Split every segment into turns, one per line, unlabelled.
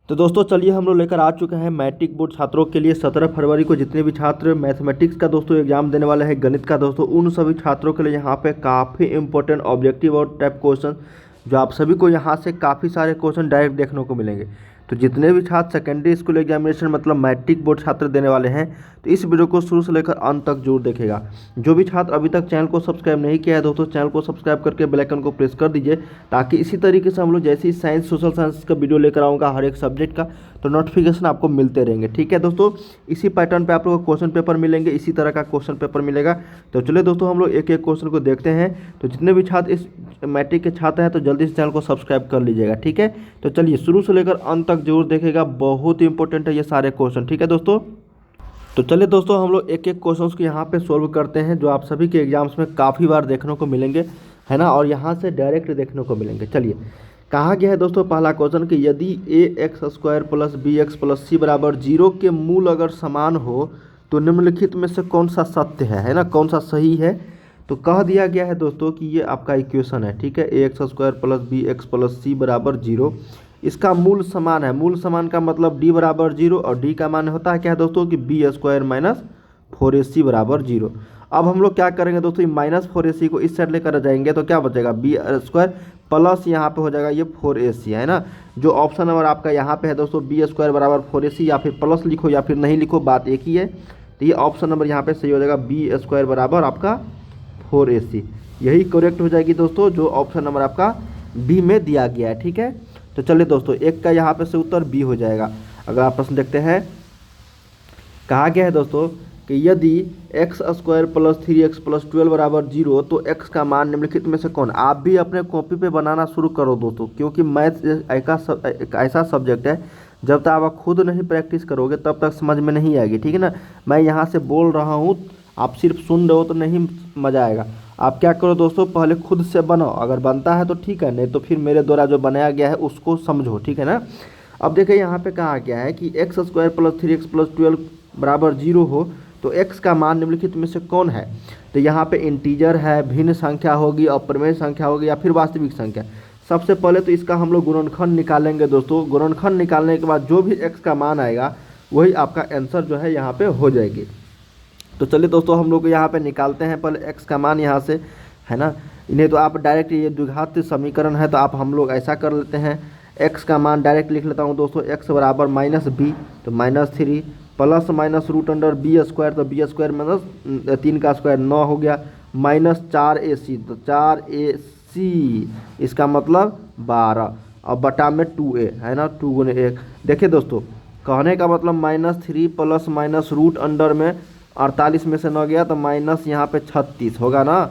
तो दोस्तों चलिए हम लोग लेकर आ चुके हैं मैट्रिक बोर्ड छात्रों के लिए 17 फरवरी को जितने भी छात्र मैथमेटिक्स का दोस्तों एग्जाम देने वाले हैं, गणित का दोस्तों, उन सभी छात्रों के लिए यहाँ पे काफ़ी इंपॉर्टेंट ऑब्जेक्टिव और टाइप क्वेश्चन जो आप सभी को यहाँ से काफ़ी सारे क्वेश्चन डायरेक्ट देखने को मिलेंगे। तो जितने भी छात्र सेकेंडरी स्कूल एग्जामिनेशन मतलब मैट्रिक बोर्ड छात्र देने वाले हैं तो इस वीडियो को शुरू से लेकर अंत तक जरूर देखेगा। जो भी छात्र अभी तक चैनल को सब्सक्राइब नहीं किया है दोस्तों, चैनल को सब्सक्राइब करके बेल आइकन को प्रेस कर दीजिए ताकि इसी तरीके से हम लोग जैसे ही साइंस सोशल साइंस का वीडियो लेकर आऊँगा हर एक सब्जेक्ट का तो नोटिफिकेशन आपको मिलते रहेंगे। ठीक है दोस्तों, इसी पैटर्न पे आप लोगों को क्वेश्चन पेपर मिलेंगे, इसी तरह का क्वेश्चन पेपर मिलेगा। तो चलिए दोस्तों हम लोग एक एक क्वेश्चन को देखते हैं। तो जितने भी छात्र इस मैट्रिक के छात्र हैं तो जल्दी से चैनल को सब्सक्राइब कर लीजिएगा। ठीक है, तो चलिए शुरू से लेकर अंत तक जरूर देखेगा, बहुत ही इंपॉर्टेंट है ये सारे क्वेश्चन। ठीक है दोस्तों, तो चलिए दोस्तों हम लोग एक एक क्वेश्चंस को यहाँ पे सोल्व करते हैं जो आप सभी के एग्जाम्स में काफ़ी बार देखने को मिलेंगे, है ना, और यहाँ से डायरेक्ट देखने को मिलेंगे। चलिए, कहा गया है दोस्तों पहला क्वेश्चन कि यदि ax² plus bx plus c बराबर 0 के मूल अगर समान हो तो निम्नलिखित में से कौन सा सत्य है ना, कौन सा सही है। तो कह दिया गया है दोस्तों कि ये आपका इक्वेशन है। ठीक है, ax² plus bx plus c बराबर 0, इसका मूल समान है। मूल समान का मतलब d बराबर 0 और d का मान होता है क्या है दोस्तों कि b² माइनस 4ac बराबर 0। अब हम लोग क्या करेंगे दोस्तों, माइनस 4ac को इस साइड लेकर जाएंगे तो क्या बचेगा, b² प्लस यहाँ पे हो जाएगा ये 4ac, है ना। जो ऑप्शन नंबर आपका यहाँ पे है दोस्तों b² बराबर 4ac, या फिर प्लस लिखो या फिर नहीं लिखो बात एक ही है। तो ये ऑप्शन नंबर यहाँ पे सही हो जाएगा, b² बराबर आपका 4ac, यही करेक्ट हो जाएगी दोस्तों जो ऑप्शन नंबर आपका बी में दिया गया है। ठीक है, तो चलिए दोस्तों एक का यहाँ पे से उत्तर बी हो जाएगा। अगला प्रश्न देखते हैं। कहा गया है दोस्तों कि यदि x² प्लस 3x प्लस 12 बराबर 0 तो x का मान निम्नलिखित में से कौन। आप भी अपने कॉपी पे बनाना शुरू करो दोस्तों, क्योंकि मैथ एक ऐसा सब्जेक्ट है जब तक आप खुद नहीं प्रैक्टिस करोगे तब तक समझ में नहीं आएगी। ठीक है ना, मैं यहाँ से बोल रहा हूँ, आप सिर्फ सुन रहे हो तो नहीं मज़ा आएगा। आप क्या करो दोस्तों, पहले खुद से बनाओ, अगर बनता है तो ठीक है, नहीं तो फिर मेरे द्वारा जो बनाया गया है उसको समझो। ठीक है ना। अब देखिए यहाँ पे कहा गया है कि x² प्लस 3x प्लस 12 बराबर 0 हो तो x का मान निम्नलिखित में से कौन है। तो यहाँ पे इंटीजर है, भिन्न संख्या होगी, अप्रमेय संख्या होगी या फिर वास्तविक संख्या। सबसे पहले तो इसका हम लोग गुणनखंड निकालेंगे दोस्तों। गुणनखंड निकालने के बाद जो भी x का मान आएगा वही आपका आंसर जो है यहाँ पे हो जाएगी। तो चलिए दोस्तों हम लोग यहाँ पे निकालते हैं पहले x का मान यहाँ से, है ना। इन्हें तो आप डायरेक्ट, ये द्विघात समीकरण है तो आप हम लोग ऐसा कर लेते हैं, x का मान डायरेक्ट लिख लेता हूँ दोस्तों, x बराबर -b तो -3 plus minus root under b² तो b² माइनस 3 का स्क्वायर 9 हो गया, माइनस 4ac तो 4ac इसका मतलब 12 और बटा में 2a, है ना, 2 गुने 1। देखिए दोस्तों कहने का मतलब -3 प्लस माइनस रूट अंडर में 48 में से 9 गया तो माइनस यहाँ पे 36 होगा ना।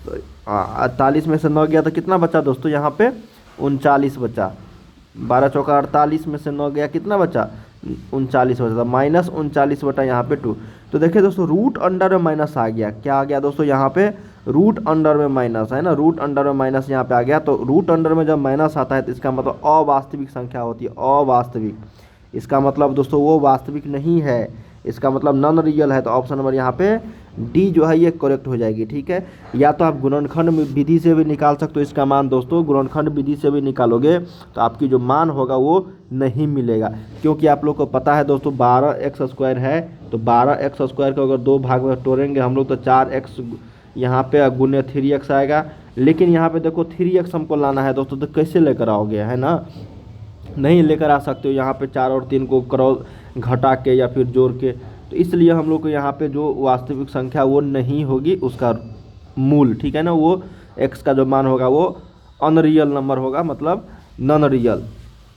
तो 48 में से 9 गया तो कितना बचा दोस्तों, यहाँ पे 39 बचा। 12 चौका 48 में से 9 गया, कितना बचा 39 बचा, तो माइनस 39 बटा यहाँ पे 2। तो देखिए दोस्तों रूट अंडर में माइनस आ गया, क्या आ गया दोस्तों यहाँ पे रूट अंडर में माइनस, है ना, रूट अंडर में माइनस यहाँ पे आ गया। तो रूट अंडर में जब माइनस आता है तो इसका मतलब अवास्तविक संख्या होती है, अवास्तविक। इसका मतलब दोस्तों वो वास्तविक नहीं है, इसका मतलब नॉन रियल है। तो ऑप्शन नंबर यहाँ पे डी जो है ये करेक्ट हो जाएगी। ठीक है, या तो आप गुणनखंड विधि से भी निकाल सकते हो इसका मान दोस्तों, गुणनखंड विधि से भी निकालोगे तो आपकी जो मान होगा वो नहीं मिलेगा, क्योंकि आप लोग को पता है दोस्तों 12x² है तो 12x² को अगर दो भाग में तोड़ेंगे हम लोग तो 4x यहाँ पे गुने 3x आएगा। लेकिन यहाँ पे देखो 3x हमको लाना है दोस्तों, तो कैसे लेकर आओगे, है ना, नहीं लेकर आ सकते हो। यहाँ पे 4 और 3 को क्रॉस घटा के या फिर जोड़ के, तो इसलिए हम लोग को यहाँ पे जो वास्तविक संख्या वो नहीं होगी उसका मूल। ठीक है ना, वो x का जो मान होगा वो अनरियल नंबर होगा, मतलब नॉन रियल,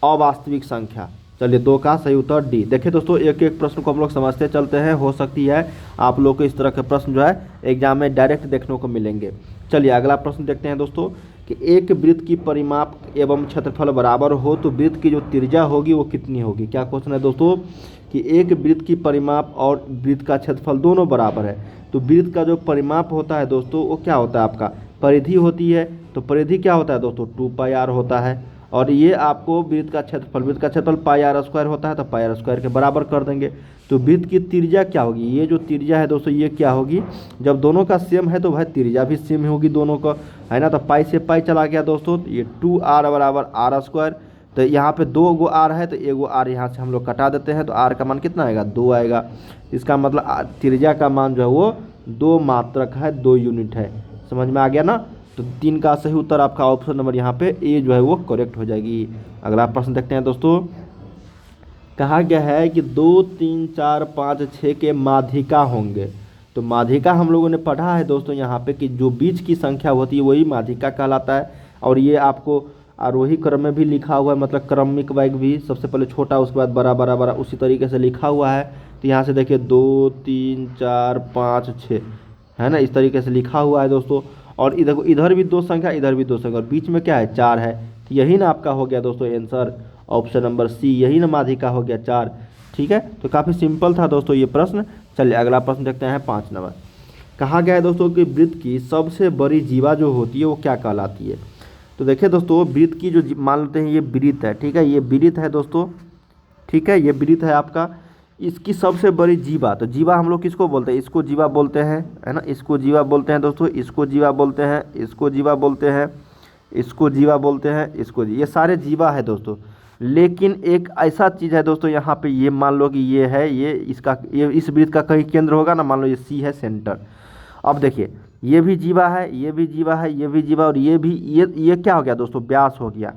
अवास्तविक संख्या। चलिए 2 का सही उत्तर डी। देखिए दोस्तों एक एक प्रश्न को हम लोग समझते चलते हैं, हो सकती है आप लोग को इस तरह के प्रश्न जो है एग्जाम में डायरेक्ट देखने को मिलेंगे। चलिए अगला प्रश्न देखते हैं दोस्तों कि एक वृत्त की परिमाप एवं क्षेत्रफल बराबर हो तो वृत्त की जो त्रिज्या होगी वो कितनी होगी। क्या क्वेश्चन है दोस्तों कि एक वृत्त की परिमाप और वृत्त का क्षेत्रफल दोनों बराबर है तो वृत्त का जो परिमाप होता है दोस्तों वो क्या होता है, आपका परिधि होती है। तो परिधि क्या होता है दोस्तों 2πr होता है, और ये आपको वृत्त का क्षेत्रफल πr² होता है तो πr² के बराबर कर देंगे। तो वृत्त की त्रिज्या क्या होगी, ये जो त्रिज्या है दोस्तों ये क्या होगी, जब दोनों का सेम है तो भाई त्रिज्या भी सेम होगी दोनों का, है ना। तो पाई से पाई चला गया दोस्तों, ये 2r बराबर r²। तो यहाँ पे 2 गो आर है तो 1 गो आर यहाँ से हम लोग कटा देते हैं, तो आर का मान कितना आएगा 2 आएगा। इसका मतलब त्रिज्या का मान जो है वो 2 मात्रक है, 2 यूनिट है। समझ में आ गया ना। तो 3 का सही उत्तर आपका ऑप्शन नंबर यहाँ पे ए जो है वो करेक्ट हो जाएगी। अगला प्रश्न देखते हैं दोस्तों। कहा गया है कि 2, 3, 4, 5, 6 के माध्यिका होंगे। तो माध्यिका हम लोगों ने पढ़ा है दोस्तों यहाँ पे कि जो बीच की संख्या होती है वही माध्यिका कहलाता है। और ये आपको आरोही क्रम में भी लिखा हुआ है, मतलब क्रमिक वर्ग भी सबसे पहले छोटा उसके बाद बड़ा बड़ा बड़ा उसी तरीके से लिखा हुआ है। तो यहाँ से देखिए 2, 3, 4, 5, 6 है ना, इस तरीके से लिखा हुआ है दोस्तों। और इधर भी 2 संख्या, इधर भी 2 संख्या, और बीच में क्या है 4 है। तो यही ना आपका हो गया दोस्तों आंसर, ऑप्शन नंबर सी, यही ना माध्यिका हो गया 4। ठीक है, तो काफ़ी सिंपल था दोस्तों ये प्रश्न। चलिए अगला प्रश्न देखते हैं 5 नंबर। कहा गया है दोस्तों कि वृत्त की सबसे बड़ी जीवा जो होती है वो क्या कहलाती है। तो देखिए दोस्तों, वृत्त की जो मान लेते हैं ये वृत्त है, ठीक है, ये वृत्त है दोस्तों, ठीक है, ये वृत्त है आपका। इसकी सबसे बड़ी जीवा, तो जीवा हम लोग किसको बोलते हैं, इसको जीवा बोलते हैं, है ना, इसको जीवा बोलते हैं दोस्तों, इसको जीवा बोलते हैं, इसको जीवा बोलते हैं, इसको जीवा बोलते हैं, इसको, ये सारे जीवा है दोस्तों। लेकिन एक ऐसा चीज़ है दोस्तों यहाँ पे, ये मान लो कि ये है, ये इसका, ये इस वृत्त का कहीं केंद्र होगा ना, मान लो ये सी है सेंटर। अब देखिए ये भी जीवा है, ये भी जीवा है, ये भी जीवा, और ये भी, ये क्या हो गया दोस्तों, व्यास हो गया,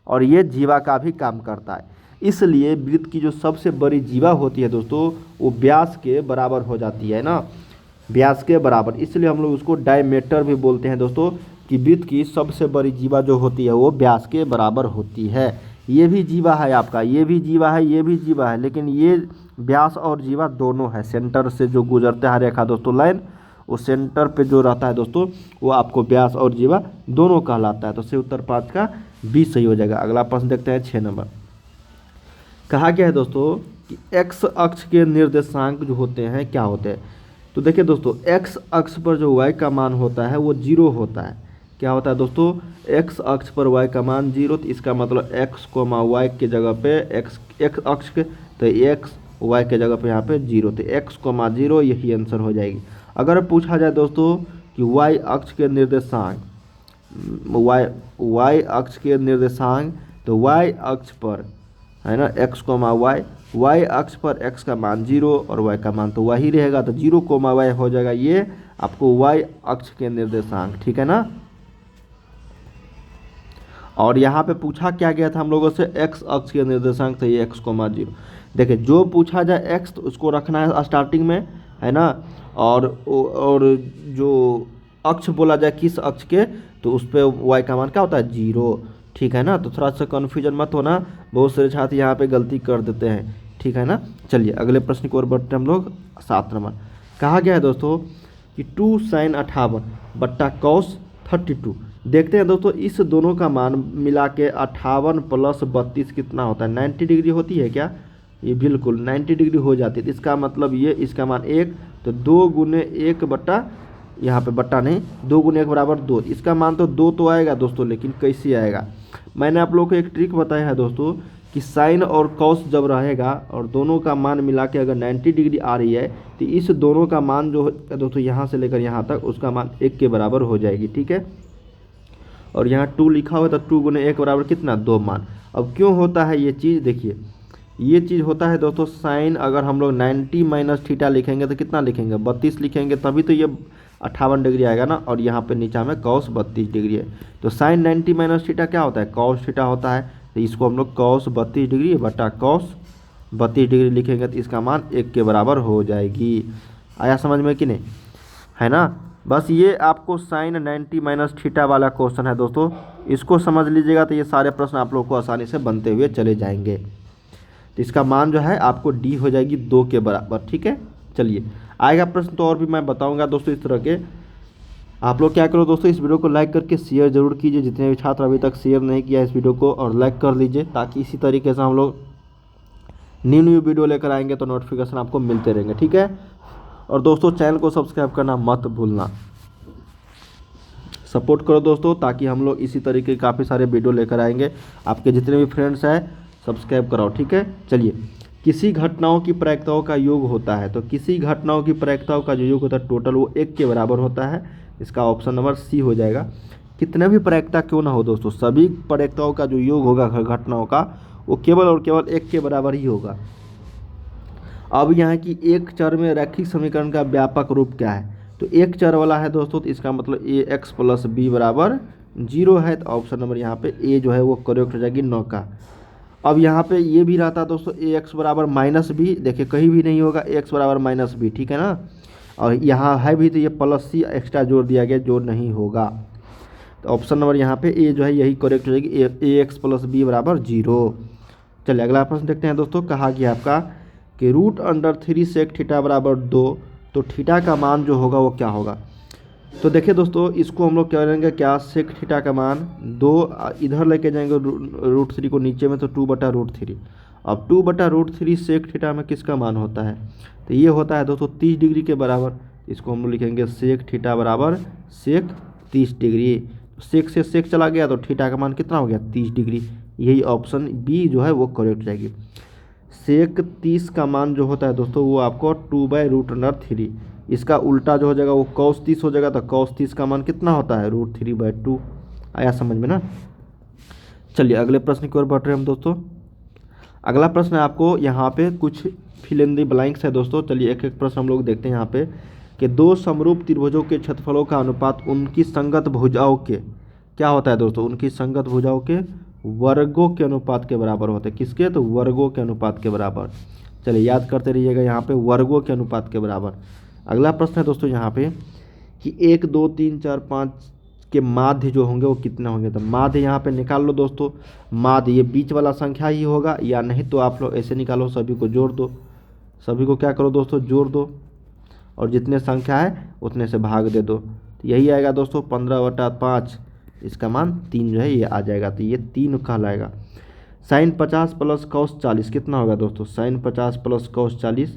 और ये जीवा का भी काम करता है। इसलिए वृत्त की जो सबसे बड़ी जीवा होती है दोस्तों वो व्यास के बराबर हो जाती है ना, व्यास के बराबर। इसलिए हम लोग उसको डायमीटर भी बोलते हैं दोस्तों, कि वृत्त की सबसे बड़ी जीवा जो होती है वो व्यास के बराबर होती है। ये भी जीवा है आपका, ये भी जीवा है, ये भी जीवा है, लेकिन ये व्यास और जीवा दोनों है। सेंटर से जो गुजरता है रेखा दोस्तों लाइन, वो सेंटर पे जो रहता है दोस्तों वो आपको व्यास और जीवा दोनों कहलाता है। तो सही उत्तर 5 का बी सही हो जाएगा। अगला प्रश्न देखते हैं 6 नंबर। कहा गया है दोस्तों कि एक्स अक्ष के निर्देशांक जो होते हैं क्या होते हैं। तो देखिए दोस्तों, एक्स अक्ष पर जो वाई का मान होता है वो 0 होता है। क्या होता है दोस्तों, एक्स अक्ष पर वाई का मान 0, तो इसका मतलब एक्स कोमा वाई के जगह पे एक्स अक्ष के, तो एक्स वाई के जगह पे यहाँ पे 0, तो एक्स कोमा 0 यही आंसर हो जाएगी। अगर पूछा जाए दोस्तों कि वाई अक्ष के निर्देशांक, वाई अक्ष के निर्देशांक, तो वाई अक्ष पर है ना एक्स कोमा वाई, वाई अक्ष पर एक्स का मान 0 और वाई का मान तो वही रहेगा, तो 0 कोमा वाई हो जाएगा ये आपको वाई अक्ष के निर्देशांक, ठीक है ना। और यहाँ पे पूछा क्या गया था हम लोगों से, एक्स अक्ष के निर्देशांक, तो ये एक्स कोमा 0। देखिए जो पूछा जाए एक्स तो उसको रखना है स्टार्टिंग में, है ना, और जो अक्ष बोला जाए किस अक्ष के, तो उस पर वाई का मान क्या होता है 0, ठीक है ना। तो थोड़ा सा कन्फ्यूजन मत होना, बहुत सारे छात्र यहाँ पे गलती कर देते हैं, ठीक है ना। चलिए अगले प्रश्न की ओर बढ़ते हैं हम लोग। 7 नंबर। कहा गया है दोस्तों कि 2 sin 58 बट्टा cos 32। देखते हैं दोस्तों इस दोनों का मान मिला के 58 + 32 कितना होता है, 90 डिग्री होती है क्या, ये बिल्कुल 90 डिग्री हो जाती है। तो इसका मतलब ये, इसका मान 1, तो 2 गुने 1 बट्टा, यहाँ पे बट्टा नहीं, 2 गुने 1 बराबर 2। इसका मान तो 2 तो आएगा दोस्तों, लेकिन कैसे आएगा, मैंने आप लोगों को एक ट्रिक बताया है दोस्तों कि साइन और कॉस जब रहेगा और दोनों का मान मिला के अगर 90 डिग्री आ रही है, तो इस दोनों का मान जो है दोस्तों यहाँ से लेकर यहाँ तक उसका मान 1 के बराबर हो जाएगी, ठीक है। और यहाँ 2 लिखा हुआ है, तो 2 गुने 1 बराबर कितना, 2 मान। अब क्यों होता है ये चीज़, देखिए ये चीज़ होता है दोस्तों, साइन अगर हम लोग 90 माइनस थीटा लिखेंगे तो कितना लिखेंगे, 32 लिखेंगे, तभी तो ये 58 डिग्री आएगा ना। और यहाँ पे नीचे में कॉस 32 डिग्री है, तो साइन 90 माइनस थीटा क्या होता है, कॉस थीटा होता है। तो इसको हम लोग कॉस 32 डिग्री बटा कॉस 32 डिग्री लिखेंगे, तो इसका मान 1 के बराबर हो जाएगी। आया समझ में कि नहीं, है ना। बस ये आपको साइन 90 माइनस थीटा वाला क्वेश्चन है दोस्तों, इसको समझ लीजिएगा तो ये सारे प्रश्न आप लोग को आसानी से बनते हुए चले जाएंगे। तो इसका मान जो है आपको डी हो जाएगी 2 के बराबर, ठीक है। चलिए आएगा प्रश्न तो और भी मैं बताऊंगा दोस्तों इस तरह के। आप लोग क्या करो दोस्तों, इस वीडियो को लाइक करके शेयर जरूर कीजिए, जितने भी छात्र अभी तक शेयर नहीं किया इस वीडियो को, और लाइक कर लीजिए, ताकि इसी तरीके से हम लोग न्यू वीडियो लेकर आएंगे तो नोटिफिकेशन आपको मिलते रहेंगे, ठीक है। और दोस्तों चैनल को सब्सक्राइब करना मत भूलना, सपोर्ट करो दोस्तों, ताकि हम लोग इसी तरीके के काफ़ी सारे वीडियो लेकर आएंगे। आपके जितने भी फ्रेंड्स हैं सब्सक्राइब कराओ, ठीक है। चलिए, किसी घटनाओं की प्रायिकताओं का योग होता है, तो किसी घटनाओं की प्रायिकताओं का जो योग होता है टोटल वो 1 के बराबर होता है। इसका ऑप्शन नंबर सी हो जाएगा। कितने भी प्रायिकता क्यों ना हो दोस्तों, सभी प्रायिकताओं का जो योग होगा घटनाओं का वो केवल और केवल एक के बराबर ही होगा। अब यहाँ की एक चर में रैखिक समीकरण का व्यापक रूप क्या है, तो एक चर वाला है दोस्तों, तो इसका मतलब ए एक्स प्लस बी बराबर 0 है। तो ऑप्शन नंबर यहाँ पे ए जो है वो करेक्ट हो जाएगी 9 का। अब यहाँ पे ये भी रहता है दोस्तों ए एक्स बराबर माइनस बी, देखिए कहीं भी नहीं होगा एक्स बराबर माइनस बी, ठीक है ना। और यहाँ है भी तो ये प्लस सी एक्स्ट्रा जोड़ दिया गया, जो नहीं होगा। तो ऑप्शन नंबर यहाँ पे ए जो है यही करेक्ट हो जाएगी, ए एक्स प्लस बी बराबर 0। चलिए अगला प्रश्न देखते हैं दोस्तों। कहा गया आपका कि √3 सेक थीटा बराबर 2, तो थीटा का मान जो होगा वो क्या होगा। तो देखिए दोस्तों इसको हम लोग क्या करेंगे, क्या सेक थीटा का मान 2 इधर लेके जाएंगे √3 को नीचे में, तो 2/√3। अब 2/√3 सेक थीटा में किसका मान होता है, तो ये होता है दोस्तों 30 डिग्री के बराबर। इसको हम लोग लिखेंगे सेक थीटा बराबर सेक 30 डिग्री। सेक से सेक चला गया तो थीटा का मान कितना हो गया 30 डिग्री। यही ऑप्शन बी जो है वो करेक्ट जाएगी। सेक 30 का मान जो होता है दोस्तों वो आपको 2/√3, इसका उल्टा जो हो जाएगा वो cos 30 हो जाएगा। तो cos 30 का मान कितना होता है √3/2। आया समझ में ना। चलिए अगले प्रश्न की ओर बढ़ रहे हैं हम दोस्तों। अगला प्रश्न है आपको यहाँ पे कुछ फिल इन द ब्लैंक्स है दोस्तों। चलिए एक एक प्रश्न हम लोग देखते हैं यहाँ पे कि दो समरूप त्रिभुजों के क्षेत्रफलों का अनुपात उनकी संगत भुजाओं के क्या होता है दोस्तों, उनकी संगत भुजाओं के वर्गों के अनुपात के बराबर होते हैं। किसके, तो वर्गों के अनुपात के बराबर। चलिए याद करते रहिएगा यहाँ पे वर्गों के अनुपात के बराबर। अगला प्रश्न है दोस्तों यहाँ पे कि 1 2 3 4 5 के माध्य जो होंगे वो कितने होंगे। तो माध्य यहाँ पे निकाल लो दोस्तों, माध्य ये बीच वाला संख्या ही होगा, या नहीं तो आप लोग ऐसे निकालो, सभी को जोड़ दो। सभी को क्या करो दोस्तों, जोड़ दो, और जितने संख्या है उतने से भाग दे दो। तो यही आएगा दोस्तों 15/5, इसका मान 3 जो है ये आ जाएगा। तो ये 3 कहलाएगा। साइन 50 प्लस कॉस 40 कितना होगा दोस्तों, साइन 50 प्लस कॉस 40,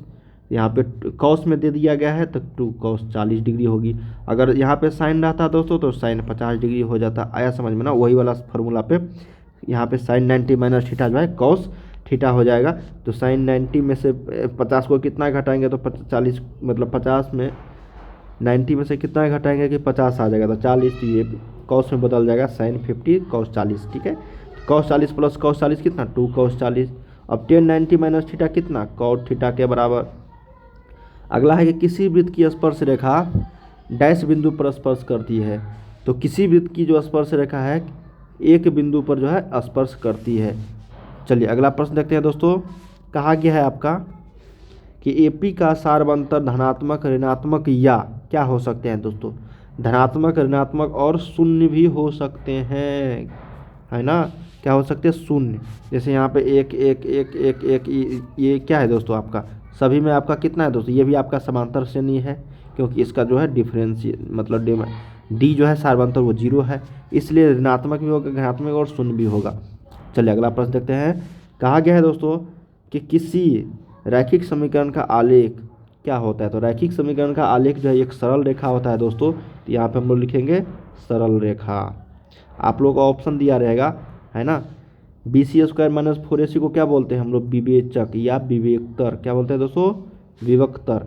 यहाँ पे कॉस में दे दिया गया है तो 2 cos 40 डिग्री होगी। अगर यहाँ पे साइन रहता दोस्तों तो साइन 50 डिग्री हो जाता। आया समझ में ना, वही वाला फार्मूला पे यहाँ पे साइन 90 माइनस थीटा जो है कॉस थीटा हो जाएगा। तो साइन 90 में से 50 को कितना घटाएंगे तो 40, मतलब 50 में 90 में से कितना घटाएंगे कि 50 आ जाएगा, तो 40, तो ये कॉस में बदल जाएगा साइन 50 cos 40, ठीक है। cos 40 प्लस cos 40 कितना 2 cos 40। अब tan 90 माइनस थीटा कितना cot थीटा के बराबर। अगला है कि किसी वृत्त की स्पर्श रेखा डैश बिंदु पर स्पर्श करती है। तो किसी वृत्त की जो स्पर्श रेखा है एक बिंदु पर जो है स्पर्श करती है। चलिए अगला प्रश्न देखते हैं दोस्तों। कहा गया है आपका कि एपी का सारवंतर धनात्मक ऋणात्मक या क्या हो सकते हैं दोस्तों, धनात्मक ऋणात्मक और शून्य भी हो सकते हैं, है ना। क्या हो सकते हैं, शून्य। जैसे यहाँ पे 1 1 1 1 1 ये क्या है दोस्तों आपका, सभी में आपका कितना है दोस्तों, ये भी आपका समांतर श्रेणी है, क्योंकि इसका जो है डिफरेंस मतलब डी जो है सारवंतर वो 0 है, इसलिए ऋणात्मक भी होगा, धनात्मक और शून्य भी होगा। चलिए अगला प्रश्न देखते हैं। कहा गया है दोस्तों कि किसी रैखिक समीकरण का आलेख क्या होता है। तो रैखिक समीकरण का आलेख जो है एक सरल रेखा होता है दोस्तों। तो यहाँ पे हम लोग लिखेंगे सरल रेखा। आप लोग को ऑप्शन दिया रहेगा, है ना। BC² माइनस 4AC को क्या बोलते हैं हम लोग, विवेचक या विवेकतर। क्या बोलते हैं दोस्तों, विवेकतर।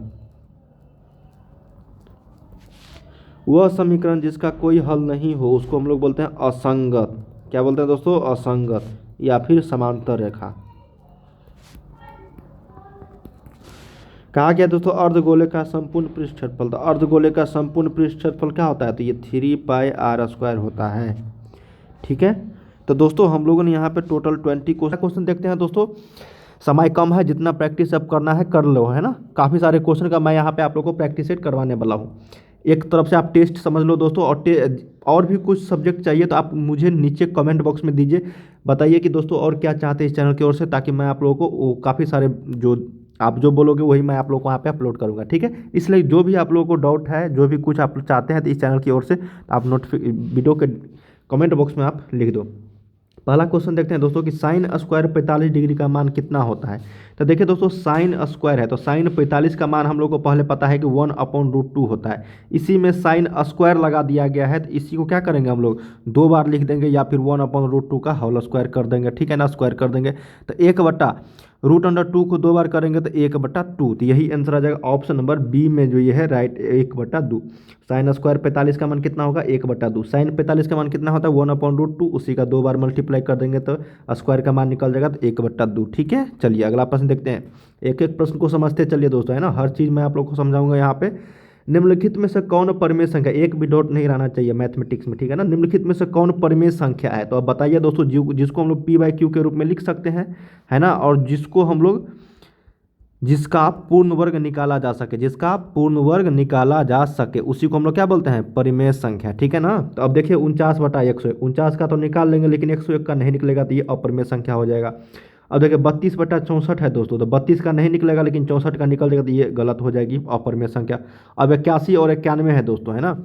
वह समीकरण जिसका कोई हल नहीं हो उसको हम लोग बोलते हैं असंगत। क्या बोलते हैं दोस्तों, असंगत या फिर समांतर रेखा। कहा गया दोस्तों अर्धगोले का संपूर्ण पृष्ठ क्षेत्रफल। तो अर्धगोले का संपूर्ण पृष्ठ क्षेत्रफल क्या होता है, तो ये 3πr² होता है, ठीक है। तो दोस्तों हम लोगों ने यहाँ पे टोटल 20 क्वेश्चन देखते हैं दोस्तों। समय कम है, जितना प्रैक्टिस अब करना है कर लो, है ना। काफ़ी सारे क्वेश्चन का मैं यहाँ पे आप लोगों को प्रैक्टिस सेट करवाने वाला हूँ। एक तरफ से आप टेस्ट समझ लो दोस्तों, और भी कुछ सब्जेक्ट चाहिए तो आप मुझे नीचे कमेंट बॉक्स में दीजिए, बताइए कि दोस्तों और क्या चाहते हैं इस चैनल की ओर से, ताकि मैं आप लोगों को काफ़ी सारे जो आप जो बोलोगे वही मैं आप लोगों को वहाँ पे अपलोड करूँगा, ठीक है। इसलिए जो भी आप लोगों को डाउट है, जो भी कुछ आप चाहते हैं तो इस चैनल की ओर से आप वीडियो के कमेंट बॉक्स में आप लिख दो। पहला क्वेश्चन देखते हैं दोस्तों कि साइन स्क्वायर 45 डिग्री का मान कितना होता है। तो देखिए दोस्तों साइन स्क्वायर है, तो साइन 45 का मान हम लोग को पहले पता है कि 1/√2 होता है। इसी में साइन स्क्वायर लगा दिया गया है, तो इसी को क्या करेंगे हम लोग 2 बार लिख देंगे, या फिर 1/√2 का होल स्क्वायर कर देंगे, ठीक है ना, स्क्वायर कर देंगे। तो 1/√2 √2 को 2 बार करेंगे तो 1/2, तो यही आंसर आ जाएगा ऑप्शन नंबर बी में जो ये है राइट 1/2। साइन स्क्वायर 45 का मान कितना होगा 1/2। साइन 45 का मान कितना होता है 1/√2, उसी का 2 बार मल्टीप्लाई कर देंगे तो स्क्वायर का मान निकल जाएगा तो 1/2। ठीक है, चलिए अगला प्रश्न देखते हैं। एक एक प्रश्न को समझते चलिए दोस्तों, है ना, हर चीज़ मैं आप लोग को समझाऊंगा यहाँ पे। निम्नलिखित में से कौन परिमेय संख्या, एक भी डॉट नहीं रहना चाहिए मैथमेटिक्स में, ठीक है ना। निम्नलिखित में से कौन परिमेय संख्या है, तो अब बताइए दोस्तों, जिसको हम लोग p/q के रूप में लिख सकते हैं, है ना, और जिसको हम लोग जिसका पूर्ण वर्ग निकाला जा सके, जिसका पूर्ण वर्ग निकाला जा सके उसी को हम लोग क्या बोलते हैं परिमेय संख्या, ठीक है ना। तो अब देखिए 49/101, 49 का तो निकाल लेंगे लेकिन 101 का नहीं निकलेगा तो ये अपरिमेय संख्या हो जाएगा। अब देखिए 32/64 है दोस्तों, तो 32 का नहीं निकलेगा लेकिन 64 का निकल जाएगा तो ये गलत हो जाएगी अपरिमेय संख्या। अब 81 और 91 है दोस्तों, है ना।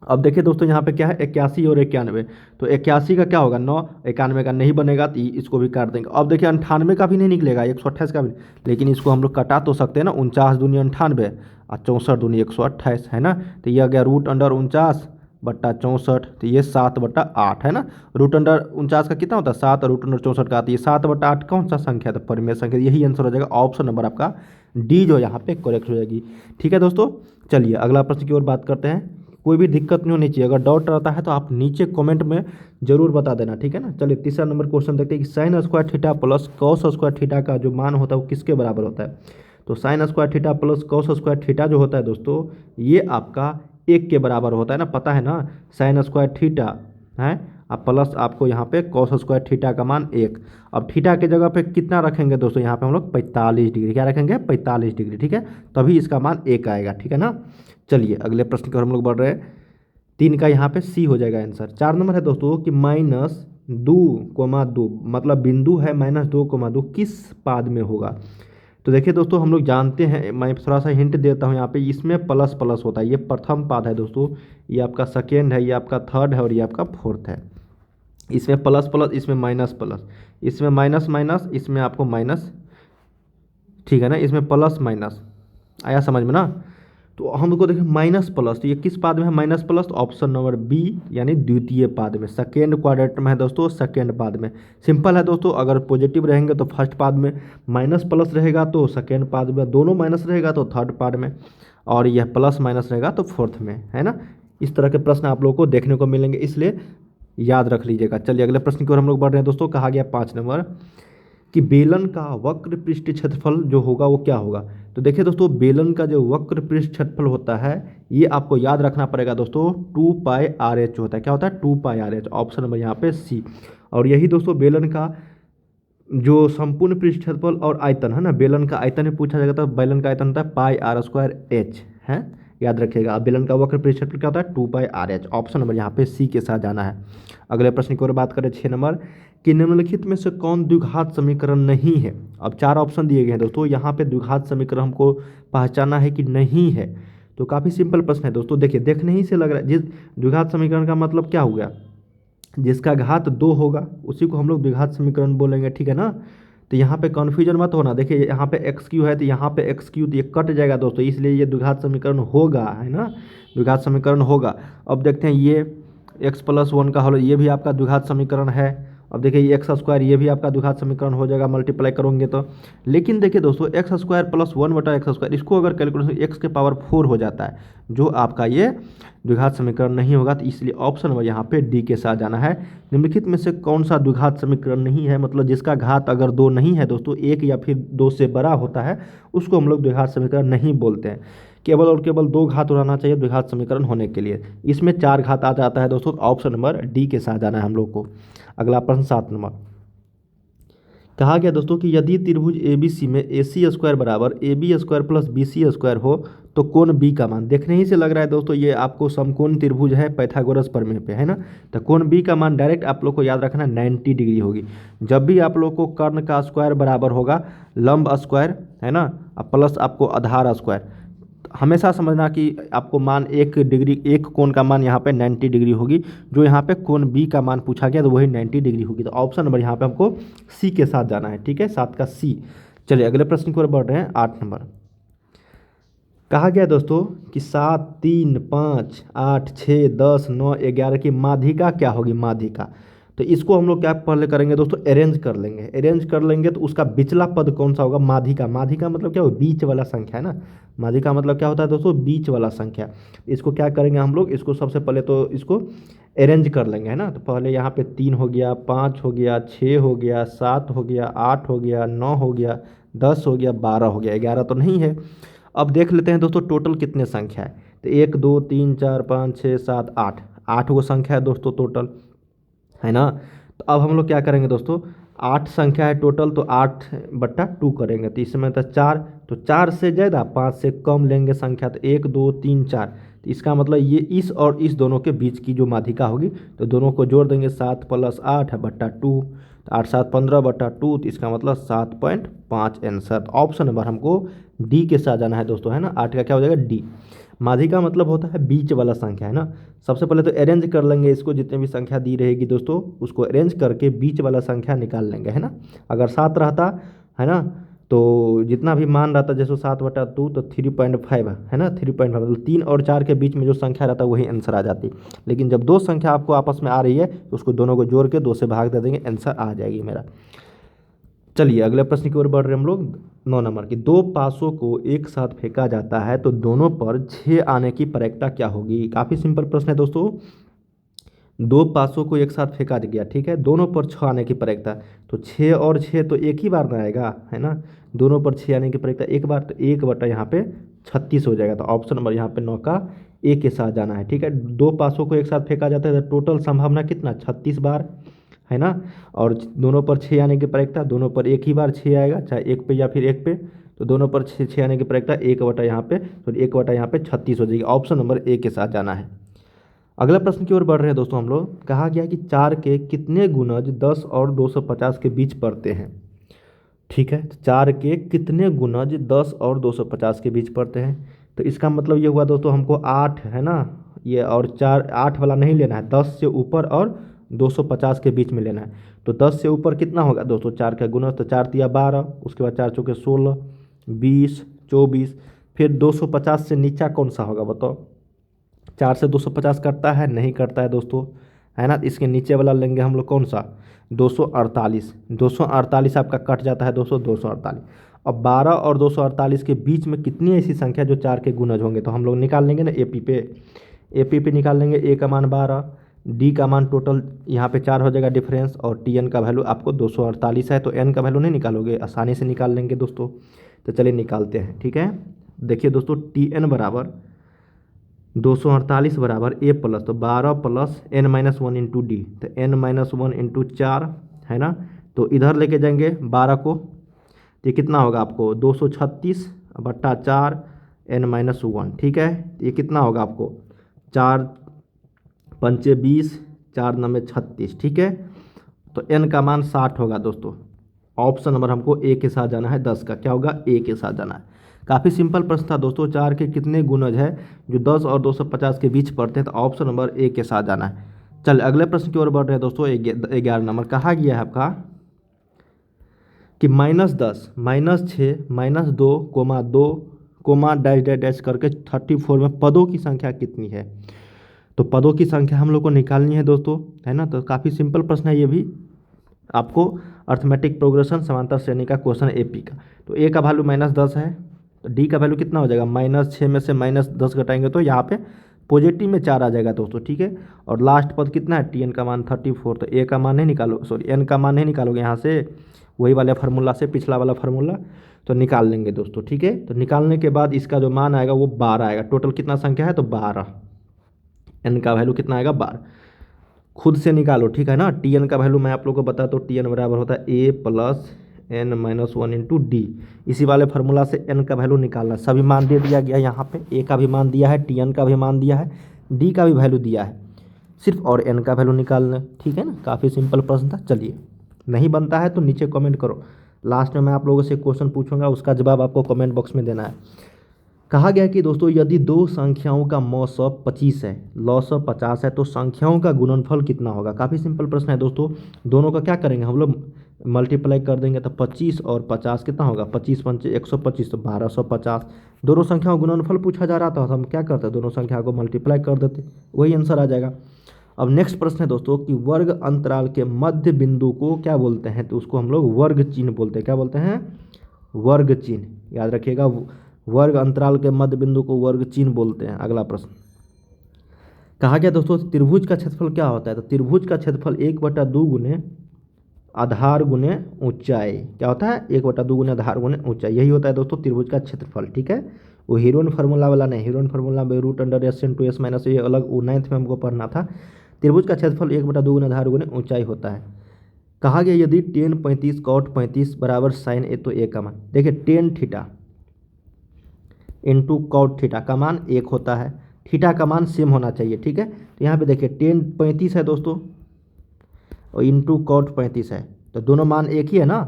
अब देखिए दोस्तों यहाँ पे क्या है 81 और 91, तो 81 का क्या होगा 9, 91 का नहीं बनेगा तो इसको भी काट देंगे। अब देखिए 98 का भी नहीं निकलेगा, 128 का भी, लेकिन इसको हम लोग कटा तो सकते हैं ना, 49 दूनी 98 और 64 दूनी 128, है ना। तो ये आ गया √49/64, तो ये 7/8 है ना। √49 का कितना होता है 7 और √64 का आता है, ये 7/8 कौन सा संख्या है तो परिमेय संख्या, यही आंसर हो जाएगा ऑप्शन नंबर आपका डी जो यहाँ पे करेक्ट हो जाएगी। ठीक है दोस्तों, चलिए अगला प्रश्न की ओर बात करते हैं। कोई भी दिक्कत नहीं होनी चाहिए, अगर डाउट रहता है तो आप नीचे कमेंट में जरूर बता देना, ठीक है ना। चलिए तीसरा नंबर क्वेश्चन देखते हैं कि sine square theta plus cos square theta का जो मान होता है वो किसके बराबर होता है। तो sine square theta plus cos square theta जो होता है दोस्तों, ये आपका 1 के बराबर होता है ना, पता है ना। साइन स्क्वायर थीटा है अब प्लस आपको यहाँ पे कॉस स्क्वायर थीटा का मान 1। अब थीटा के जगह पे कितना रखेंगे दोस्तों, यहाँ पे हम लोग 45 डिग्री, क्या रखेंगे 45 डिग्री, ठीक है, तभी इसका मान 1 आएगा, ठीक है ना। चलिए अगले प्रश्न की ओर हम लोग बढ़ रहे हैं। 3 का यहाँ पे सी हो जाएगा आंसर। 4 नंबर है दोस्तों कि -2,2 मतलब बिंदु है -2,2 किस पाद में होगा। तो देखिए दोस्तों हम लोग जानते हैं, मैं थोड़ा सा हिंट देता हूँ यहाँ पे, इसमें प्लस प्लस होता है, ये प्रथम पाद है दोस्तों, ये आपका सेकेंड है, ये आपका थर्ड है और ये आपका फोर्थ है। इसमें प्लस प्लस, इसमें माइनस प्लस, इसमें माइनस माइनस, इसमें आपको माइनस, ठीक है ना, इसमें प्लस माइनस, आया समझ में ना। तो हम लोग को देखें माइनस प्लस, तो ये किस पाद में है माइनस प्लस, तो ऑप्शन नंबर बी यानी द्वितीय पाद में, सेकेंड क्वाड्रेंट में है दोस्तों, सेकेंड पाद में। सिंपल है दोस्तों, अगर पॉजिटिव रहेंगे तो फर्स्ट पाद में, माइनस प्लस रहेगा तो सेकेंड पाद में, दोनों माइनस रहेगा तो थर्ड पाद में, और यह प्लस माइनस रहेगा तो फोर्थ में, है ना। इस तरह के प्रश्न आप लोगों को देखने को मिलेंगे, इसलिए याद रख लीजिएगा। चलिए अगले प्रश्न की ओर हम लोग बढ़ रहे हैं दोस्तों। कहा गया 5 नंबर कि बेलन का वक्र पृष्ठ क्षेत्रफल जो होगा वो क्या होगा। तो देखिए दोस्तों बेलन का जो वक्र पृष्ठ क्षेत्रफल होता है ये आपको याद रखना पड़ेगा दोस्तों, 2πRh होता है, क्या होता है 2πRh, ऑप्शन नंबर यहाँ पे सी। और यही दोस्तों बेलन का जो संपूर्ण पृष्ठ क्षेत्रफल और आयतन है ना, बेलन का आयतन भी पूछा जाएगा तो बेलन का आयतन होता है πr²h है, याद रखिएगा। अब बेलन का वक्र पृष्ठ क्षेत्रफल क्या होता है 2πRh, ऑप्शन नंबर यहाँ पे सी के साथ जाना है। अगले प्रश्न की ओर बात करें 6 नंबर कि निम्नलिखित में से कौन द्विघात समीकरण नहीं है। अब 4 ऑप्शन दिए गए हैं दोस्तों, यहाँ पे द्विघात समीकरण हमको पहचाना है कि नहीं है। तो काफ़ी सिंपल प्रश्न है दोस्तों, देखिए देखने ही से लग रहा है, जिस द्विघात समीकरण का मतलब क्या हो गया, जिसका घात 2 होगा उसी को हम लोग द्विघात समीकरण बोलेंगे, ठीक है ना। तो यहाँ पे कन्फ्यूजन मत होना, देखिए यहाँ पे XQ है तो यहाँ पे XQ तो ये कट जाएगा दोस्तों, इसलिए ये द्विघात समीकरण होगा, है ना, द्विघात समीकरण होगा। अब देखते हैं ये x+1 का होल, ये भी आपका द्विघात समीकरण है। अब देखिए ये x² ये भी आपका द्विघात समीकरण हो जाएगा मल्टीप्लाई करोगे तो। लेकिन देखिए दोस्तों x² + 1/x², इसको अगर कैलकुलेशन x के पावर 4 हो जाता है, जो आपका ये द्विघात समीकरण नहीं होगा, तो इसलिए ऑप्शन नंबर यहाँ पे डी के साथ जाना है। निम्नलिखित में से कौन सा द्विघात समीकरण नहीं है, मतलब जिसका घात अगर 2 नहीं है दोस्तों, 1 या फिर 2 से बड़ा होता है, उसको हम लोग द्विघात समीकरण नहीं बोलते हैं। केवल और केवल 2 घात रहना चाहिए द्विघात समीकरण होने के लिए। इसमें 4 घात आ जाता है दोस्तों, ऑप्शन नंबर डी के साथ जाना है हम लोग को। अगला प्रश्न 7 नंबर कहा गया दोस्तों कि यदि त्रिभुज ABC में AC² बराबर AB² + BC² हो तो कोण B का मान, देखने ही से लग रहा है दोस्तों ये आपको समकोण त्रिभुज है पाइथागोरस प्रमेय पे, है ना। तो कोण B का मान डायरेक्ट आप लोग को याद रखना 90 डिग्री होगी। जब भी आप लोग को कर्ण का स्क्वायर बराबर होगा लंब स्क्वायर, है ना, प्लस आपको आधार स्क्वायर, हमेशा समझना कि आपको मान 1 डिग्री, एक कोण का मान यहाँ पे 90 डिग्री होगी। जो यहाँ पे कोण बी का मान पूछा गया तो वही 90 डिग्री होगी। तो ऑप्शन नंबर यहाँ पे हमको सी के साथ जाना है, ठीक है, 7 का सी। चलिए अगले प्रश्न की ओर बढ़ रहे हैं। 8 नंबर कहा गया दोस्तों कि 7, 3, 5, 8, 6, 10, 9, 11 की माध्यिका क्या होगी, माध्यिका। तो इसको हम लोग क्या पहले करेंगे दोस्तों, अरेंज कर लेंगे। अरेंज कर लेंगे तो उसका बिचला पद कौन सा होगा, माध्यिका। माध्यिका मतलब क्या हो, बीच वाला संख्या है ना। माध्यिका मतलब क्या होता है दोस्तों, बीच वाला संख्या। इसको क्या करेंगे हम लोग, इसको सबसे पहले तो इसको अरेंज कर लेंगे, है ना। तो पहले यहाँ पे 3 हो गया, 5 हो गया, 6 हो गया, 7 हो गया, 8 हो गया, 9 हो गया, 10 हो गया, 12 हो गया, 11 तो नहीं है। अब देख लेते हैं दोस्तों टोटल कितने संख्या है। तो 1 2 3 4 5 6 7 8, 8 गो संख्या है दोस्तों टोटल, है ना। तो अब हम लोग क्या करेंगे दोस्तों, 8 संख्या है टोटल, तो 8/2 करेंगे। तो इसमें था 4, तो 4 से ज़्यादा 5 से कम लेंगे संख्या, तो 1 2 3 4। तो इसका मतलब ये इस और इस दोनों के बीच की जो माध्यिका होगी, तो दोनों को जोड़ देंगे, 7 + 8/2, तो 8 7 15/2, तो इसका मतलब 7.5 आंसर। तो ऑप्शन नंबर हमको डी के साथ जाना है दोस्तों, है ना। 8 का क्या हो जाएगा, डी। माध्यिका मतलब होता है बीच वाला संख्या, है ना। सबसे पहले तो अरेंज कर लेंगे इसको, जितने भी संख्या दी रहेगी दोस्तों उसको अरेंज करके बीच वाला संख्या निकाल लेंगे, है ना। अगर 7 रहता, है ना, तो जितना भी मान रहता, जैसे 7/2 तो 3.5 है ना, 3.5 मतलब 3 और 4 के बीच में जो संख्या रहता है वही आंसर आ जाती। लेकिन जब दो संख्या आपको आपस में आ रही है तो उसको दोनों को जोड़ के 2 से भाग दे देंगे, आंसर आ जाएगी मेरा। चलिए अगले प्रश्न की ओर बढ़ रहे हम लोग। 9 नंबर की, 2 पासों को एक साथ फेंका जाता है तो दोनों पर 6 आने की प्रायिकता क्या होगी। काफ़ी सिंपल प्रश्न है दोस्तों। 2 पासों को एक साथ फेंका गया, ठीक है, दोनों पर 6 आने की प्रायिकता, तो 6 और 6 तो एक ही बार ना आएगा, है ना। दोनों पर 6 आने की प्रायिकता एक बार, तो 1 बटा यहाँ पे 36 हो जाएगा। तो ऑप्शन नंबर यहाँ पे 9 का ए के साथ जाना है, ठीक है। 2 पासों को एक साथ फेंका जाता है तो टोटल संभावना कितना, 36 बार, है ना। और दोनों पर 6 आने की प्रायिकता, दोनों पर एक ही बार 6 आएगा, चाहे एक पे या फिर एक पे, तो दोनों पर 6 आने की प्रायिकता 1 बटा यहाँ पे, तो 1 बटा यहाँ पे 36 हो जाएगी। ऑप्शन नंबर ए के साथ जाना है। अगला प्रश्न की ओर बढ़ रहे हैं दोस्तों हम लोग। कहा गया कि 4 के कितने गुणज 10 और 250 के बीच पड़ते हैं, ठीक है। 4 के कितने गुणज 10 और 250 के बीच पड़ते हैं। तो इसका मतलब ये हुआ दोस्तों, हमको 8 है ना, ये और 4, 8 वाला नहीं लेना है, 10 से ऊपर और 250 के बीच में लेना है। तो 10 से ऊपर कितना होगा दोस्तों, 4 का गुणज, तो 4 तिया 12, उसके बाद 4 चौके 16, 20, 24, फिर 250 से नीचा कौन सा होगा बताओ। 4 से 250 कटता है, नहीं कटता है दोस्तों, है ना। इसके नीचे वाला लेंगे हम लोग कौन सा, 248। 248 आपका कट जाता है दोस्तों, 248। अब 12 और 248 के बीच में कितनी ऐसी संख्या जो 4 के गुणज होंगे, तो हम लोग निकाल लेंगे ना एपी पे। एपी पे निकाल लेंगे, ए का मान 12, डी का मान टोटल यहाँ पे 4 हो जाएगा डिफरेंस, और टी एन का वैल्यू आपको 248 है, तो एन का वैल्यू नहीं निकालोगे, आसानी से निकाल लेंगे दोस्तों। तो चलिए निकालते हैं, ठीक है। देखिए दोस्तों, टी एन बराबर 248 बराबर ए प्लस, तो 12 प्लस n-1 इंटू डी, तो n-1 इंटू 4, है ना। तो इधर लेके जाएंगे 12 को, तो ये कितना होगा आपको 236/4 n-1, ठीक है। तो ये कितना होगा आपको 4 पंचे 20, 4 नंबे 36, ठीक है। तो n का मान 60 होगा दोस्तों। ऑप्शन नंबर हमको ए के साथ जाना है, 10 का क्या होगा, ए के साथ जाना है। काफ़ी सिंपल प्रश्न था दोस्तों। 4 के कितने गुणज है जो 10 और 250 के बीच पड़ते हैं, तो ऑप्शन नंबर ए के साथ जाना है। चल अगले प्रश्न की ओर बढ़ रहे हैं दोस्तों। 11 नंबर कहा गया है आपका कि -10, -6, -2, -2, डैश डैश डैश करके 34 में पदों की संख्या कितनी है। तो पदों की संख्या हम लोग को निकालनी है दोस्तों, है ना। तो काफ़ी सिंपल प्रश्न है ये भी, आपको अर्थमेटिक प्रोग्रेशन समांतर श्रेणी का क्वेश्चन एपी का। तो ए का वैल्यू -10 है, तो डी का वैल्यू कितना हो जाएगा, -6 में से -10 घटाएंगे तो यहाँ पे पॉजिटिव में 4 आ जाएगा दोस्तों, ठीक है। और लास्ट पद कितना है, टी एन का मान 34, तो ए का मान नहीं निकालो, सॉरी एन का मान नहीं निकालोगे यहाँ से, वही वाले फार्मूला से, पिछला वाला फार्मूला, तो निकाल लेंगे दोस्तों, ठीक है। तो निकालने के बाद इसका जो मान आएगा वो 12 आएगा। टोटल कितना संख्या है, तो 12, एन का वैल्यू कितना आएगा 12, खुद से निकालो, ठीक है ना। टी एन का वैल्यू मैं आप लोगों को बता, तो टी एन बराबर होता है a plus n-1 into d. इसी वाले फार्मूला से n का वैल्यू निकालना, सभी मान दे दिया गया यहाँ पे, ए का भी मान दिया है, टी एन का भी मान दिया है, डी का भी वैल्यू दिया है, सिर्फ और n का वैल्यू निकालना, ठीक है ना। काफ़ी सिंपल प्रश्न था। चलिए, नहीं बनता है तो नीचे कमेंट करो, लास्ट में मैं आप लोगों से क्वेश्चन पूछूंगा, उसका जवाब आपको कमेंट बॉक्स में देना है। कहा गया कि दोस्तों यदि दो संख्याओं का मौसम 25 है, लौसम 50 है, तो संख्याओं का गुणनफल कितना होगा। काफ़ी सिंपल प्रश्न है दोस्तों। दोनों का क्या करेंगे हम लोग, मल्टीप्लाई कर देंगे, तो 25 और 50 कितना होगा, 25 पंचे 125, तो 1250। दोनों संख्याओं का गुणनफल पूछा जा रहा था, तो हम क्या करते, दोनों संख्या को मल्टीप्लाई कर देते, वही आंसर आ जाएगा। अब नेक्स्ट प्रश्न है दोस्तों कि वर्ग अंतराल के मध्य बिंदु को क्या बोलते हैं, तो उसको हम लोग वर्ग चिन्ह बोलते हैं। क्या बोलते हैं? वर्ग चिन्ह। याद रखिएगा, वर्ग अंतराल के मध्य बिंदु को वर्ग चिन्ह बोलते हैं। अगला प्रश्न कहा गया दोस्तों त्रिभुज का क्षेत्रफल क्या होता है, तो त्रिभुज का क्षेत्रफल 1/2 गुने आधार गुने ऊंचाई। क्या होता है? 1/2 गुने आधार गुने ऊंचाई, यही होता है दोस्तों त्रिभुज का क्षेत्रफल। ठीक है, वो हीरोन फार्मूला वाला नहीं, हीरोन फार्मूला में √S × S माइनस ये अलग, वो 9th में हमको पढ़ना था। त्रिभुज का क्षेत्रफल 1/2 गुने आधार गुने ऊंचाई होता है। कहा गया यदि tan 35 cot 35 बराबर sin A, तो A का मान देखिए tan theta into cot theta का मान 1 होता है, थीटा का मान सेम होना चाहिए। ठीक है, तो यहाँ पे देखिए tan 35 है दोस्तों और इंटू कॉट 35 है, तो दोनों मान एक ही है ना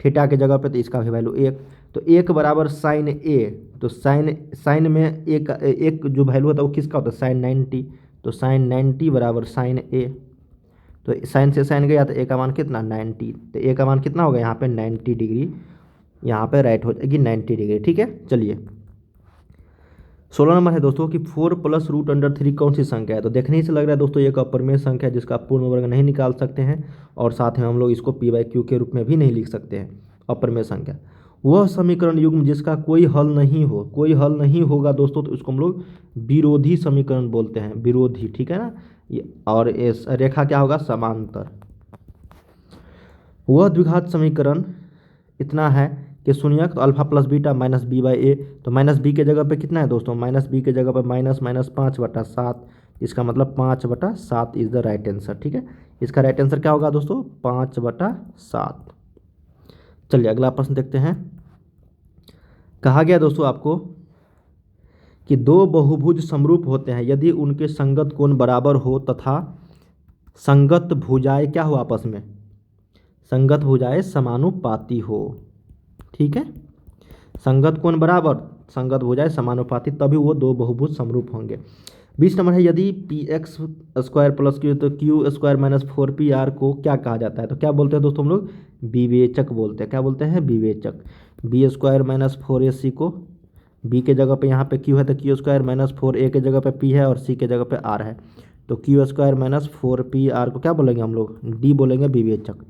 थीटा के जगह पे, तो इसका भी वैल्यू 1। तो 1 बराबर साइन A, तो साइन में एक जो वैल्यू होता है वो किसका होता है? साइन 90। तो साइन 90 बराबर साइन A, तो साइन से साइन गया तो A का मान कितना? 90। तो A का मान कितना होगा यहाँ पे? 90 डिग्री, यहाँ पे राइट हो जाएगी 90 डिग्री। ठीक है, चलिए 16 नंबर है दोस्तों कि 4 + √3 कौन सी संख्या है, तो देखने ही से लग रहा है दोस्तों एक अपरिमेय संख्या है जिसका पूर्ण वर्ग नहीं निकाल सकते हैं, और साथ में हम लोग इसको p/q के रूप में भी नहीं लिख सकते हैं। अपरिमेय संख्या वह समीकरण युग्म जिसका कोई हल नहीं हो, कोई हल नहीं होगा दोस्तों, तो इसको हम लोग विरोधी समीकरण बोलते हैं, विरोधी। ठीक है ना, और इस रेखा क्या होगा? समांतर। वह द्विघात समीकरण इतना है कि शून्यक तो alpha plus beta minus b/a, तो माइनस बी के जगह पे कितना है दोस्तों? माइनस बी के जगह पे माइनस 5/7, इसका मतलब 5/7 इज द राइट आंसर। ठीक है, इसका राइट आंसर क्या होगा दोस्तों? 5/7। चलिए अगला प्रश्न देखते हैं। कहा गया दोस्तों आपको कि दो बहुभुज समरूप होते हैं यदि उनके संगत कोण बराबर हो तथा संगत भुजाएं क्या हो आपस में? संगत भुजाएं समानुपाती हो। ठीक है, संगत कोण बराबर, संगत भुजाएं समानुपाती, तभी वो दो बहुभुज समरूप होंगे। 20 नंबर है यदि px² + q, तो q² - 4pr को क्या कहा जाता है, तो क्या बोलते हैं दोस्तों हम लोग? विवेचक बोलते हैं। क्या बोलते हैं? विवेचक। b² - 4ac को b के जगह पे यहाँ पे q है तो q² - 4a के जगह पे p है और c के जगह पे r है, तो q² - 4pr को क्या बोलेंगे हम लोग? d बोलेंगे, विवेचक।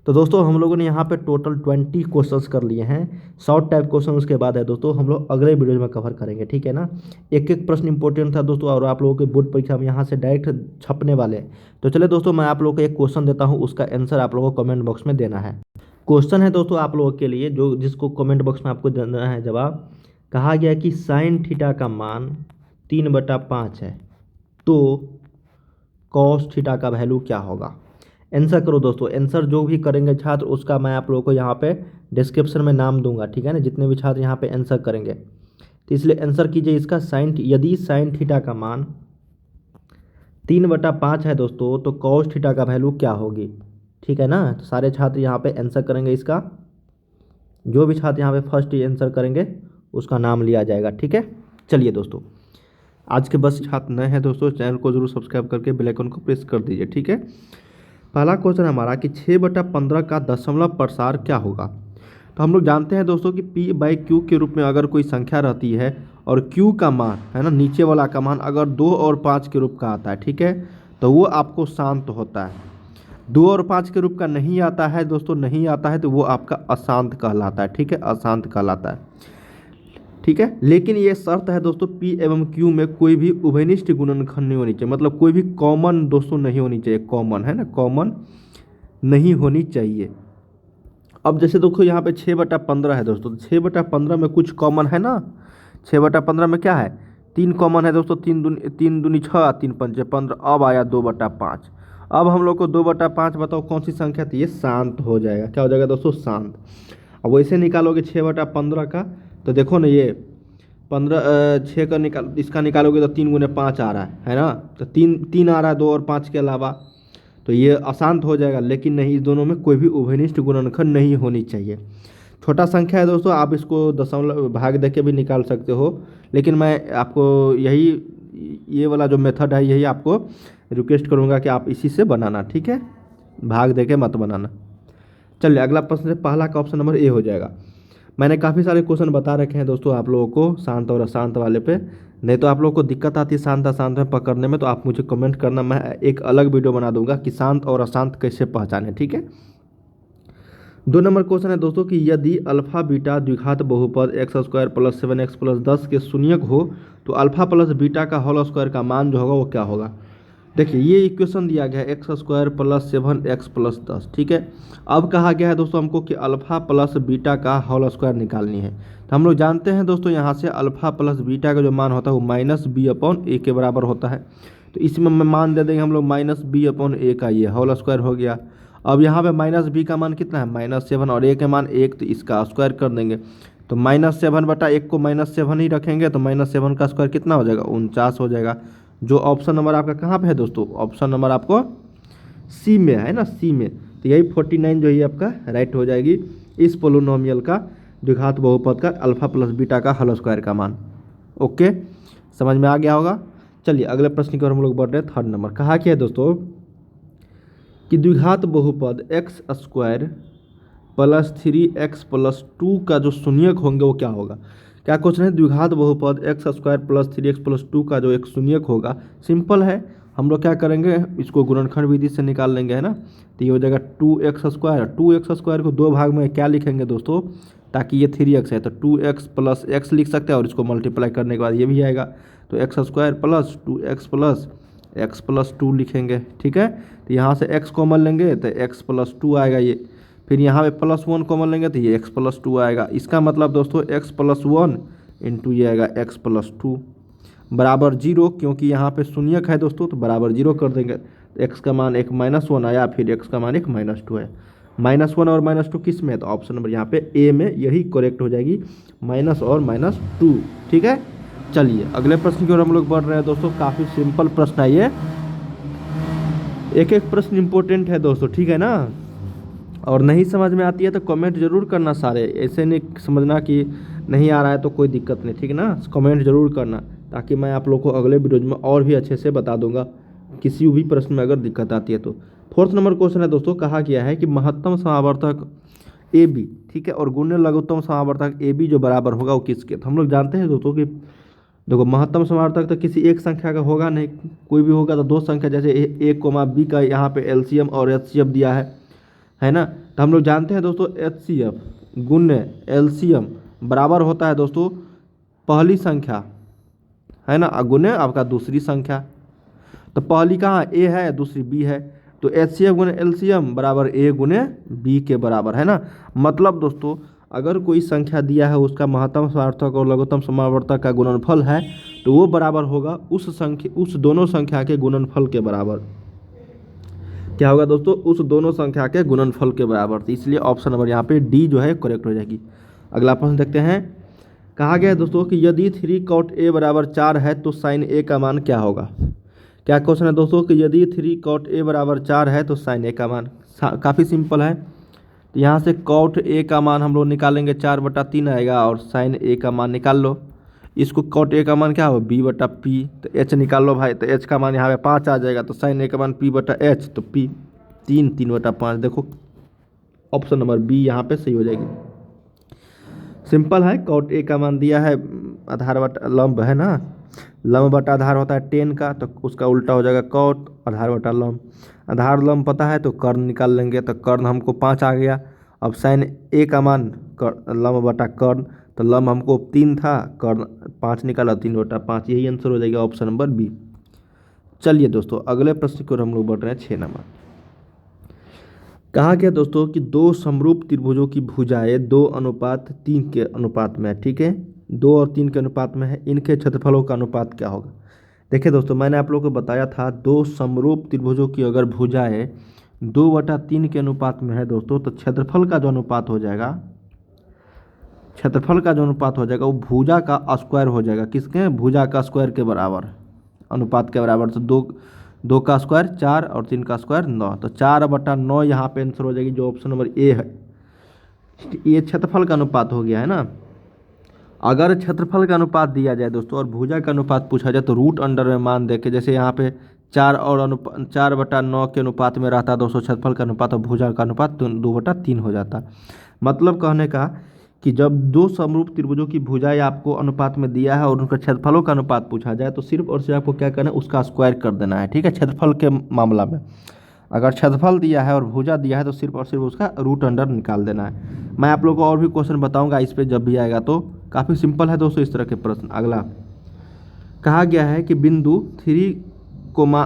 तो दोस्तों हम लोगों ने यहाँ पे टोटल 20 क्वेश्चंस कर लिए हैं, शॉर्ट टाइप क्वेश्चन उसके बाद है दोस्तों, हम लोग अगले वीडियो में कवर करेंगे। ठीक है ना, एक एक प्रश्न इंपॉर्टेंट था दोस्तों, और आप लोगों के बोर्ड परीक्षा में यहाँ से डायरेक्ट छपने वाले हैं। तो चलिए दोस्तों मैं आप लोगों को एक क्वेश्चन देता हूँ, उसका आंसर आप लोगों को कमेंट बॉक्स में देना है। क्वेश्चन है दोस्तों आप लोगों के लिए जो जिसको कमेंट बॉक्स में आपको देना है जवाब। कहा गया कि साइन थीटा का मान 3/5 है, तो कॉस थीटा का वैल्यू क्या होगा? आंसर करो दोस्तों, आंसर जो भी करेंगे छात्र उसका मैं आप लोगों को यहाँ पे डिस्क्रिप्शन में नाम दूंगा। ठीक है ना, जितने भी छात्र यहाँ पे आंसर करेंगे, तो इसलिए आंसर कीजिए इसका यदि साइन थीटा का मान 3/5 है दोस्तों, तो कॉस थीटा का वैल्यू क्या होगी? ठीक है ना, तो सारे छात्र यहाँ पे आंसर करेंगे इसका, जो भी छात्र यहाँ पे फर्स्ट आंसर करेंगे उसका नाम लिया जाएगा। ठीक है, चलिए दोस्तों आज के बस छात्र नए हैं दोस्तों, चैनल को जरूर सब्सक्राइब करके बेल आइकन को प्रेस कर दीजिए। ठीक है, पहला क्वेश्चन हमारा कि 6/15 का दशमलव प्रसार क्या होगा? तो हम लोग जानते हैं दोस्तों कि p/q के रूप में अगर कोई संख्या रहती है और q का मान है ना, नीचे वाला का मान अगर 2 और 5 के रूप का आता है, ठीक है, तो वो आपको शांत होता है। 2 और 5 के रूप का नहीं आता है दोस्तों, नहीं आता है तो वो आपका अशांत कहलाता है। ठीक है, अशांत कहलाता है। ठीक है, लेकिन ये शर्त है दोस्तों p एवं q में कोई भी उभयनिष्ठ गुणनखंड नहीं होनी चाहिए, मतलब कोई भी कॉमन दोस्तों नहीं होनी चाहिए, कॉमन है ना, कॉमन नहीं होनी चाहिए। अब जैसे देखो यहाँ पे 6/15 है दोस्तों, 6/15 में कुछ कॉमन है ना, 6/15 में क्या है? 3 कॉमन है दोस्तों, 3 दूनी 6, 3 पंचे 15, अब आया 2/5। अब हम लोग को 2/5 बताओ कौन सी संख्या थी? ये शांत हो जाएगा। क्या हो जाएगा दोस्तों? शांत। अब वैसे निकालोगे 6/15 का, तो देखो ना ये 6 का इसका निकालोगे तो 3 × 5 आ रहा है ना, तो 3 आ रहा है 2 और 5 के अलावा, तो ये अशांत हो जाएगा। लेकिन नहीं, इस दोनों में कोई भी उभयनिष्ठ गुणनखंड नहीं होनी चाहिए। छोटा संख्या है दोस्तों, आप इसको दशमलव भाग दे के भी निकाल सकते हो, लेकिन मैं आपको ये वाला जो मेथड है यही आपको रिक्वेस्ट करूँगा कि आप इसी से बनाना। ठीक है, भाग दे के मत बनाना। चलिए अगला प्रश्न है, पहला का ऑप्शन नंबर ए हो जाएगा। मैंने काफ़ी सारे क्वेश्चन बता रखे हैं दोस्तों आप लोगों को शांत और अशांत वाले पे, नहीं तो आप लोग को दिक्कत आती है शांत अशांत में पकड़ने में, तो आप मुझे कमेंट करना, मैं एक अलग वीडियो बना दूंगा कि शांत और अशांत कैसे पहचाने, ठीक है। 2 नंबर क्वेश्चन है दोस्तों कि यदि अल्फा बीटा द्विघात बहुपद x square plus 7x plus 10 के शून्यक हो तो अल्फा प्लस बीटा का होल स्क्वायर का मान जो होगा वो क्या होगा। देखिए ये इक्वेशन दिया गया है x square plus 7x plus 10, ठीक है। अब कहा गया है दोस्तों हमको कि अल्फा प्लस बीटा का होल स्क्वायर निकालनी है। तो हम लोग जानते हैं दोस्तों यहाँ से अल्फा प्लस बीटा का जो मान होता है वो -b/a के बराबर होता है। तो इसमें मान दे देंगे हम लोग -b/a का, ये होल स्क्वायर हो गया। अब यहाँ पे -b का मान कितना है -7 और a का मान 1, तो इसका स्क्वायर कर देंगे। तो -7/1 को -7 ही रखेंगे तो -7 का स्क्वायर कितना हो जाएगा 49 हो जाएगा। जो ऑप्शन नंबर आपका कहाँ पे है दोस्तों, ऑप्शन नंबर आपको सी में है ना, सी में। तो यही 49 जो है आपका राइट हो जाएगी इस पोलिनोमियल का द्विघात बहुपद का अल्फा प्लस बीटा का होल स्क्वायर का मान। ओके, समझ में आ गया होगा। चलिए अगले प्रश्न की ओर हम लोग बढ़ रहे हैं। 3rd नंबर कहा क्या है दोस्तों कि द्विघात बहुपद x square plus 3x plus 2 का जो शून्यक होंगे वो क्या होगा। क्या क्वेश्चन है, द्विघात बहुपद x square plus 3x plus 2 का जो एक शून्यक होगा, सिंपल है, हम लोग क्या करेंगे इसको गुणनखंड विधि से निकाल लेंगे, है ना। तो ये हो जाएगा 2x स्क्वायर, 2x स्क्वायर को 2 भाग में क्या लिखेंगे दोस्तों, ताकि ये 3x है तो 2x प्लस x लिख सकते हैं और इसको मल्टीप्लाई करने के बाद ये भी आएगा। तो x square plus 2x plus x plus 2 लिखेंगे, ठीक है। तो यहाँ से x कॉमन लेंगे तो x प्लस 2 आएगा ये, फिर यहाँ पे +1 कॉमन लेंगे तो ये x प्लस 2 आएगा। इसका मतलब दोस्तों x प्लस 1 इंटू ये आएगा x प्लस 2 बराबर 0, क्योंकि यहाँ पे शून्यक है दोस्तों तो बराबर 0 कर देंगे। तो x का मान एक -1 आया, फिर x का मान एक -2 है। -1 और -2 किस में है, तो ऑप्शन नंबर यहाँ पे ए में, यही करेक्ट हो जाएगी, माइनस और -2, ठीक है। चलिए अगले प्रश्न की ओर हम लोग बढ़ रहे हैं दोस्तों। काफ़ी सिंपल प्रश्न है ये, एक एक प्रश्न इंपॉर्टेंट है दोस्तों, ठीक है ना। और नहीं समझ में आती है तो कमेंट जरूर करना सारे, ऐसे नहीं समझना कि नहीं आ रहा है तो कोई दिक्कत नहीं, ठीक है ना। कमेंट जरूर करना ताकि मैं आप लोग को अगले वीडियो में और भी अच्छे से बता दूंगा किसी भी प्रश्न में अगर दिक्कत आती है तो। 4th नंबर क्वेश्चन है दोस्तों, कहा गया है कि महत्तम समावर्तक ए बी, ठीक है, और गुण्य लघुत्तम समावर्तक ए बी जो बराबर होगा वो किसके। तो हम लोग जानते हैं दोस्तों कि देखो महत्तम समावर्तक तो किसी एक संख्या का होगा नहीं, कोई भी होगा तो 2 संख्या, जैसे ए कोमा बी का यहाँ पे एलसीएम और एचसीएफ दिया है ना। तो हम लोग जानते हैं दोस्तों एचसीएफ गुण्य एलसीएम बराबर होता है दोस्तों पहली संख्या, है ना, गुण्य आपका दूसरी संख्या। तो पहली कहाँ ए है, दूसरी बी है, तो एचसीएफ गुणे एलसीएम बराबर ए गुणे बी के बराबर, है ना। मतलब दोस्तों अगर कोई संख्या दिया है उसका महत्तम समावर्तक और लघुत्तम समावर्तक का गुणनफल है तो वो बराबर होगा उस दोनों संख्या के गुणनफल के बराबर। क्या होगा दोस्तों, उस दोनों संख्या के गुणनफल के बराबर। तो इसलिए ऑप्शन नंबर यहाँ पे डी जो है करेक्ट हो जाएगी। अगला प्रश्न देखते हैं। कहा गया है दोस्तों कि यदि 3 cot a बराबर 4 है तो साइन a का मान क्या होगा। क्या क्वेश्चन है दोस्तों कि यदि 3 cot a बराबर 4 है तो साइन a का मान, काफ़ी सिंपल है। तो यहाँ से cot a का मान हम लोग निकालेंगे 4/3 आएगा और साइन a का मान निकाल लो। इसको cot a का मान क्या होगा b/p, तो h निकाल लो भाई, तो h का मान यहाँ पे 5 आ जाएगा, तो साइन a का मान p/h, तो p 3/5। देखो ऑप्शन नंबर बी यहाँ पे सही हो जाएगी। सिंपल है, cot a का मान दिया है आधार बटा लंब, है ना, लंब बटा आधार होता है 10 का, तो उसका उल्टा हो जाएगा cot आधार बटा लंब। आधार लंब पता है तो कर्ण निकाल लेंगे, तो कर्ण हमको 5 आ गया। अब साइन a का मान लंब बटा कर्ण, तो लंब हमको 3 था, कर्ण 5 निकाला, 3/5, यही आंसर हो जाएगा ऑप्शन नंबर बी। चलिए दोस्तों अगले प्रश्न की ओर हम लोग बढ़ रहे हैं। 6 नंबर कहा गया दोस्तों कि 2 समरूप त्रिभुजों की भुजाएं 2:3 के अनुपात में है, ठीक है, 2 और 3 के अनुपात में है, इनके क्षेत्रफलों का अनुपात क्या होगा। देखिए दोस्तों मैंने आप लोगों को बताया था 2 समरूप त्रिभुजों की अगर भुजाएं 2/3 के अनुपात में है दोस्तों, तो क्षेत्रफल का जो अनुपात हो जाएगा, क्षेत्रफल का जो अनुपात हो जाएगा वो भुजा का स्क्वायर हो जाएगा, किसके, भुजा का स्क्वायर के बराबर, अनुपात के बराबर। तो 2 का स्क्वायर 4 और 3 का स्क्वायर 9, तो 4/9 यहाँ पे आंसर हो जाएगी, जो ऑप्शन नंबर ए है। ये क्षेत्रफल का अनुपात हो गया, है ना। अगर क्षेत्रफल का अनुपात दिया जाए दोस्तों और भुजा का अनुपात पूछा जाए तो रूट अंडर में मान देके, जैसे यहाँ पे 4/9 के अनुपात में रहता है दोस्तों क्षेत्रफल का अनुपात, और भुजा का अनुपात 2/3 हो जाता। मतलब कहने का कि जब दो समरूप त्रिभुजों की भुजाएं आपको अनुपात में दिया है और उनका क्षेत्रफलों का अनुपात पूछा जाए तो सिर्फ और सिर्फ आपको क्या करना है, उसका स्क्वायर कर देना है। ठीक है, क्षेत्रफल के मामला में अगर क्षेत्रफल दिया है और भुजा दिया है तो सिर्फ और सिर्फ उसका रूट अंडर निकाल देना है। मैं आप लोगों को और भी क्वेश्चन बताऊंगा इस पर जब भी आएगा, तो काफ़ी सिंपल है दोस्तों इस तरह के प्रश्न। अगला कहा गया है कि बिंदु 3 कोमा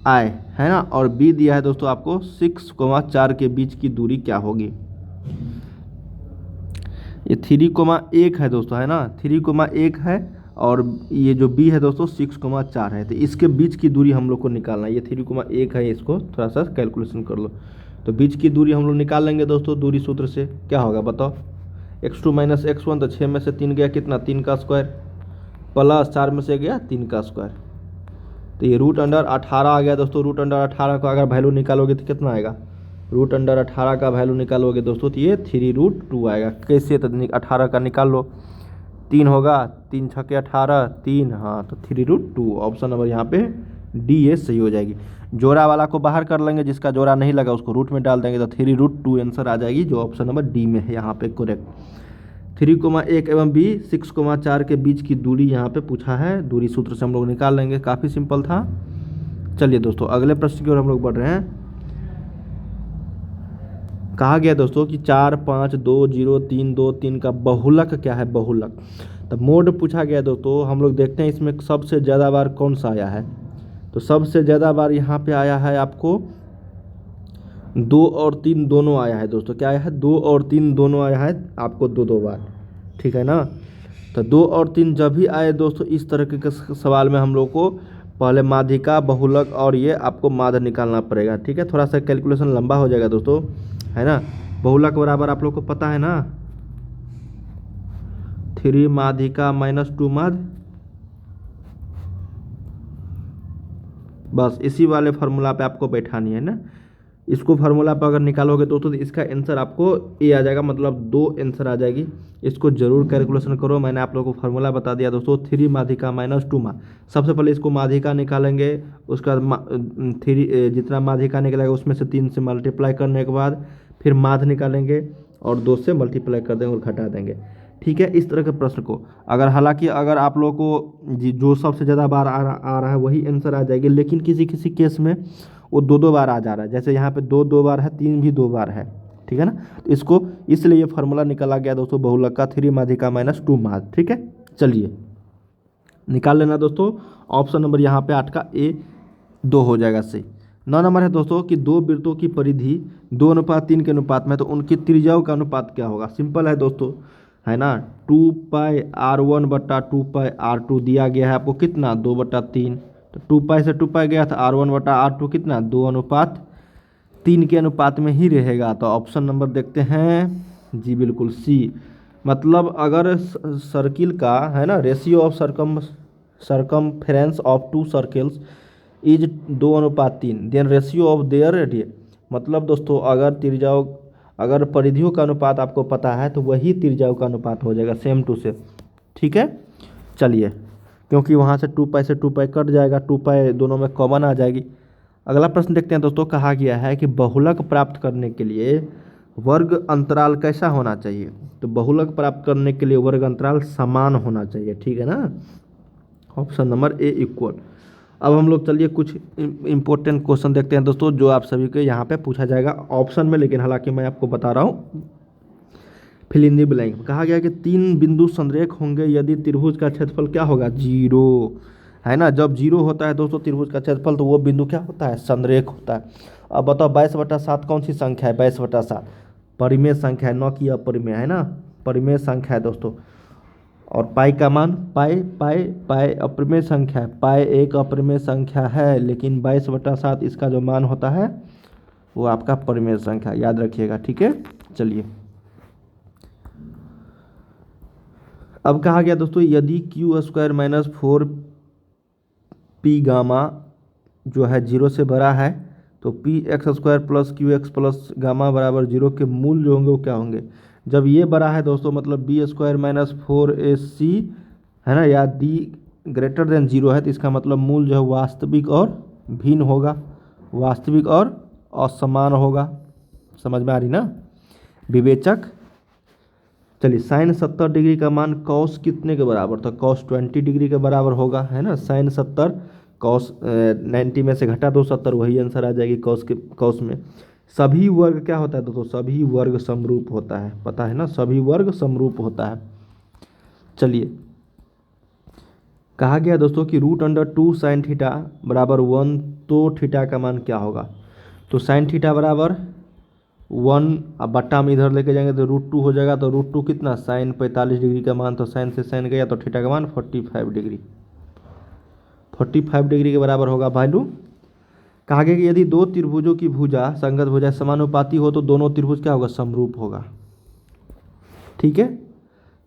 आई है ना, और बी दिया है दोस्तों आपको 6,4 के बीच की दूरी क्या होगी। ये 3,1 है दोस्तों, है ना, 3,1 है और ये जो बी है दोस्तों 6,4 है, तो इसके बीच की दूरी हम लोग को निकालना है। ये 3,1 है, इसको थोड़ा सा कैलकुलेशन कर लो तो बीच की दूरी हम लोग निकाल लेंगे दोस्तों। दूरी सूत्र से क्या होगा बताओ, x2 - x1, तो 6 में से 3 गया कितना, 3 का स्क्वायर, प्लस 4 में से गया 3 का स्क्वायर, तो ये रूट अंडर 18 आ गया दोस्तों। रूट अंडर 18 का अगर वैल्यू निकालोगे तो कितना आएगा, रूट अंडर 18 का वैल्यू निकालोगे दोस्तों तो ये 3√2 आएगा। कैसे, तो 18 का निकाल लो, 3 होगा, 3 छके 18, 3, हाँ, तो 3√2 ऑप्शन नंबर यहाँ पे डी ये सही हो जाएगी। जोड़ा वाला को बाहर कर लेंगे, जिसका जोड़ा नहीं लगा उसको रूट में डाल देंगे तो 3√2 आंसर आ जाएगी, जो ऑप्शन नंबर डी में है यहाँ पे करेक्ट। 3,1 एवं बी 6,4 के बीच की दूरी यहाँ पे पूछा है, दूरी सूत्र से हम लोग निकाल लेंगे, काफ़ी सिंपल था। चलिए दोस्तों अगले प्रश्न की ओर हम लोग बढ़ रहे हैं। कहा गया दोस्तों कि 4, 5, 2, 0, 3, 2, 3 का बहुलक क्या है, बहुलक। तब मोड पूछा गया दोस्तों, हम लोग देखते हैं इसमें सबसे ज़्यादा बार कौन सा आया है, तो सबसे ज़्यादा बार यहाँ पे आया है आपको 2 और 3 दोनों आया है दोस्तों। क्या आया है, 2 और 3 दोनों आया है आपको 2 बार, ठीक है ना। तो 2 और 3 जब भी आए दोस्तों इस तरह के सवाल में हम लोग को पहले माध्यिका, बहुलक और ये आपको माध्य निकालना पड़ेगा। ठीक है, थोड़ा सा कैलकुलेशन लंबा हो जाएगा दोस्तों, है ना। बहुलक बराबर आप लोग को पता है ना, 3 माध्यिका -2 माध्य, बस इसी वाले फार्मूला पे आपको बैठानी है ना। इसको फार्मूला पर अगर निकालोगे दोस्तों तो इसका आंसर आपको ए आ जाएगा, मतलब 2 आंसर आ जाएगी। इसको जरूर कैलकुलेशन करो, मैंने आप लोगों को फार्मूला बता दिया दोस्तों, 3 माध्यिका -2 माध्य। सबसे पहले इसको माध्यिका निकालेंगे, उसका 3 जितना माध्यिका निकलेगा उसमें से 3 से मल्टीप्लाई करने के बाद फिर माध्य निकालेंगे और 2 से मल्टीप्लाई कर देंगे और घटा देंगे। ठीक है, इस तरह के प्रश्न को अगर, हालांकि अगर आप लोग को जो सबसे ज़्यादा बार आ रहा है वही आंसर आ जाएगी, लेकिन किसी किसी केस में वो 2 बार आ जा रहा है, जैसे यहाँ पे 2 बार है, 3 भी 2 बार है, ठीक है ना। तो इसको इसलिए ये फार्मूला निकाला गया दोस्तों बहुलक का, 3 माध्यिका -2 माध्य। ठीक है, चलिए निकाल लेना दोस्तों। ऑप्शन नंबर यहाँ पे 8 का ए 2 हो जाएगा सही। 9 नंबर है दोस्तों कि 2 वृत्तों की परिधि 2:3 के अनुपात में, तो उनकी त्रिज्याओं का अनुपात क्या होगा। सिंपल है दोस्तों, है ना, 2πr1/2πr2 दिया गया है आपको कितना, 2/3, तो 2π से 2π गया था, r1/r2 कितना 2:3 के अनुपात में ही रहेगा। तो ऑप्शन नंबर देखते हैं, जी बिल्कुल सी। मतलब अगर सर्किल का, है ना, ratio of circumference of 2 circles is 2:3, then ratio of their radius. मतलब दोस्तों अगर परिधियों का अनुपात आपको पता है तो वही त्रिज्याओं का अनुपात हो जाएगा, सेम टू सेम। ठीक है, चलिए, क्योंकि वहाँ से 2π से 2π कट जाएगा, 2π दोनों में कॉमन आ जाएगी। अगला प्रश्न देखते हैं दोस्तों। कहा गया है कि बहुलक प्राप्त करने के लिए वर्ग अंतराल कैसा होना चाहिए। तो बहुलक प्राप्त करने के लिए वर्ग अंतराल समान होना चाहिए, ठीक है ना। Option number A equal. अब हम लोग चलिए कुछ इंपॉर्टेंट क्वेश्चन देखते हैं दोस्तों, जो आप सभी को यहाँ पे पूछा जाएगा ऑप्शन में, लेकिन हालांकि मैं आपको बता रहा हूँ फिल इन द ब्लैंक। कहा गया कि 3 बिंदु संरेख होंगे यदि त्रिभुज का क्षेत्रफल क्या होगा, 0, है ना। जब 0 होता है दोस्तों त्रिभुज का क्षेत्रफल, तो वो बिंदु क्या होता है, संरेख होता है। अब बताओ 22/7 कौन सी संख्या है, 22/7 परिमेय संख्या है, न कि अपरिमेय, है ना, परिमेय संख्या है दोस्तों। और पाई का मान पाई अपरिमेय संख्या है, पाई एक अपरिमेय संख्या है, लेकिन 22/7 इसका जो मान होता है वो आपका परिमेय संख्या, याद रखिएगा। ठीक है, चलिए अब कहा गया दोस्तों, यदि q² - 4p गामा जो है 0 से बड़ा है, तो px² + qx + गामा बराबर 0 के मूल जो होंगे वो क्या होंगे। जब ये बड़ा है दोस्तों, मतलब b² - 4ac, है ना, या d > 0 है, तो इसका मतलब मूल जो है वास्तविक और भिन्न होगा, वास्तविक और असमान होगा। समझ में आ रही ना। विवेचक चलिए साइन 70 डिग्री का मान कॉस कितने के बराबर, तो कॉस 20 डिग्री के बराबर होगा, है ना। साइन 70 कॉस 90 में से घटा दो 70, वही आंसर आ जाएगी कॉस में। सभी वर्ग क्या होता है दोस्तों, सभी वर्ग समरूप होता है, पता है ना, सभी वर्ग समरूप होता है। चलिए कहा गया दोस्तों कि √2 साइन थीटा बराबर 1, तो थीटा का मान क्या होगा। तो साइन थीटा बराबर 1, अब बट्टा हम इधर लेके जाएंगे तो √2 हो जाएगा, तो √2 कितना, साइन 45 डिग्री का मान, तो साइन से साइन गया तो थीटा का मान 45 डिग्री, 45 डिग्री के बराबर होगा वैल्यू। कहा गया कि यदि दो त्रिभुजों की भुजा संगत भुजा समानुपाती हो तो दोनों त्रिभुज क्या होगा, समरूप होगा। ठीक है।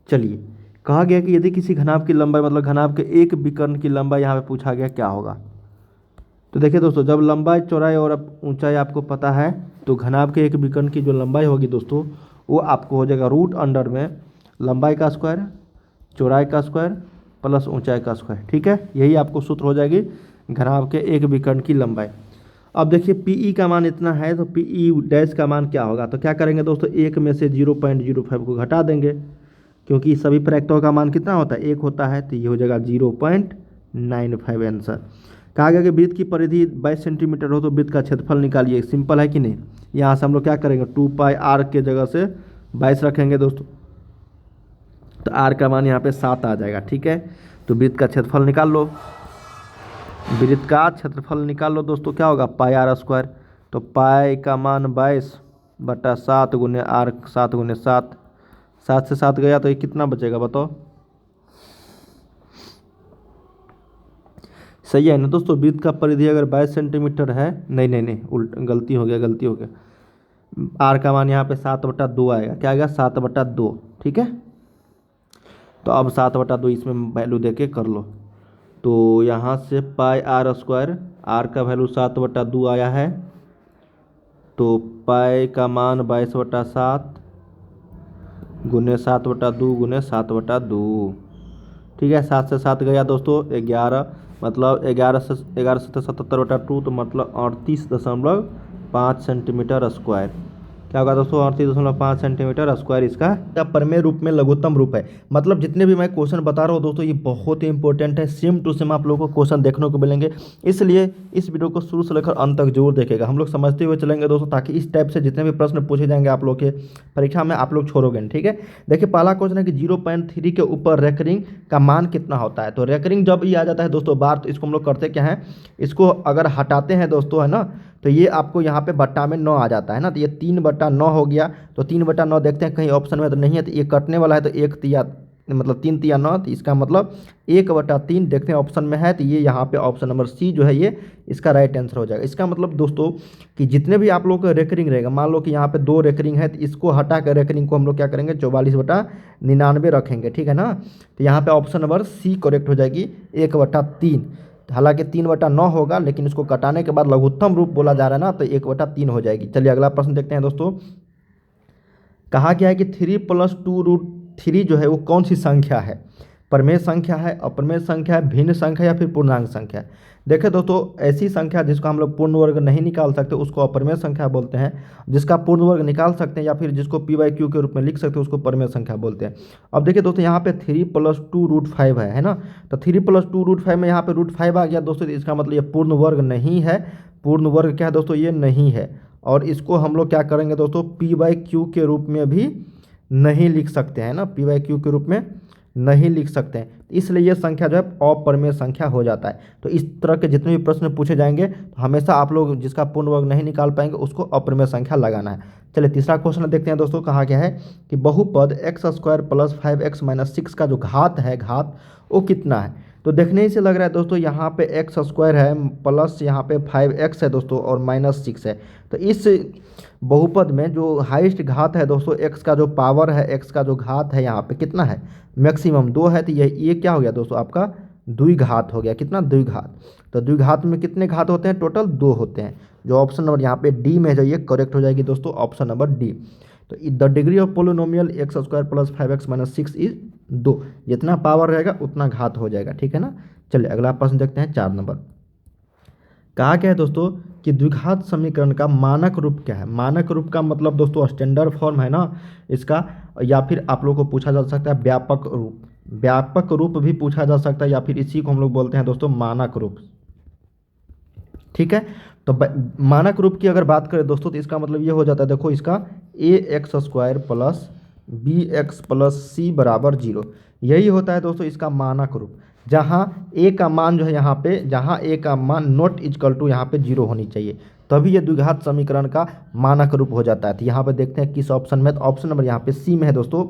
चलिए कहा गया कि यदि किसी घनाभ की लंबाई, मतलब घनाभ के एक विकर्ण की लंबाई यहाँ पे पूछा गया क्या होगा। तो देखिए दोस्तों, जब लंबाई चौड़ाई और ऊंचाई आपको पता है तो घनाभ के एक विकर्ण की जो लंबाई होगी दोस्तों वो आपको हो जाएगा रूट अंडर में लंबाई का स्क्वायर, चौड़ाई का स्क्वायर प्लस ऊंचाई का स्क्वायर। ठीक है, यही आपको सूत्र हो जाएगी घनाभ के एक विकर्ण की लंबाई। अब देखिए पीई का मान इतना है तो पीई डैश का मान क्या होगा। तो क्या करेंगे दोस्तों, एक में से 0.05 को घटा देंगे, क्योंकि सभी प्रैक्टों का मान कितना होता है, एक होता है, तो ये हो जाएगा 0.95 आंसर। कहा गया कि वृत्त की परिधि 22 सेंटीमीटर हो तो वृत्त का क्षेत्रफल निकालिए। सिंपल है कि नहीं। यहाँ से हम लोग क्या करेंगे, 2πr के जगह से 22 रखेंगे दोस्तों, तो r का मान यहाँ पे 7 आ जाएगा। ठीक है, तो वृत्त का क्षेत्रफल निकाल लो, वृत्त का क्षेत्रफल निकाल लो दोस्तों, क्या होगा πr²। तो पाई का मान 22/7 गुने r, 7 गुने 7, 7 से 7 गया तो ये कितना बचेगा बताओ। सही है ना दोस्तों। वृत्त का परिधि अगर 22 सेंटीमीटर है, नहीं नहीं नहीं उल्ट गलती हो गया, r का मान यहाँ पे 7/2 आएगा, क्या आएगा 7/2। ठीक है, तो अब 7/2 इसमें वैल्यू देके कर लो, तो यहाँ से πr², r का वैल्यू 7/2 आया है, तो पाई का मान 22/7 गुने 7/2 गुने 7/2। ठीक है, 7 से 7 गया दोस्तों 11, मतलब 11 से 77/2, तो मतलब 38.5 सेंटीमीटर स्क्वायर। क्या होगा दोस्तों, 38.5 सेंटीमीटर स्क्वायर इसका परमेय रूप में लघुत्तम रूप है। मतलब जितने भी मैं क्वेश्चन बता रहा हूँ दोस्तों ये बहुत ही इंपॉर्टेंट है, सेम टू सेम आप लोगों को क्वेश्चन देखने को मिलेंगे, इसलिए इस वीडियो को शुरू से लेकर अंत तक जरूर देखेगा। हम लोग समझते हुए चलेंगे दोस्तों, ताकि इस टाइप से जितने भी प्रश्न पूछे जाएंगे आप लोग के परीक्षा में आप लोग छोड़ोगे नहीं। ठीक है, देखिए पहला क्वेश्चन है कि 0.3 के ऊपर रेकरिंग का मान कितना होता है। तो रेकरिंग जब ये आ जाता है दोस्तों बार, तो इसको हम लोग करते क्या है, इसको अगर हटाते हैं दोस्तों, है ना, तो ये आपको यहाँ पे बट्टा में 9 आ जाता है ना, तो ये 3/9 हो गया। तो 3/9 देखते हैं कहीं ऑप्शन में तो नहीं है, तो ये कटने वाला है, तो 1 तिया मतलब 3 तिया 9, तो इसका मतलब 1/3 देखते हैं ऑप्शन में है, तो ये यहाँ पे ऑप्शन नंबर सी जो है ये इसका राइट आंसर हो जाएगा। इसका मतलब दोस्तों कि जितने भी आप लोग का रेकरिंग रहेगा, मान लो कि यहाँ पे 2 रेकरिंग है, तो इसको हटा कर रेकरिंग को हम लोग क्या करेंगे 44/99 रखेंगे। ठीक है ना, तो यहाँ पे ऑप्शन नंबर सी करेक्ट हो जाएगी 1/3। हालांकि 3/9 होगा, लेकिन इसको कटाने के बाद लघुत्तम रूप बोला जा रहा है ना, तो 1/3 हो जाएगी। चलिए अगला प्रश्न देखते हैं दोस्तों। कहा गया है कि 3 + 2√3 जो है वो कौन सी संख्या है, परमेय संख्या है, अप्रमेय संख्या है, भिन्न संख्या या फिर पूर्णांक संख्या है। देखिए दोस्तों, ऐसी संख्या जिसको हम लोग पूर्ण वर्ग नहीं निकाल सकते उसको अप्रमेय संख्या बोलते हैं, जिसका पूर्ण वर्ग निकाल सकते हैं या फिर जिसको p/q के रूप में लिख सकते हैं उसको परमेय संख्या बोलते हैं। अब देखिए दोस्तों, यहाँ पे 3 + 2√5 है ना, तो 3 + 2√5 में यहाँ पे √5 आ गया दोस्तों, इसका मतलब ये पूर्ण वर्ग नहीं है। पूर्ण वर्ग क्या है दोस्तों, ये नहीं है, और इसको हम लोग क्या करेंगे दोस्तों, p/q के रूप में भी नहीं लिख सकते हैं ना, p/q के रूप में नहीं लिख सकते हैं, इसलिए यह संख्या जो है अपरमेय संख्या हो जाता है। तो इस तरह के जितने भी प्रश्न पूछे जाएंगे तो हमेशा आप लोग जिसका पूर्ण वर्ग नहीं निकाल पाएंगे उसको अपरमेय संख्या लगाना है। चलिए तीसरा क्वेश्चन देखते हैं दोस्तों। कहा गया है कि बहुपद x² + 5x - 6 का जो घात है, घात वो कितना है। तो देखने ही से लग रहा है दोस्तों यहाँ पे x² है प्लस यहाँ पे 5x है दोस्तों और -6 है। तो इस बहुपद में जो हाईएस्ट घात है दोस्तों, x का जो पावर है, x का जो घात है यहाँ पे कितना है, मैक्सिमम 2 है, तो ये क्या हो गया दोस्तों आपका द्विघात हो गया। कितना, द्विघात। तो द्विघात में कितने घात होते हैं, टोटल 2 होते हैं। जो ऑप्शन नंबर यहाँ पे डी में है जो ये करेक्ट हो जाएगी दोस्तों, ऑप्शन नंबर डी। तो the degree of polynomial x² + 5x - 6 is 2। जितना पावर रहेगा उतना घात हो जाएगा। ठीक है ना। चलिए अगला प्रश्न देखते हैं 4 नंबर। कहा क्या है दोस्तों कि द्विघात समीकरण का मानक रूप क्या है। मानक रूप का मतलब दोस्तों स्टैंडर्ड फॉर्म है ना इसका, या फिर आप लोग को पूछा जा सकता है व्यापक रूप। व्यापक रूप भी पूछा जा सकता है, या फिर इसी को हम लोग बोलते हैं दोस्तों मानक रूप। ठीक है, तो मानक रूप की अगर बात करें दोस्तों तो इसका मतलब ये हो जाता है, देखो इसका ax² प्लस bx प्लस सी बराबर 0, यही होता है दोस्तों इसका मानक रूप। जहाँ a का मान जो है यहाँ पे, जहाँ a का मान नॉट इक्वल टू यहाँ पे 0 होनी चाहिए, तभी ये द्विघात समीकरण का मानक रूप हो जाता है। तो यहाँ पे देखते हैं किस ऑप्शन में, तो ऑप्शन नंबर यहाँ पे सी में है दोस्तों,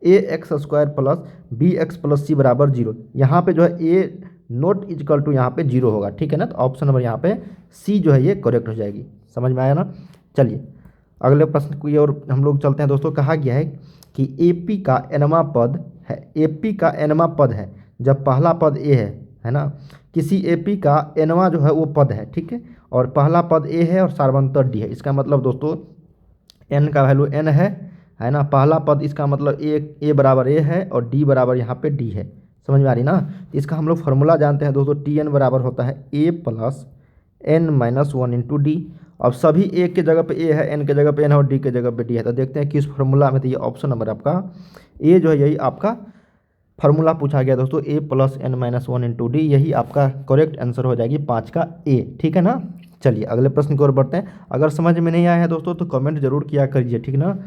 ax² प्लस bx प्लस सी बराबर 0। यहाँ पे जो है a नॉट इक्वल टू यहाँ पे 0 होगा, ठीक है ना। तो ऑप्शन नंबर यहाँ पे सी जो है ये करेक्ट हो जाएगी। समझ में आया ना। चलिए अगले प्रश्न को और हम लोग चलते हैं दोस्तों। कहा गया है कि एपी का एनवा पद है, एपी का एनवा पद है जब पहला पद ए है ना। किसी एपी का एनवा जो है वो पद है, ठीक है, और पहला पद ए है और सार्वंतर डी है। इसका मतलब दोस्तों एन का वैल्यू एन है ना। पहला पद इसका मतलब ए बराबर ए है और डी बराबर यहाँ पे डी है। समझ में आ रही ना। तो इसका हम लोग फार्मूला जानते हैं दोस्तों, टी एन बराबर होता है a plus N minus 1 into d. अब सभी ए के जगह पे ए है, एन के जगह पे एन है और डी के जगह पे डी है। तो देखते हैं किस फार्मूला में, तो ये ऑप्शन नंबर आपका ए जो है यही आपका फार्मूला पूछा गया दोस्तों, a plus N minus 1 into d, यही आपका करेक्ट आंसर हो जाएगी 5 का ए। ठीक है ना। चलिए अगले प्रश्न की ओर बढ़ते हैं। अगर समझ में नहीं आया है दोस्तों तो कमेंट जरूर किया करिए, ठीक ना।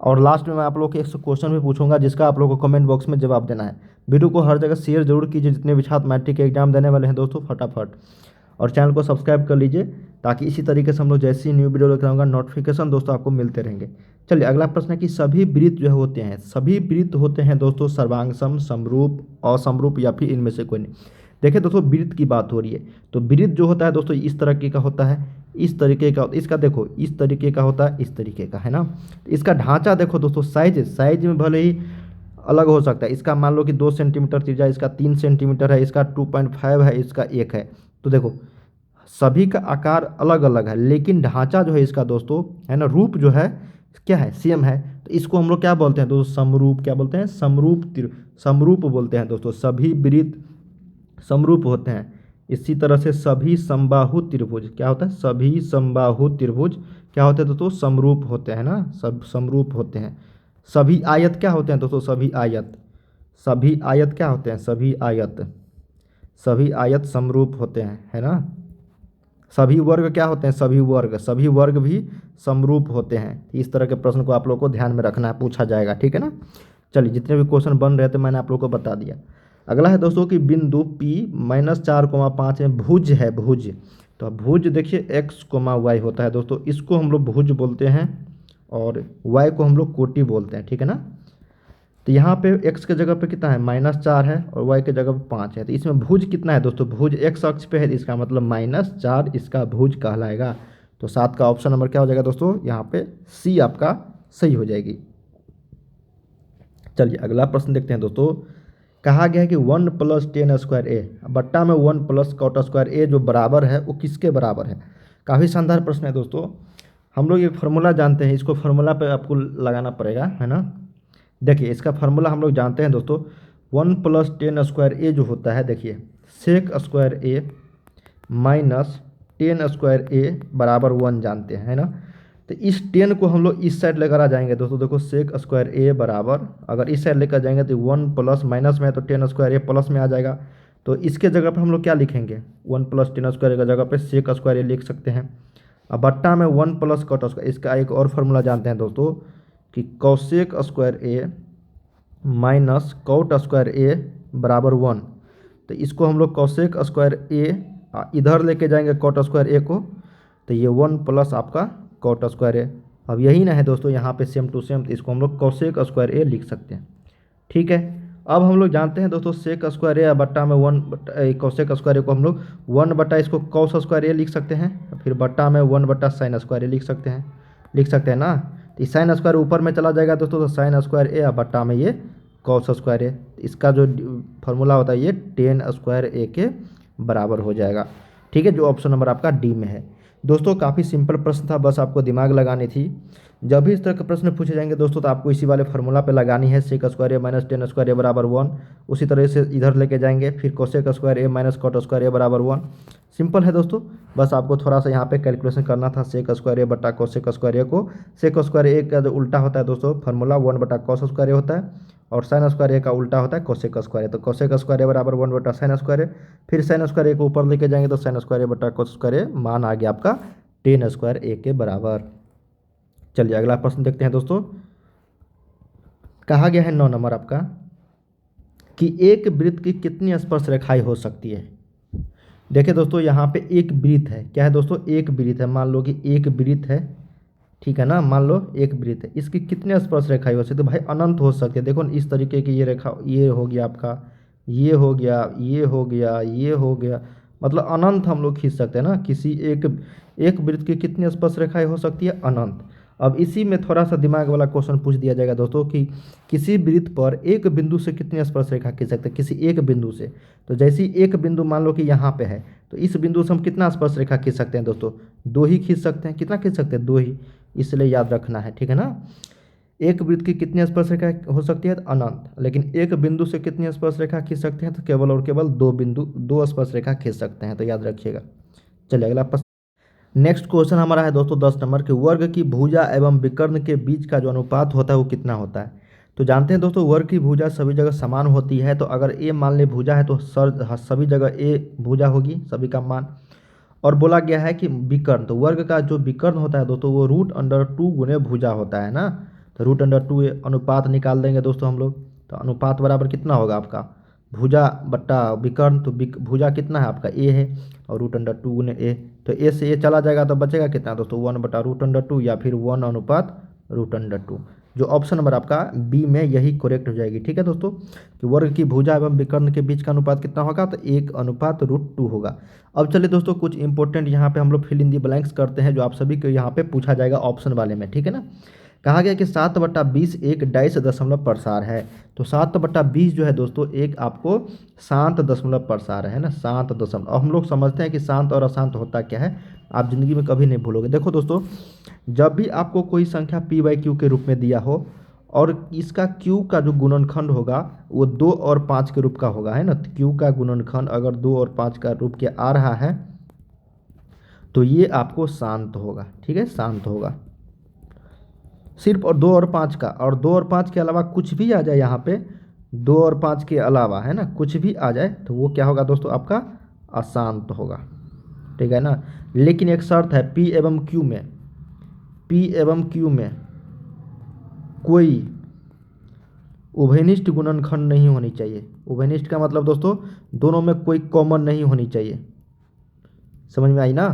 और लास्ट में मैं आप लोग के एक क्वेश्चन भी पूछूंगा जिसका आप लोग को कमेंट बॉक्स में जवाब देना है। वीडियो को हर जगह शेयर जरूर कीजिए जितने भी छात्र मैट्रिक के एग्जाम देने वाले हैं दोस्तों, फटाफट। और चैनल को सब्सक्राइब कर लीजिए ताकि इसी तरीके से हम लोग जैसी न्यू वीडियो लेकर आऊँगा नोटिफिकेशन दोस्तों आपको मिलते रहेंगे। चलिए अगला प्रश्न है कि सभी वृत्त जो होते हैं, सभी वृत्त होते हैं दोस्तों सर्वांगसम, समरूप, असमरूप या फिर इनमें से कोई नहीं। देखिए दोस्तों वृत्त की बात हो रही है, तो वृत्त जो होता है दोस्तों इस तरीके का होता है, इस तरीके का, इसका देखो इस तरीके का होता है, इस तरीके का, है ना। इसका ढांचा देखो दोस्तों, साइज में भले ही अलग हो सकता है। इसका मान लो कि 2 सेंटीमीटर त्रिज्या, इसका 3 सेंटीमीटर है, इसका 2.5 है, इसका 1 है। तो देखो सभी का आकार अलग अलग है, लेकिन ढांचा जो है इसका दोस्तों, है ना, रूप जो है क्या है, सेम है। तो इसको हम लोग क्या बोलते हैं दोस्तों, समरूप। क्या बोलते हैं, समरूप बोलते हैं दोस्तों। सभी वृत्त समरूप होते हैं। इसी तरह से सभी समबाहु त्रिभुज क्या होता है, सभी समबाहु त्रिभुज क्या होते हैं दोस्तों, समरूप होते हैं ना, सब समरूप होते हैं। सभी आयत क्या होते हैं दोस्तों, सभी आयत क्या होते हैं, सभी आयत समरूप होते हैं, है ना। सभी वर्ग क्या होते हैं, सभी वर्ग भी समरूप होते हैं। इस तरह के प्रश्न को आप लोग को ध्यान में रखना है, पूछा जाएगा, ठीक है ना। चलिए जितने भी क्वेश्चन बन रहे थे मैंने आप लोग को बता दिया। अगला है दोस्तों कि बिंदु P -4,5 में भुज है, भुज। तो भुज देखिए x, y होता है दोस्तों, इसको हम लोग भुज बोलते हैं और y को हम लोग कोटि बोलते हैं, ठीक है ना। तो यहाँ पे x के जगह पे कितना है, -4 है और y के जगह पे 5 है। तो इसमें भुज कितना है दोस्तों, भुज x अक्ष पे है, तो इसका मतलब -4 इसका भुज कहलाएगा। तो 7 का ऑप्शन नंबर क्या हो जाएगा दोस्तों, यहाँ पे सी आपका सही हो जाएगी। चलिए अगला प्रश्न देखते हैं दोस्तों। कहा गया है कि 1 + tan² बट्टा में 1 + cot² जो बराबर है वो किसके बराबर है। काफ़ी शानदार प्रश्न है दोस्तों। हम लोग एक फार्मूला जानते हैं, इसको फार्मूला पे आपको लगाना पड़ेगा, है ना। देखिए इसका फार्मूला हम लोग जानते हैं दोस्तों, 1 + tan² जो होता है, देखिए sec² माइनस tan² बराबर 1 जानते हैं, है ना। तो इस 10 को हम लोग इस साइड लेकर आ जाएंगे दोस्तों। देखो sec² बराबर, अगर इस साइड लेकर जाएंगे तो 1 प्लस माइनस में है तो tan² प्लस में आ जाएगा। तो इसके जगह पे हम लोग क्या लिखेंगे, 1 + tan² की जगह पे sec² लिख सकते हैं। अब बट्टा में 1 + cot²। इसका एक और फार्मूला जानते हैं दोस्तों कि cosec² माइनस cot² बराबर 1। तो इसको हम लोग cosec² इधर लेके जाएंगे cot² को, तो ये 1 प्लस आपका cot²। अब यही ना है दोस्तों यहाँ पे सेम टू सेम, तो इसको हम लोग cosec² लिख सकते हैं, ठीक है। अब हम लोग जानते हैं दोस्तों sec² बट्टा में 1 cosec² को हम लोग 1 बटा इसको cos² लिख सकते हैं, फिर बट्टा में 1 बटा sin² लिख सकते हैं ना। तो sin² ऊपर में चला जाएगा दोस्तों, तो sin² बट्टा में ये cos²। इसका जो फार्मूला होता है ये tan² के बराबर हो जाएगा, ठीक है, जो ऑप्शन नंबर आपका डी में है। दोस्तों काफ़ी सिंपल प्रश्न था, बस आपको दिमाग लगानी थी। जब भी इस तरह के प्रश्न पूछे जाएंगे दोस्तों तो आपको इसी वाले फार्मूला पे लगानी है, सेक स्क्वायर ए माइनस टेन स्क्वायर ए बराबर 1। उसी तरह से इधर लेके जाएंगे, फिर कोसेक स्क्वायर ए माइनस कॉट स्क्वायर ए बराबर 1। सिंपल है दोस्तों, बस आपको थोड़ा सा यहाँ पे कैलकुलेशन करना था। सेक स्क्वायर ए बटा कोसेक स्क्वायर ए को, सेक स्क्वायर ए का जो उल्टा होता है दोस्तों फार्मूला 1 बटा कॉस स्क्वायर ए होता है, और साइन स्क्वायर ए का उल्टा होता है कोसेक स्क्वायर ए। तो कोसेक स्क्वायर ए बराबर 1 बटा साइन स्क्वायर ए, फिर साइन स्क्वायर ए को ऊपर लेके जाएंगे तो साइन स्क्वायर ए बटा कोस स्क्वायर ए, मान आ गया आपका टेन स्क्वायर ए के बराबर। चलिए अगला प्रश्न देखते हैं दोस्तों। कहा गया है 9 नंबर आपका कि एक वृत्त की कितनी स्पर्श रेखाएं हो सकती है। देखिए दोस्तों यहाँ पे एक वृत्त है, क्या है दोस्तों, एक वृत्त है। मान लो कि एक वृत्त है, ठीक है ना, मान लो एक वृत्त है, इसकी कितने स्पर्श रेखाएं हो सकती है, तो भाई अनंत हो सकती है। देखो इस तरीके की ये रेखा, ये हो गया आपका, ये हो गया, ये हो गया, ये हो गया, मतलब अनंत हम लोग खींच सकते हैं ना। किसी एक वृत्त की कितनी स्पर्श रेखाएं हो सकती है, अनंत। अब इसी में थोड़ा सा दिमाग वाला क्वेश्चन पूछ दिया जाएगा दोस्तों कि किसी वृत्त पर एक बिंदु से कितनी स्पर्श रेखा खींच सकते हैं, किसी एक बिंदु से। तो जैसे ही एक बिंदु मान लो कि यहाँ पे है, तो इस बिंदु से हम कितना स्पर्श रेखा खींच सकते हैं दोस्तों, दो ही खींच सकते हैं। कितना खींच सकते हैं, दो ही, इसलिए याद रखना है, ठीक है ना। एक वृत्त की कितनी स्पर्श रेखा हो सकती है, अनंत। लेकिन एक बिंदु से कितनी स्पर्श रेखा खींच सकते हैं, तो केवल और केवल दो स्पर्श रेखा खींच सकते हैं, तो याद रखिएगा। चलिए अगला प्रश्न। नेक्स्ट क्वेश्चन हमारा है दोस्तों 10 नंबर के, वर्ग की भुजा एवं विकर्ण के बीच का जो अनुपात होता है वो कितना होता है। तो जानते हैं दोस्तों वर्ग की भुजा सभी जगह समान होती है, तो अगर ए मान ले भुजा है तो सभी जगह ए भुजा होगी, सभी का मान। और बोला गया है कि विकर्ण, तो वर्ग का जो विकर्ण होता है दोस्तों वो √2 गुने भुजा होता है ना। तो √2 अनुपात निकाल देंगे दोस्तों हम लोग, तो अनुपात बराबर कितना होगा आपका, भुजा बट्टा विकर्ण। तो भुजा कितना है आपका, ए है, और √2 गुने ए, तो ए से ए चला जाएगा तो बचेगा कितना दोस्तों, 1 बटा √2, या फिर 1 अनुपात √2। जो ऑप्शन नंबर आपका बी में यही करेक्ट हो जाएगी, ठीक है दोस्तों। कि वर्ग की भुजा एवं विकर्ण के बीच का अनुपात कितना होगा, तो 1 अनुपात √2 होगा। अब चलिए दोस्तों कुछ इंपॉर्टेंट यहाँ पे हम लोग फिल इन दी ब्लैंक्स करते हैं, जो आप सभी को यहाँ पे पूछा जाएगा ऑप्शन वाले में, ठीक है ना। कहा गया कि 7/20 एक डैश दशमलव प्रसार है। तो 7/20 जो है दोस्तों एक आपको शांत दशमलव प्रसार है ना, शांत दशमलव। अब हम लोग समझते हैं कि शांत और अशांत होता क्या है, आप जिंदगी में कभी नहीं भूलोगे। देखो दोस्तों जब भी आपको कोई संख्या p/q के रूप में दिया हो और इसका q का जो गुणनखंड होगा वो 2 और 5 के रूप का होगा, है ना। तो q का गुणनखंड अगर 2 और 5 का रूप के आ रहा है तो ये आपको शांत होगा, ठीक है, शांत होगा। सिर्फ और 2 और 5 का, और 2 और 5 के अलावा कुछ भी आ जाए यहाँ पे, 2 और 5 के अलावा, है ना, कुछ भी आ जाए तो वो क्या होगा दोस्तों, आपका अशांत होगा, ठीक है ना। लेकिन एक शर्त है, P एवं Q में कोई उभयनिष्ठ गुणनखंड नहीं होनी चाहिए। उभयनिष्ठ का मतलब दोस्तों दोनों में कोई कॉमन नहीं होनी चाहिए, समझ में आई ना।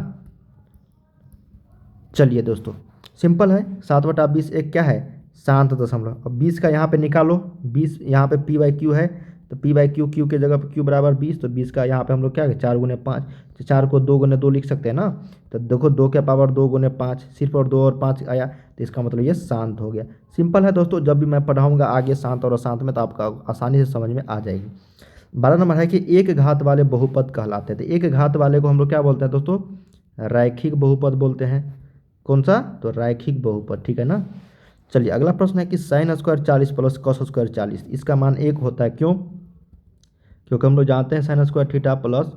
चलिए दोस्तों सिंपल है, 7/20 एक क्या है, शांत दशमलव। अब 20 का यहाँ पे निकालो, 20 यहाँ पे p/q है, तो p/q, q के जगह पे q बराबर 20, तो 20 का यहाँ पे हम लोग क्या 4 गुने 5, तो 4 को 2 गुने 2 लिख सकते हैं ना। तो देखो 2 के पावर 2 गुने 5, सिर्फ और 2 और 5 आया, तो इसका मतलब ये शांत हो गया। सिंपल है दोस्तों, जब भी मैं पढ़ाऊँगा आगे शांत और अशांत में तो आपका आसानी से समझ में आ जाएगी। 12 नंबर है कि एक घात वाले बहुपद कहलाते हैं। तो एक घात वाले को हम लोग क्या बोलते हैं दोस्तों, रैखिक बहुपद बोलते हैं। कौन सा, तो रैखिक बहुपद, ठीक है ना। चलिए अगला प्रश्न है कि sine square 40 plus cos square 40 इसका मान 1 होता है, क्यों, क्योंकि हम लोग जानते हैं sine square theta plus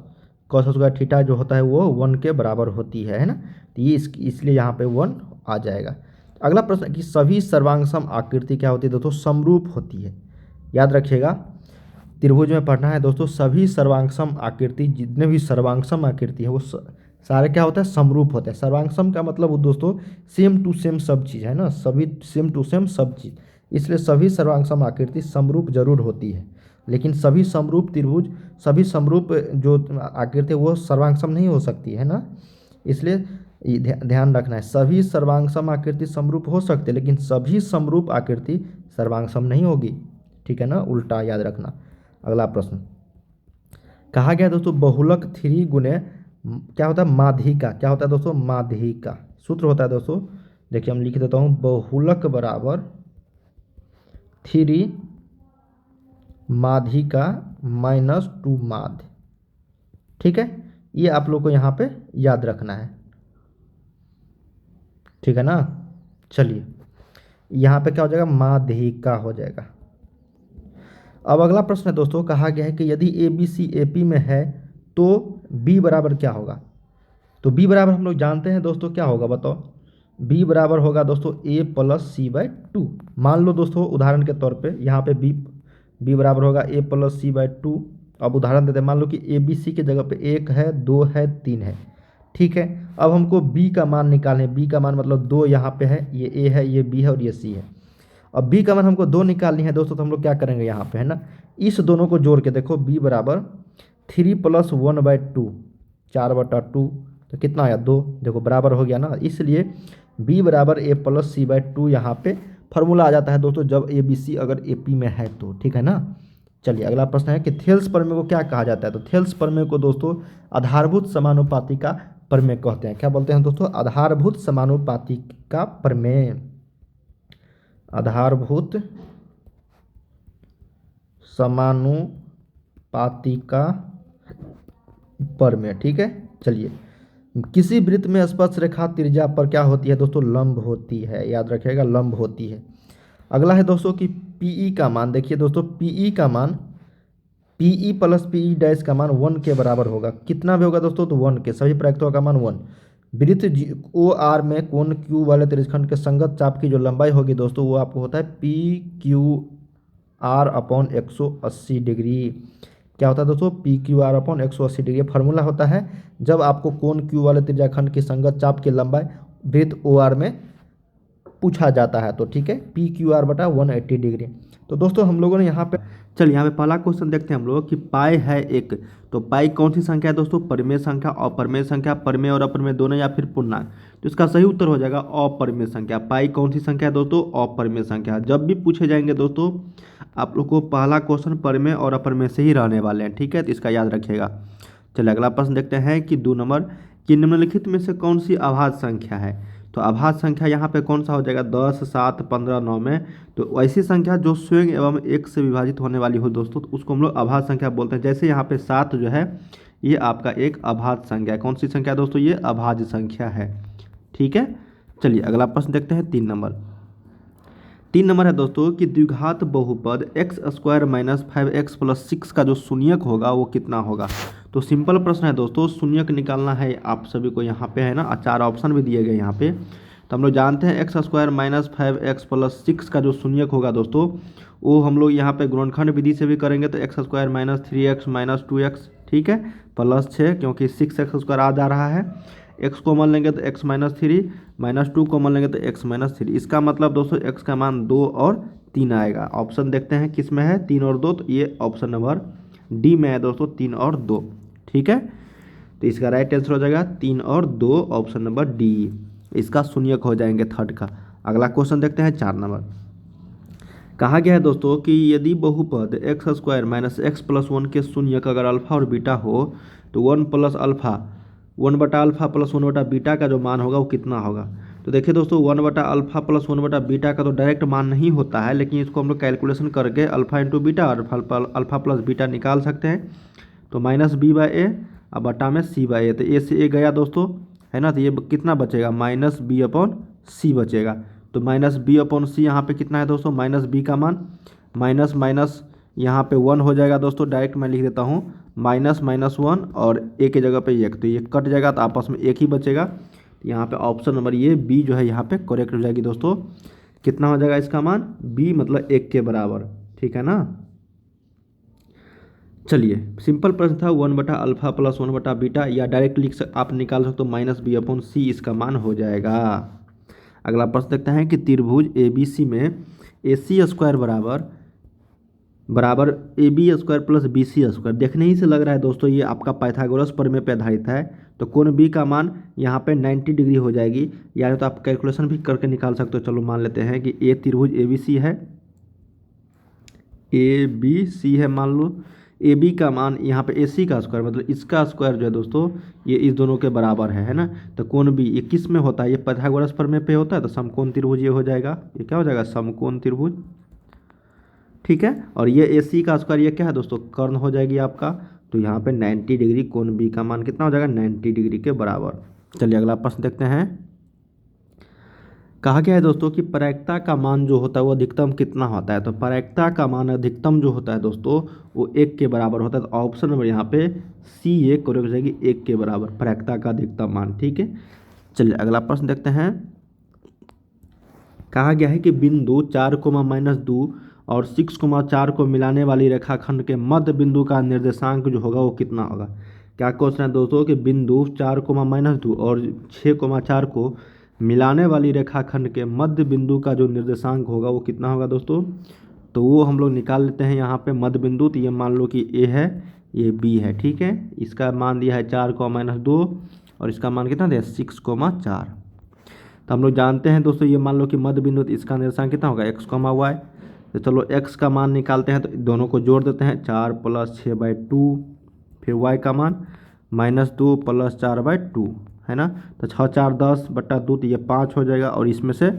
cos square theta जो होता है वो 1 के बराबर होती है ना। तो ये इसलिए यहाँ पे 1 आ जाएगा। अगला प्रश्न है कि सभी सर्वांगसम आकृति क्या होती है दोस्तों, समरूप होती है। याद रखिएगा त्रिभुज में पढ़ना है दोस्तों, सभी सर्वांगसम आकृति, जितने भी सर्वांगसम आकृति है वो सारे क्या होता है, समरूप होते हैं। सर्वांगसम का मतलब वो दोस्तों सेम टू सेम सब चीज़ है ना, सभी सेम टू सेम सब चीज़, इसलिए सभी सर्वांगसम आकृति समरूप जरूर होती है। लेकिन सभी समरूप त्रिभुज, सभी समरूप जो आकृति वो सर्वांगसम नहीं हो सकती है ना, इसलिए ध्यान रखना है। सभी सर्वांगसम आकृति समरूप हो सकते हैं लेकिन सभी समरूप आकृति सर्वांगसम नहीं होगी, ठीक है ना, उल्टा याद रखना। अगला प्रश्न कहा गया दोस्तों बहुलक 3 गुने क्या होता है, माध्यिका। क्या होता है दोस्तों, माध्यिका। सूत्र होता है दोस्तों, देखिए हम लिख देता हूँ, बहुलक बराबर 3 माध्यिका -2 माध्य, ठीक है। ये आप लोग को यहाँ पे याद रखना है। ठीक है ना। चलिए यहाँ पे क्या हो जाएगा, माध्यिका हो जाएगा। अब अगला प्रश्न है दोस्तों, कहा गया है कि यदि A B C A P में है तो बी बराबर क्या होगा। तो बी बराबर हम लोग जानते हैं दोस्तों क्या होगा, बताओ। बी बराबर होगा दोस्तों a plus C by two. मान लो दोस्तों उदाहरण के तौर पे यहाँ पे बी बराबर होगा ए प्लस सी बाई टू। अब उदाहरण देते हैं, मान लो कि ए बी सी की जगह पे 1 है, 2 है, 3 है। ठीक है, अब हमको बी का मान निकालना है। बी का मान मतलब 2 यहाँ पे है, ये ए है, ये बी है और ये सी है। अब बी का मान हमको 2 निकालनी है दोस्तों, तो हम लोग क्या करेंगे यहाँ पे, है ना, इस दोनों को जोड़ के देखो। बी बराबर 3 प्लस 1/2, 4/2, तो कितना आया 2। देखो बराबर हो गया ना, इसलिए बी बराबर ए प्लस सी बाई टू यहाँ पे फॉर्मूला आ जाता है दोस्तों, जब ए बी सी अगर ए पी में है तो। ठीक है ना। चलिए अगला प्रश्न है कि थेल्स प्रमेय को क्या कहा जाता है। तो थेल्स प्रमेय को दोस्तों आधारभूत समानुपाती का प्रमेय कहते हैं। क्या बोलते हैं दोस्तों, आधारभूत समानुपाती का प्रमेय। आधारभूत समानुपाती का प्रमेय। ठीक है। चलिए, किसी वृत्त में स्पर्श रेखा त्रिज्या पर क्या होती है दोस्तों, लंब होती है। याद रखिएगा, लंब होती है। अगला है दोस्तों कि पीई का मान। देखिए दोस्तों, पीई का मान, पीई प्लस पीई डैश का मान 1 के बराबर होगा। कितना भी होगा दोस्तों, तो 1 के, सभी प्रायिकताओं का मान 1। वृत्त ओ आर में कोण क्यू वाले त्रिज्यखंड के संगत चाप की जो लंबाई होगी दोस्तों, वो आपको होता है P Q R upon 180 degree. क्या होता है दोस्तों, P Q R upon 180 degree. Formula होता है जब आपको कोण क्यू वाले त्रिज्याखंड की संगत चाप की लंबाई वृत्त ओ आर में पूछा जाता है। तो ठीक है, पी क्यू आर बटा 180 डिग्री। तो दोस्तों हम लोगों ने यहाँ पे, चलिए यहाँ पे पहला क्वेश्चन देखते हैं हम लोग कि पाई है 1। तो पाई कौन सी संख्या है दोस्तों, परिमेय संख्या, अपरिमेय संख्या, परिमेय और अपरिमेय दोनों या फिर पूर्णांक। तो इसका सही उत्तर हो जाएगा अपरिमेय संख्या। पाई कौन सी संख्या है दोस्तों, अपरिमेय संख्या। जब भी पूछे जाएंगे दोस्तों आप लोग को पहला क्वेश्चन परिमेय और अपरिमेय से ही रहने वाले हैं। ठीक है, तो इसका याद रखिएगा। चलिए अगला प्रश्न देखते हैं कि 2 नंबर कि निम्नलिखित में से कौन सी अभाज्य संख्या है। तो अभाज्य संख्या यहाँ पे कौन सा हो जाएगा, 10, 7, 15, 9 में। तो ऐसी संख्या जो स्वयं एवं 1 से विभाजित होने वाली हो दोस्तों, तो उसको हम लोग अभाज्य संख्या बोलते हैं। जैसे यहाँ पे 7 जो है ये आपका एक अभाज्य संख्या है। कौन सी संख्या दोस्तों, ये अभाज्य संख्या है। ठीक है। चलिए अगला प्रश्न देखते हैं 3 नंबर। 3 नंबर है दोस्तों कि द्विघात बहुपद x square minus 5x plus 6 का जो शून्यक होगा वो कितना होगा। तो सिंपल प्रश्न है दोस्तों, शून्यक निकालना है आप सभी को। यहाँ पे है ना, 4 ऑप्शन भी दिए गए यहाँ पे। तो हम लोग जानते हैं x square minus 5x plus 6 का जो शून्यक होगा दोस्तों, वो हम लोग यहाँ पे गुणनखंड विधि से भी करेंगे। तो x square minus 3x minus 2x, ठीक है, प्लस 6, क्योंकि 6x स्क्वायर आ जा रहा है। एक्स कॉमन लेंगे तो एक्स माइनस 3, माइनस 2 कॉमन लेंगे तो एक्स माइनस 3। इसका मतलब दोस्तों एक्स का मान 2 और 3 आएगा। ऑप्शन देखते हैं किस में है, 3 और 2। तो ये ऑप्शन नंबर डी में है दोस्तों, 3 और 2। ठीक है, तो इसका राइट आंसर हो जाएगा 3 और 2, ऑप्शन नंबर डी। इसका शून्यक हो जाएंगे थर्ड का। अगला क्वेश्चन देखते हैं 4 नंबर। कहा गया है दोस्तों कि यदि बहुपद x square minus x plus 1 के शून्यक अगर अल्फा और बीटा हो तो 1 प्लस अल्फा 1 बटा अल्फा प्लस 1 बटा बीटा का जो मान होगा वो कितना होगा। तो देखिए दोस्तों 1 बटा अल्फा प्लस 1 बटा बीटा का तो डायरेक्ट मान नहीं होता है, लेकिन इसको हम लोग कैलकुलेशन करके अल्फा इंटू बीटा और अल्फा प्लस बीटा निकाल सकते हैं। तो माइनस बी बाई ए और बटा में सी बाई ए। तो ए से ए गया दोस्तों, है ना, तो ये कितना बचेगा, माइनस बी अपॉन सी बचेगा। तो माइनस बी अपॉन सी यहाँ पे कितना है दोस्तों, माइनस बी का मान, माइनस माइनस यहाँ पे 1 हो जाएगा दोस्तों। डायरेक्ट मैं लिख देता हूँ माइनस माइनस 1 और ए के जगह पे 1, तो ये कट जाएगा तो आपस में 1 ही बचेगा। यहाँ पे ऑप्शन नंबर ये बी जो है यहाँ पे करेक्ट हो जाएगी दोस्तों। कितना हो जाएगा इसका मान, बी मतलब 1 के बराबर। ठीक है ना। चलिए सिंपल प्रश्न था, 1 बटा अल्फा प्लस 1 बटा बीटा, या डायरेक्ट आप निकाल सकते हो माइनस बी अपॉन सी, इसका मान हो जाएगा। अगला प्रश्न देखते हैं कि त्रिभुज ए बी सी में ए सी स्क्वायर बराबर A B square plus B C square. देखने ही से लग रहा है दोस्तों ये आपका पाइथागोरस प्रमेय पे आधारित है। तो कोण बी का मान यहाँ पे 90 डिग्री हो जाएगी, यानी तो आप कैलकुलेशन भी करके निकाल सकते हो। चलो मान लेते हैं कि ए त्रिभुज ए बी सी है, ए बी सी है मान लो। ए बी का मान यहाँ पे ए सी का स्क्वायर मतलब इसका स्क्वायर जो है दोस्तों ये इस दोनों के बराबर है ना। तो कोण बी ये किस में होता है, ये पाइथागोरस प्रमेय पे होता है। तो समकोण त्रिभुज ये हो जाएगा, ये क्या हो जाएगा, समकोण त्रिभुज। ठीक है, और ये ए सी का स्क्वायर ये क्या है दोस्तों, कर्ण हो जाएगी आपका। तो यहाँ पे 90 डिग्री कोण बी का मान कितना हो जाएगा, 90 डिग्री के बराबर। चलिए अगला प्रश्न देखते हैं। कहा गया है दोस्तों कि प्रायिकता का मान जो होता है वो अधिकतम कितना होता है। तो प्रायिकता का मान अधिकतम जो होता है दोस्तों वो 1 के बराबर होता है। तो ऑप्शन नंबर यहाँ पे सी ए करेक्ट हो जाएगी, 1 के बराबर प्रायिकता का अधिकतम मान। ठीक है, चलिए अगला प्रश्न देखते हैं। कहा गया है कि बिंदु 4, -2 और 6, 4 को मिलाने वाली रेखाखंड के मध्य बिंदु का निर्देशांक जो होगा वो कितना होगा। क्या क्वेश्चन है दोस्तों कि बिंदु 4, -2 और 6, 4 को मिलाने वाली रेखाखंड के मध्य बिंदु का जो निर्देशांक होगा वो कितना होगा दोस्तों। तो वो हम लोग निकाल लेते हैं यहाँ पे मध्य बिंदु। तो ये मान लो कि ए है, ये बी है। ठीक है, इसका मान दिया है 4, -2 और इसका मान कितना दिया 6, 4। तो हम लोग जानते हैं दोस्तों, ये मान लो कि मध्य बिंदु, तो इसका निर्देशांक कितना होगा x, y। तो चलो x का मान निकालते हैं। तो दोनों को जोड़ देते हैं, 4 + 6/2, फिर y का मान -2 + 4/2 है ना। तो 6, 4, 10/2, तो ये 5 हो जाएगा और इसमें से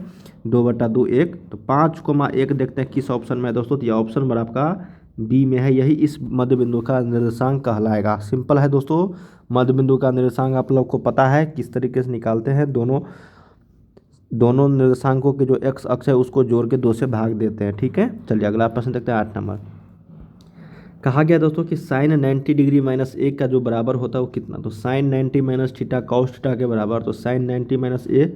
2/2 1। तो 5, 1 देखते हैं किस ऑप्शन में है दोस्तों। तो ये ऑप्शन नंबर आपका बी में है, यही इस मध्य बिंदु का निर्देशांक कहलाएगा। सिंपल है दोस्तों, मध्य बिंदु का निर्देशांक आप लोग को पता है किस तरीके से निकालते हैं। दोनों निर्देशांकों के जो एक्स अक्ष है उसको जोड़ के 2 से भाग देते हैं। ठीक है, चलिए अगला प्रश्न देखते हैं 8 नंबर। कहा गया दोस्तों कि sin 90 डिग्री -1 का जो बराबर होता है वो कितना। तो sin 90 - थीटा cos थीटा के बराबर। तो sin 90 - a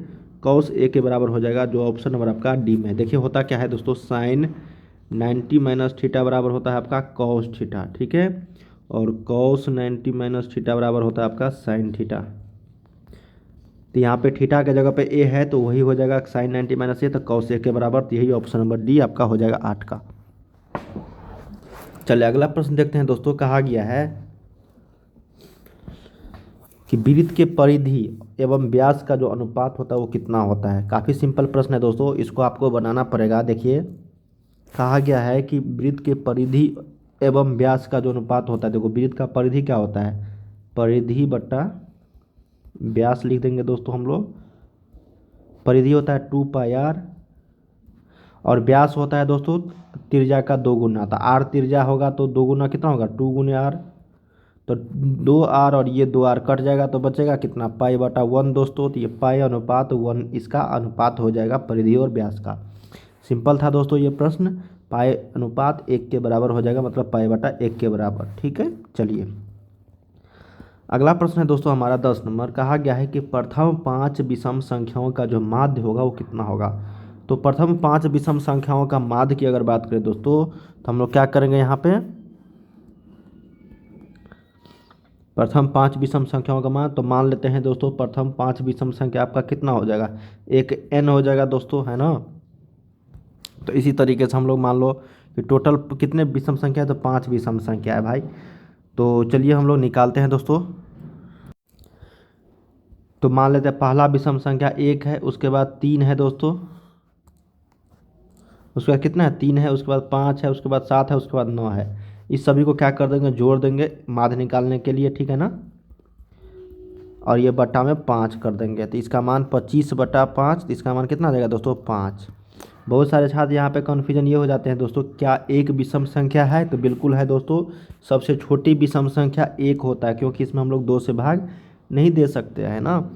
cos a के बराबर हो जाएगा, जो ऑप्शन नंबर आपका डी में है। देखिए होता क्या है दोस्तों, sin 90 - थीटा बराबर होता है आपका cos थीटा। ठीक है, और cos 90 - थीटा बराबर होता है आपका sin थीटा। तो यहाँ पे थीटा के जगह पे ए है तो वही हो जाएगा sin 90 - a, तो cos a के बराबर। तो यही ऑप्शन नंबर डी आपका हो जाएगा 8 का। चलिए अगला प्रश्न देखते हैं दोस्तों। कहा गया है कि वृत्त के परिधि एवं व्यास का जो अनुपात होता है वो कितना होता है। काफ़ी सिंपल प्रश्न है दोस्तों, इसको आपको बनाना पड़ेगा। देखिए कहा गया है कि वृत्त के परिधि एवं व्यास का जो अनुपात होता है, देखो वृत्त का परिधि क्या होता है, परिधि बट्टा व्यास लिख देंगे दोस्तों हम लोग। परिधि होता है 2πr और व्यास होता है दोस्तों त्रिज्या का 2 गुना। तो आर त्रिज्या होगा तो 2 गुना कितना होगा 2 × r। तो 2r और ये 2r कट जाएगा तो बचेगा कितना π/1 दोस्तों। तो ये π/1 इसका अनुपात हो जाएगा परिधि और व्यास का। सिंपल था दोस्तों ये प्रश्न, π/1 के बराबर हो जाएगा, मतलब π/1 के बराबर। ठीक है, चलिए अगला प्रश्न है दोस्तों हमारा 10 नंबर। कहा गया है कि प्रथम 5 विषम संख्याओं का जो माध्य होगा वो कितना होगा। तो प्रथम 5 विषम संख्याओं का माध्य की अगर बात करें दोस्तों, तो हम लोग क्या करेंगे यहाँ पे, प्रथम 5 विषम संख्याओं का मान। तो मान लेते हैं दोस्तों प्रथम 5 विषम संख्या आपका कितना हो जाएगा, एक n हो जाएगा दोस्तों, है ना। तो इसी तरीके से हम लोग मान लो कि टोटल कितने विषम संख्या है, तो 5 विषम संख्या है भाई। तो चलिए हम लोग निकालते हैं दोस्तों। तो मान लेते हैं पहला विषम संख्या 1 है, उसके बाद 3 है दोस्तों, उसके बाद कितना है 3 है, उसके बाद 5 है, उसके बाद 7 है, उसके बाद 9 है। इस सभी को क्या कर देंगे, जोड़ देंगे माध्य निकालने के लिए। ठीक है ना, और ये बट्टा में 5 कर देंगे। तो इसका मान 25/5, तो इसका मान कितना आ जाएगा दोस्तों 5। बहुत सारे छात्र यहाँ पे कन्फ्यूजन ये हो जाते हैं दोस्तों, क्या एक विषम संख्या है। तो बिल्कुल है दोस्तों, सबसे छोटी विषम संख्या 1 होता है, क्योंकि इसमें हम लोग 2 से भाग नहीं दे सकते हैं ना,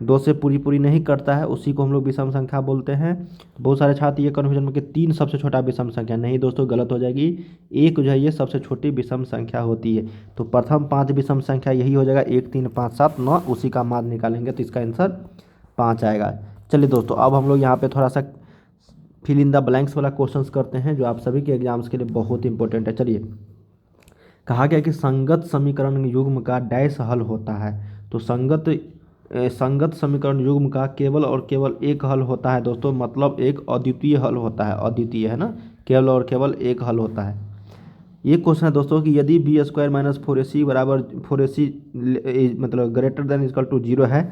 2 से पूरी नहीं करता है, उसी को हम लोग विषम संख्या बोलते हैं। बहुत सारे छात्र ये कन्फ्यूजन में कि 3 सबसे छोटा विषम संख्या, नहीं दोस्तों गलत हो जाएगी, 1 जो है ये सबसे छोटी विषम संख्या होती है। तो प्रथम 5 विषम संख्या यही हो जाएगा 1, 3, 5, 7, 9, उसी का मान निकालेंगे तो इसका आंसर 5 आएगा। चलिए दोस्तों अब हम लोग यहाँ पे थोड़ा सा फिल इन द ब्लैंक्स वाला क्वेश्चंस करते हैं, जो आप सभी के एग्जाम्स के लिए बहुत इंपॉर्टेंट है। चलिए कहा गया कि संगत समीकरण युग्म का डैश हल होता है। तो संगत समीकरण युग्म का केवल और केवल एक हल होता है दोस्तों, मतलब एक अद्वितीय हल होता है, अद्वितीय है ना, केवल और केवल एक हल होता है। ये क्वेश्चन है दोस्तों कि यदि b² - 4ac बराबर 4ac मतलब ग्रेटर देन इक्वल टू 0 है,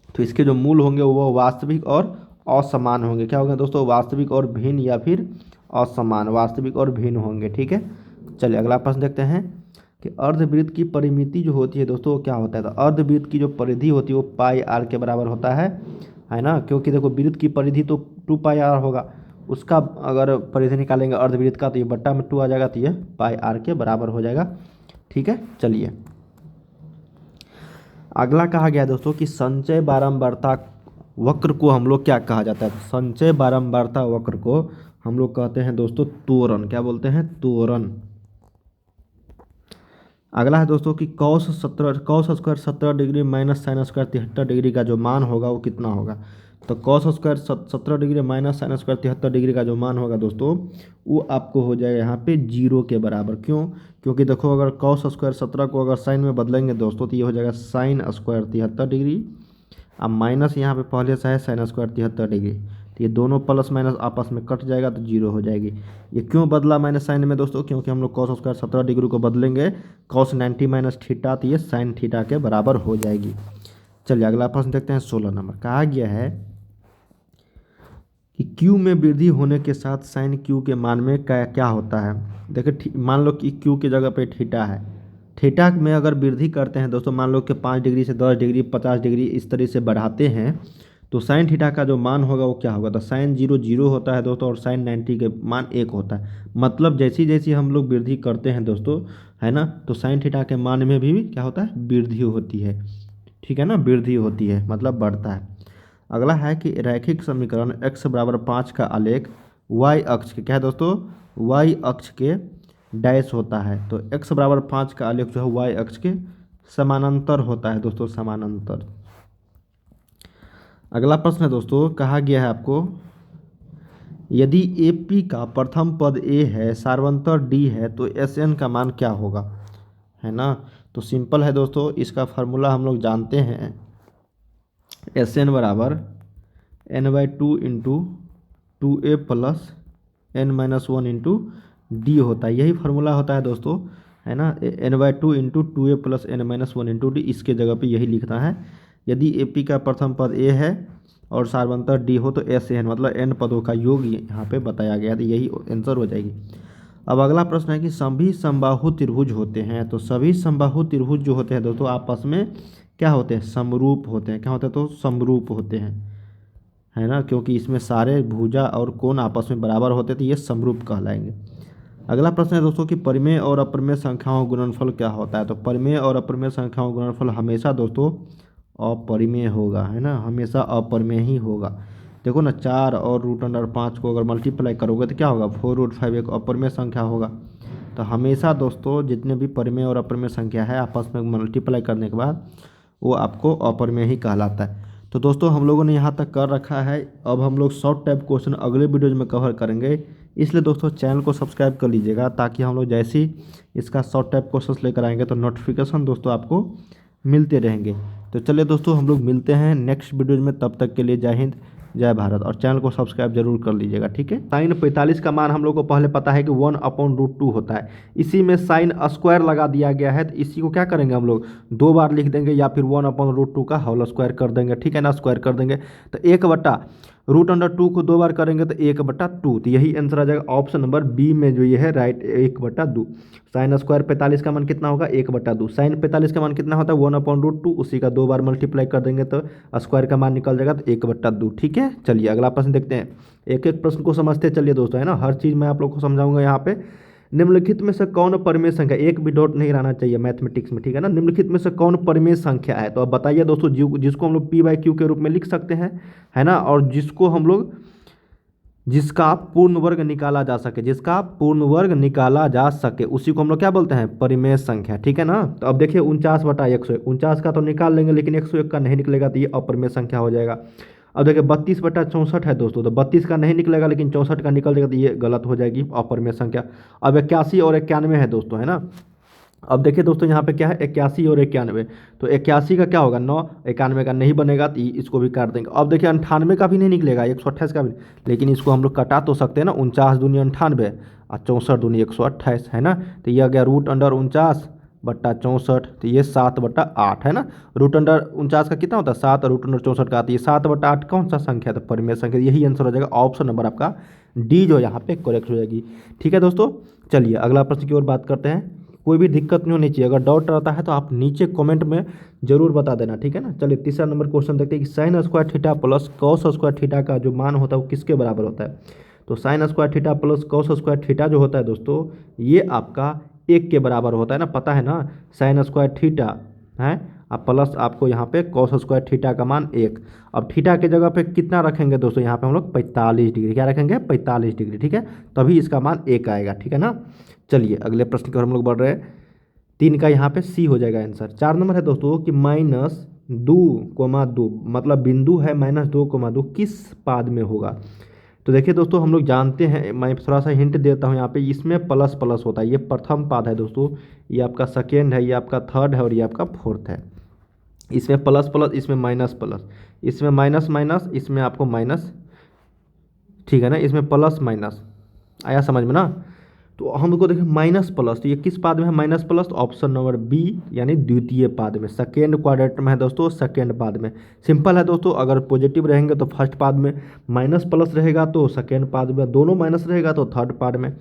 तो इसके जो मूल होंगे वो वास्तविक और असमान होंगे। क्या होंगे दोस्तों, वास्तविक और भिन्न या फिर असमान, वास्तविक और भिन्न होंगे। ठीक है, चलिए अगला प्रश्न देखते हैं कि अर्धवृत्त की परिमिति जो होती है दोस्तों वो क्या होता है। तो अर्धवृत्त की जो परिधि होती है वो πr के बराबर होता है ना, क्योंकि देखो वृत्त की परिधि तो 2πr होगा, उसका अगर परिधि निकालेंगे अर्धवृत्त का तो ये बट्टा में 2 आ जाएगा, तो ये πr के बराबर हो जाएगा। ठीक है, चलिए अगला कहा गया दोस्तों कि संचय बारंबारता वक्र को हम लोग क्या कहा जाता है? संचय बारंबारता वक्र को हम लोग कहते हैं दोस्तों त्वरण। क्या बोलते हैं? त्वरण। अगला है दोस्तों कि cos square 17 degree minus sine square 73 degree का जो मान होगा वो कितना होगा? तो cos square 17 degree minus sine square 73 degree का जो मान होगा दोस्तों वो आपको हो जाएगा यहाँ पे 0 के बराबर। क्यों? क्योंकि देखो अगर कॉस स्क्वायर 17 को अगर साइन में बदलेंगे दोस्तों तो ये हो जाएगा साइन स्क्वायर 73 डिग्री। अब माइनस यहाँ पे पहले से है साइन स्क्वायर 73 डिग्री, तो ये दोनों प्लस माइनस आपस में कट जाएगा तो 0 हो जाएगी। ये क्यों बदला माइनस साइन में दोस्तों? क्योंकि हम लोग कॉस स्क्वायर 17 डिग्री को बदलेंगे कॉस 90 माइनस थीटा, तो ये साइन थीटा के बराबर हो जाएगी। चलिए अगला प्रश्न देखते हैं। 16 नंबर कहा गया है कि क्यू में वृद्धि होने के साथ साइन क्यू के मान में क्या क्या होता है? देखिए मान लो कि क्यू की जगह पे थीटा है, थीटा में अगर वृद्धि करते हैं दोस्तों, मान लो कि 5 डिग्री से 10 डिग्री 50 डिग्री इस तरह से बढ़ाते हैं तो साइन थीटा का जो मान होगा वो क्या होगा? तो साइन 0 0 होता है दोस्तों और साइन 90 के मान 1 होता है। मतलब जैसी जैसी हम लोग वृद्धि करते हैं दोस्तों, है ना, तो साइन थीटा के मान में भी क्या होता है? वृद्धि होती है। ठीक है ना, वृद्धि होती है मतलब बढ़ता है। अगला है कि रैखिक समीकरण x बराबर 5 का आलेख y अक्ष के क्या है दोस्तों? y अक्ष के डैश होता है। तो x बराबर 5 का आलेख जो है y अक्ष के समानांतर होता है दोस्तों, समानांतर। अगला प्रश्न है दोस्तों, कहा गया है आपको यदि AP का प्रथम पद A है सार्वंतर D है तो SN का मान क्या होगा? है ना, तो सिंपल है दोस्तों, इसका फार्मूला हम लोग जानते हैं। SN बराबर n/2 into 2A plus n-1 into D होता है। यही फार्मूला होता है दोस्तों, है ना, n/2 into 2A plus n-1 into D. इसके जगह पे यही लिखना है। यदि AP का प्रथम पद A है और सार्वंतर D हो तो SN मतलब n पदों का योग यहाँ पे बताया गया, तो यही आंसर हो जाएगी। अब अगला प्रश्न है कि सभी समबाहु त्रिभुज होते हैं, तो सभी समबाहु त्रिभुज जो होते हैं दोस्तों आपस में क्या होते हैं? समरूप होते हैं। क्या होते हैं? तो समरूप होते हैं, है ना, क्योंकि इसमें सारे भुजा और कोण आपस में बराबर होते हैं तो ये समरूप कहलाएंगे। अगला प्रश्न है दोस्तों कि परिमेय और अपरिमेय संख्याओं गुणनफल क्या होता है? तो परिमेय और अपरिमेय संख्याओं गुणनफल हमेशा दोस्तों अपरिमेय होगा, है ना, हमेशा अपरिमेय ही होगा। देखो ना, 4 और √5 को अगर मल्टीप्लाई करोगे तो क्या होगा? 4√5 एक अपरिमेय संख्या होगा। तो हमेशा दोस्तों जितने भी परिमेय और अपरिमेय संख्या है आपस में मल्टीप्लाई करने के बाद वो आपको अपरिमेय ही कहलाता है। तो दोस्तों हम लोगों ने यहाँ तक कर रखा है। अब हम लोग शॉर्ट टाइप क्वेश्चन अगले वीडियोज में कवर करेंगे, इसलिए दोस्तों चैनल को सब्सक्राइब कर लीजिएगा ताकि हम लोग जैसे ही इसका शॉर्ट टाइप क्वेश्चन लेकर आएंगे तो नोटिफिकेशन दोस्तों आपको मिलते रहेंगे। तो चलिए दोस्तों हम लोग मिलते हैं नेक्स्ट वीडियोज में, तब तक के लिए जय हिंद जय भारत, और चैनल को सब्सक्राइब जरूर कर लीजिएगा। ठीक है। साइन 45 का मान हम लोग को पहले पता है कि 1/√2 होता है। इसी में साइन स्क्वायर लगा दिया गया है, तो इसी को क्या करेंगे हम लोग 2 बार लिख देंगे या फिर 1/√2 का होल स्क्वायर कर देंगे। ठीक है ना, स्क्वायर कर देंगे तो 1/√2 को 2 बार करेंगे तो 1/2, तो यही आंसर आ जाएगा ऑप्शन नंबर बी में जो ये है राइट 1/2। साइन स्क्वायर 45 का मान कितना होगा? 1/2। साइन 45 का मान कितना होता है? 1/√2, उसी का 2 बार मल्टीप्लाई कर देंगे तो स्क्वायर का मान निकल जाएगा तो 1/2। ठीक है। चलिए अगला प्रश्न देखते हैं। एक एक प्रश्न को समझते चलिए दोस्तों, है ना, हर चीज़ मैं आप लोग को समझाऊंगा यहाँ पे। निम्नलिखित में से कौन परिमेय संख्या, एक भी डॉट नहीं रहना चाहिए मैथमेटिक्स में, ठीक है ना। निम्नलिखित में से कौन परिमेय संख्या है? तो अब बताइए दोस्तों, जिसको हम लोग P/Q के रूप में लिख सकते हैं, है ना, और जिसको हम लोग जिसका पूर्ण वर्ग निकाला जा सके, जिसका पूर्ण वर्ग निकाला जा सके उसी को हम लोग क्या बोलते हैं? परिमेय संख्या। ठीक है ना। तो अब देखिए 49/101, 49 का तो निकाल लेंगे लेकिन 101 का नहीं निकलेगा तो ये अपरिमेय संख्या हो जाएगा। अब देखिए 32/64 है दोस्तों, तो 32 का नहीं निकलेगा लेकिन 64 का निकल जाएगा तो ये गलत हो जाएगी, अपरिमेय संख्या। अब 81 और 91 है दोस्तों, है ना। अब देखिए दोस्तों यहाँ पे क्या है 81 और 91, तो 81 का क्या होगा 9, 91 का नहीं बनेगा तो इसको भी काट देंगे। अब देखिए 98 का भी नहीं निकलेगा, 128 का भी, लेकिन इसको हम लोग कटा तो सकते हैं ना, 49 दूनी 98 और 64 दूनी 128, है ना। तो ये आ गया √49/64, तो ये 7/8 है ना। √49 का कितना होता है 7 और √64 का आता है ये 7/8 कौन सा संख्या है? तो परिमेय संख्या। यही आंसर हो जाएगा ऑप्शन नंबर आपका डी जो यहाँ पे करेक्ट हो जाएगी। ठीक है दोस्तों, चलिए अगला प्रश्न की ओर बात करते हैं। कोई भी दिक्कत नहीं होनी चाहिए, अगर डाउट रहता है तो आप नीचे कमेंट में जरूर बता देना, ठीक है ना। चलिए तीसरा नंबर क्वेश्चन देखते हैं कि sine square theta plus cos square theta का जो मान होता है वो किसके बराबर होता है? तो sine square theta plus cos square theta जो होता है दोस्तों ये आपका 1 के बराबर होता है ना, पता है ना। साइन स्क्वायर थीटा है अब प्लस आपको यहाँ पे cos स्क्वायर थीटा का मान 1। अब थीटा के जगह पे कितना रखेंगे दोस्तों, यहाँ पे हम लोग 45 डिग्री, क्या रखेंगे 45 डिग्री, ठीक है, तभी इसका मान 1 आएगा, ठीक है ना। चलिए अगले प्रश्न की ओर हम लोग बढ़ रहे हैं। 3 का यहाँ पे सी हो जाएगा आंसर। 4 नंबर है दोस्तों कि -2,2 मतलब बिंदु है -2,2 किस पाद में होगा। तो देखिए दोस्तों, हम लोग जानते हैं, मैं थोड़ा सा हिंट देता हूँ यहाँ पे, इसमें प्लस प्लस होता है। ये प्रथम पाद है दोस्तों, ये आपका सेकेंड है, ये आपका थर्ड है और ये आपका फोर्थ है। इसमें प्लस प्लस, इसमें माइनस प्लस, इसमें माइनस माइनस, इसमें आपको माइनस, ठीक है ना, इसमें प्लस माइनस, आया समझ में ना। तो हम लोग को देखें माइनस प्लस, तो ये किस पाद में है माइनस प्लस, तो ऑप्शन नंबर बी यानी द्वितीय पाद में, सेकेंड क्वाड्रेंट में है दोस्तों, सेकेंड पाद में। सिंपल है दोस्तों, अगर पॉजिटिव रहेंगे तो फर्स्ट पाद में, माइनस प्लस रहेगा तो सेकेंड पाद में, दोनों माइनस रहेगा तो थर्ड पाद में,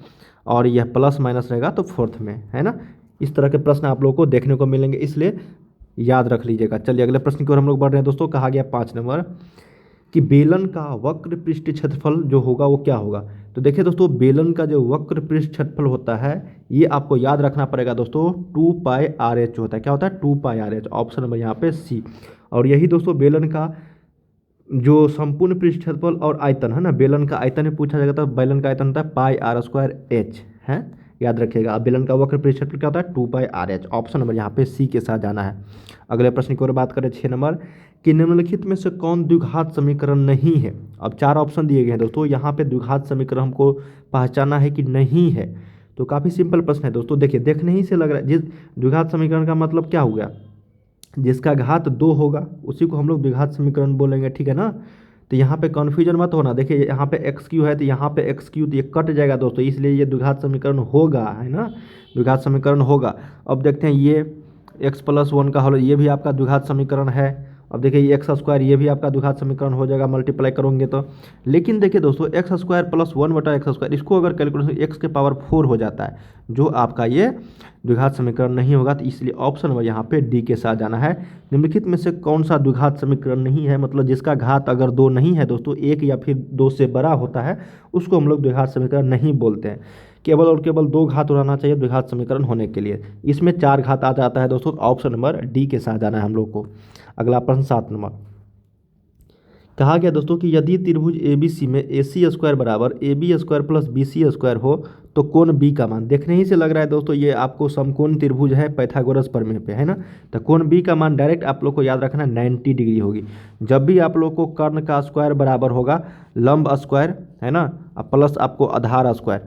और यह प्लस माइनस रहेगा तो फोर्थ में, है ना। इस तरह के प्रश्न आप लोगों को देखने को मिलेंगे, इसलिए याद रख लीजिएगा। चलिए अगले प्रश्न की ओर हम लोग बढ़ रहे हैं दोस्तों। कहा गया 5 नंबर कि बेलन का वक्र पृष्ठ क्षेत्रफल जो होगा वो क्या होगा। तो देखिए दोस्तों, बेलन का जो वक्र पृष्ठ क्षेत्रफल होता है ये आपको याद रखना पड़ेगा दोस्तों, 2πRh होता है। क्या होता है 2πRh, ऑप्शन नंबर यहाँ पे सी। और यही दोस्तों बेलन का जो संपूर्ण पृष्ठ क्षेत्रफल और आयतन है ना, बेलन का आयतन में पूछा जाएगा तो बेलन का आयतन होता है πr²h है, याद रखिएगा। अब बेलन का वक्र पृष्ठ क्षेत्रफल क्या होता है 2πRh, ऑप्शन नंबर यहाँ पे सी के साथ जाना है। अगले प्रश्न की ओर बात करें 6 नंबर कि निम्नलिखित में से कौन द्विघात समीकरण नहीं है। अब 4 ऑप्शन दिए गए हैं दोस्तों, यहाँ पे द्विघात समीकरण हमको पहचाना है कि नहीं है। तो काफ़ी सिंपल प्रश्न है दोस्तों, देखिए देखने ही से लग रहा है, जिस द्विघात समीकरण का मतलब क्या हो गया, जिसका घात 2 होगा उसी को हम लोग द्विघात समीकरण बोलेंगे, ठीक है ना। तो यहाँ पे कन्फ्यूजन मत होना, देखिए यहाँ पे एक्स क्यू है तो यहाँ पे एक्स क्यू, तो ये कट जाएगा दोस्तों, इसलिए ये द्विघात समीकरण होगा, है ना, द्विघात समीकरण होगा। अब देखते हैं ये x+1 का होल, ये भी आपका द्विघात समीकरण है। अब देखिए ये x² ये भी आपका द्विघात समीकरण हो जाएगा मल्टीप्लाई करोगे तो। लेकिन देखिए दोस्तों x² + 1/x², इसको अगर कैलकुलेशन x के पावर 4 हो जाता है, जो आपका ये द्विघात समीकरण नहीं होगा। तो इसलिए ऑप्शन नंबर यहाँ पे डी के साथ जाना है। निम्नलिखित में से कौन सा द्विघात समीकरण नहीं है, मतलब जिसका घात अगर 2 नहीं है दोस्तों, 1 या फिर 2 से बड़ा होता है, उसको हम लोग द्विघात समीकरण नहीं बोलते हैं। केवल और केवल 2 घात रहना चाहिए द्विघात समीकरण होने के लिए। इसमें 4 घात आ जाता है दोस्तों, ऑप्शन नंबर डी के साथ जाना है हम लोग को। अगला प्रश्न 7 नंबर कहा गया दोस्तों कि यदि त्रिभुज ABC में AC² बराबर AB² + BC² हो तो कोण बी का मान, देखने ही से लग रहा है दोस्तों ये आपको समकोण त्रिभुज है पाइथागोरस प्रमेय पे, है ना। तो कोण बी का मान डायरेक्ट आप लोग को याद रखना 90 डिग्री होगी। जब भी आप लोग को कर्ण का स्क्वायर बराबर होगा लंब स्क्वायर, है ना, प्लस आपको आधार स्क्वायर,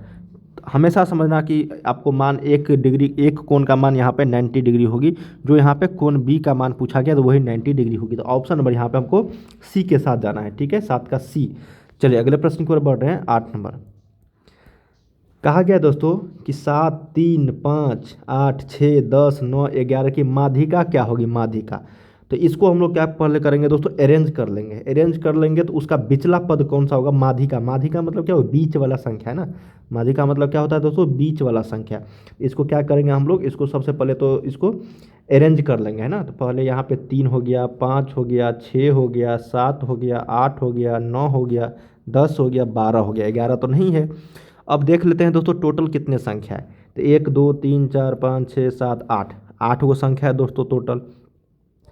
हमेशा समझना कि आपको मान 1 डिग्री, एक कोण का मान यहाँ पे 90 डिग्री होगी। जो यहाँ पे कोण बी का मान पूछा गया तो वही 90 डिग्री होगी। तो ऑप्शन नंबर यहाँ पे हमको सी के साथ जाना है, ठीक है, 7 का सी। चलिए अगले प्रश्न की ओर बढ़ रहे हैं। 8 नंबर कहा गया दोस्तों कि 7, 3, 5, 8, 6, 10, 9, 11 की माध्यिका क्या होगी, माध्यिका। तो इसको हम लोग क्या पहले करेंगे दोस्तों, अरेंज कर लेंगे। अरेंज कर लेंगे तो उसका बिचला पद कौन सा होगा, माध्यिका। माध्यिका मतलब क्या हो, बीच वाला संख्या, है ना। माध्यिका मतलब क्या होता है दोस्तों, बीच वाला संख्या। इसको क्या करेंगे हम लोग, इसको सबसे पहले तो इसको अरेंज कर लेंगे, है ना। तो पहले यहाँ पे 3 हो गया, 5 हो गया, 6 हो गया, 7 हो गया, 8 हो गया, 9 हो गया, 10 हो गया, 12 हो गया, 11 तो नहीं है। अब देख लेते हैं दोस्तों टोटल कितने संख्या है। तो 1, 2, 3, 4, 5, 6, 7, 8, 8 गो संख्या है दोस्तों टोटल,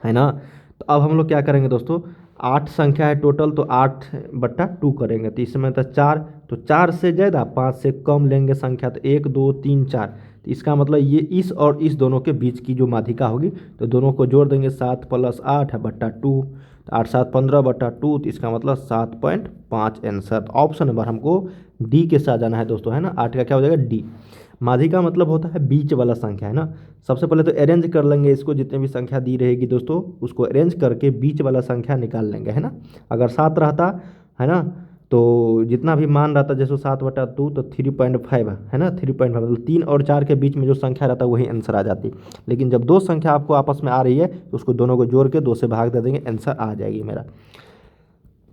है ना। तो अब हम लोग क्या करेंगे दोस्तों, 8 संख्या है टोटल, तो 8/2 करेंगे। तो इसमें तो 4, तो 4 से ज़्यादा 5 से कम लेंगे संख्या, तो 1, 2, 3, 4। तो इसका मतलब ये इस और इस दोनों के बीच की जो माध्यिका होगी, तो दोनों को जोड़ देंगे, 7 + 8/2, तो 8, 7, 15/2, तो इसका मतलब 7.5 आंसर। तो ऑप्शन नंबर हमको डी के साथ जाना है दोस्तों, है ना। 8 का क्या हो जाएगा डी। माध्यिका मतलब होता है बीच वाला संख्या, है ना। सबसे पहले तो अरेंज कर लेंगे इसको, जितने भी संख्या दी रहेगी दोस्तों उसको अरेंज करके बीच वाला संख्या निकाल लेंगे, है ना। अगर 7 रहता, है ना, तो जितना भी मान रहता, जैसे 7/2 तो 3.5 है ना, 3.5 मतलब 3 और 4 के बीच में जो संख्या रहता है वही आंसर आ जाती। लेकिन जब 2 संख्या आपको आपस में आ रही है तो उसको दोनों को जोड़ के 2 से भाग दे देंगे, आंसर आ जाएगी मेरा।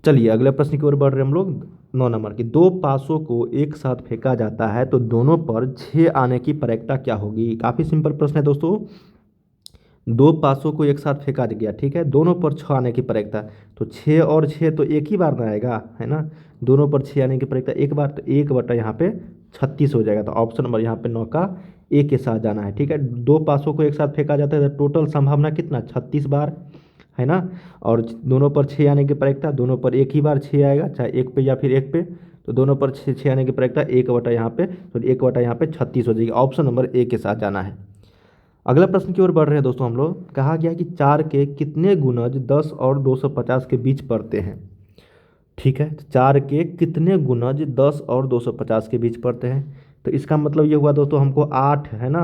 चलिए अगले प्रश्न की ओर बढ़ रहे हैं हम लोग। 9 नंबर की, 2 पासों को एक साथ फेंका जाता है तो दोनों पर 6 आने की प्रायिकता क्या होगी। काफ़ी सिंपल प्रश्न है दोस्तों। 2 पासों को एक साथ फेंका गया, ठीक है, दोनों पर 6 आने की प्रायिकता, तो 6 और 6 तो एक ही बार ना आएगा, है ना। दोनों पर 6 आने की प्रायिकता एक बार, तो 1 बटा यहाँ पे 36 हो जाएगा। तो ऑप्शन नंबर यहाँ पे 9 का ए के साथ जाना है। ठीक है, दो पासों को एक साथ फेंका जाता है तो टोटल संभावना कितना 36 बार है ना। और दोनों पर 6 आने की प्रायिकता, दोनों पर एक ही बार 6 आएगा, चाहे एक पे या फिर एक पे, तो दोनों पर 6 आने की प्रायिकता 1 बटा यहाँ पे, तो 1 बटा यहाँ पे 36 हो जाएगी। ऑप्शन नंबर ए के साथ जाना है। अगला प्रश्न की ओर बढ़ रहे हैं दोस्तों हम लोग। कहा गया कि 4 के कितने गुणज 10 और 250 के बीच पड़ते हैं। ठीक है, 4 के कितने गुणज 10 और 250 के बीच पड़ते हैं। तो इसका मतलब ये हुआ दोस्तों, हमको 8 है ना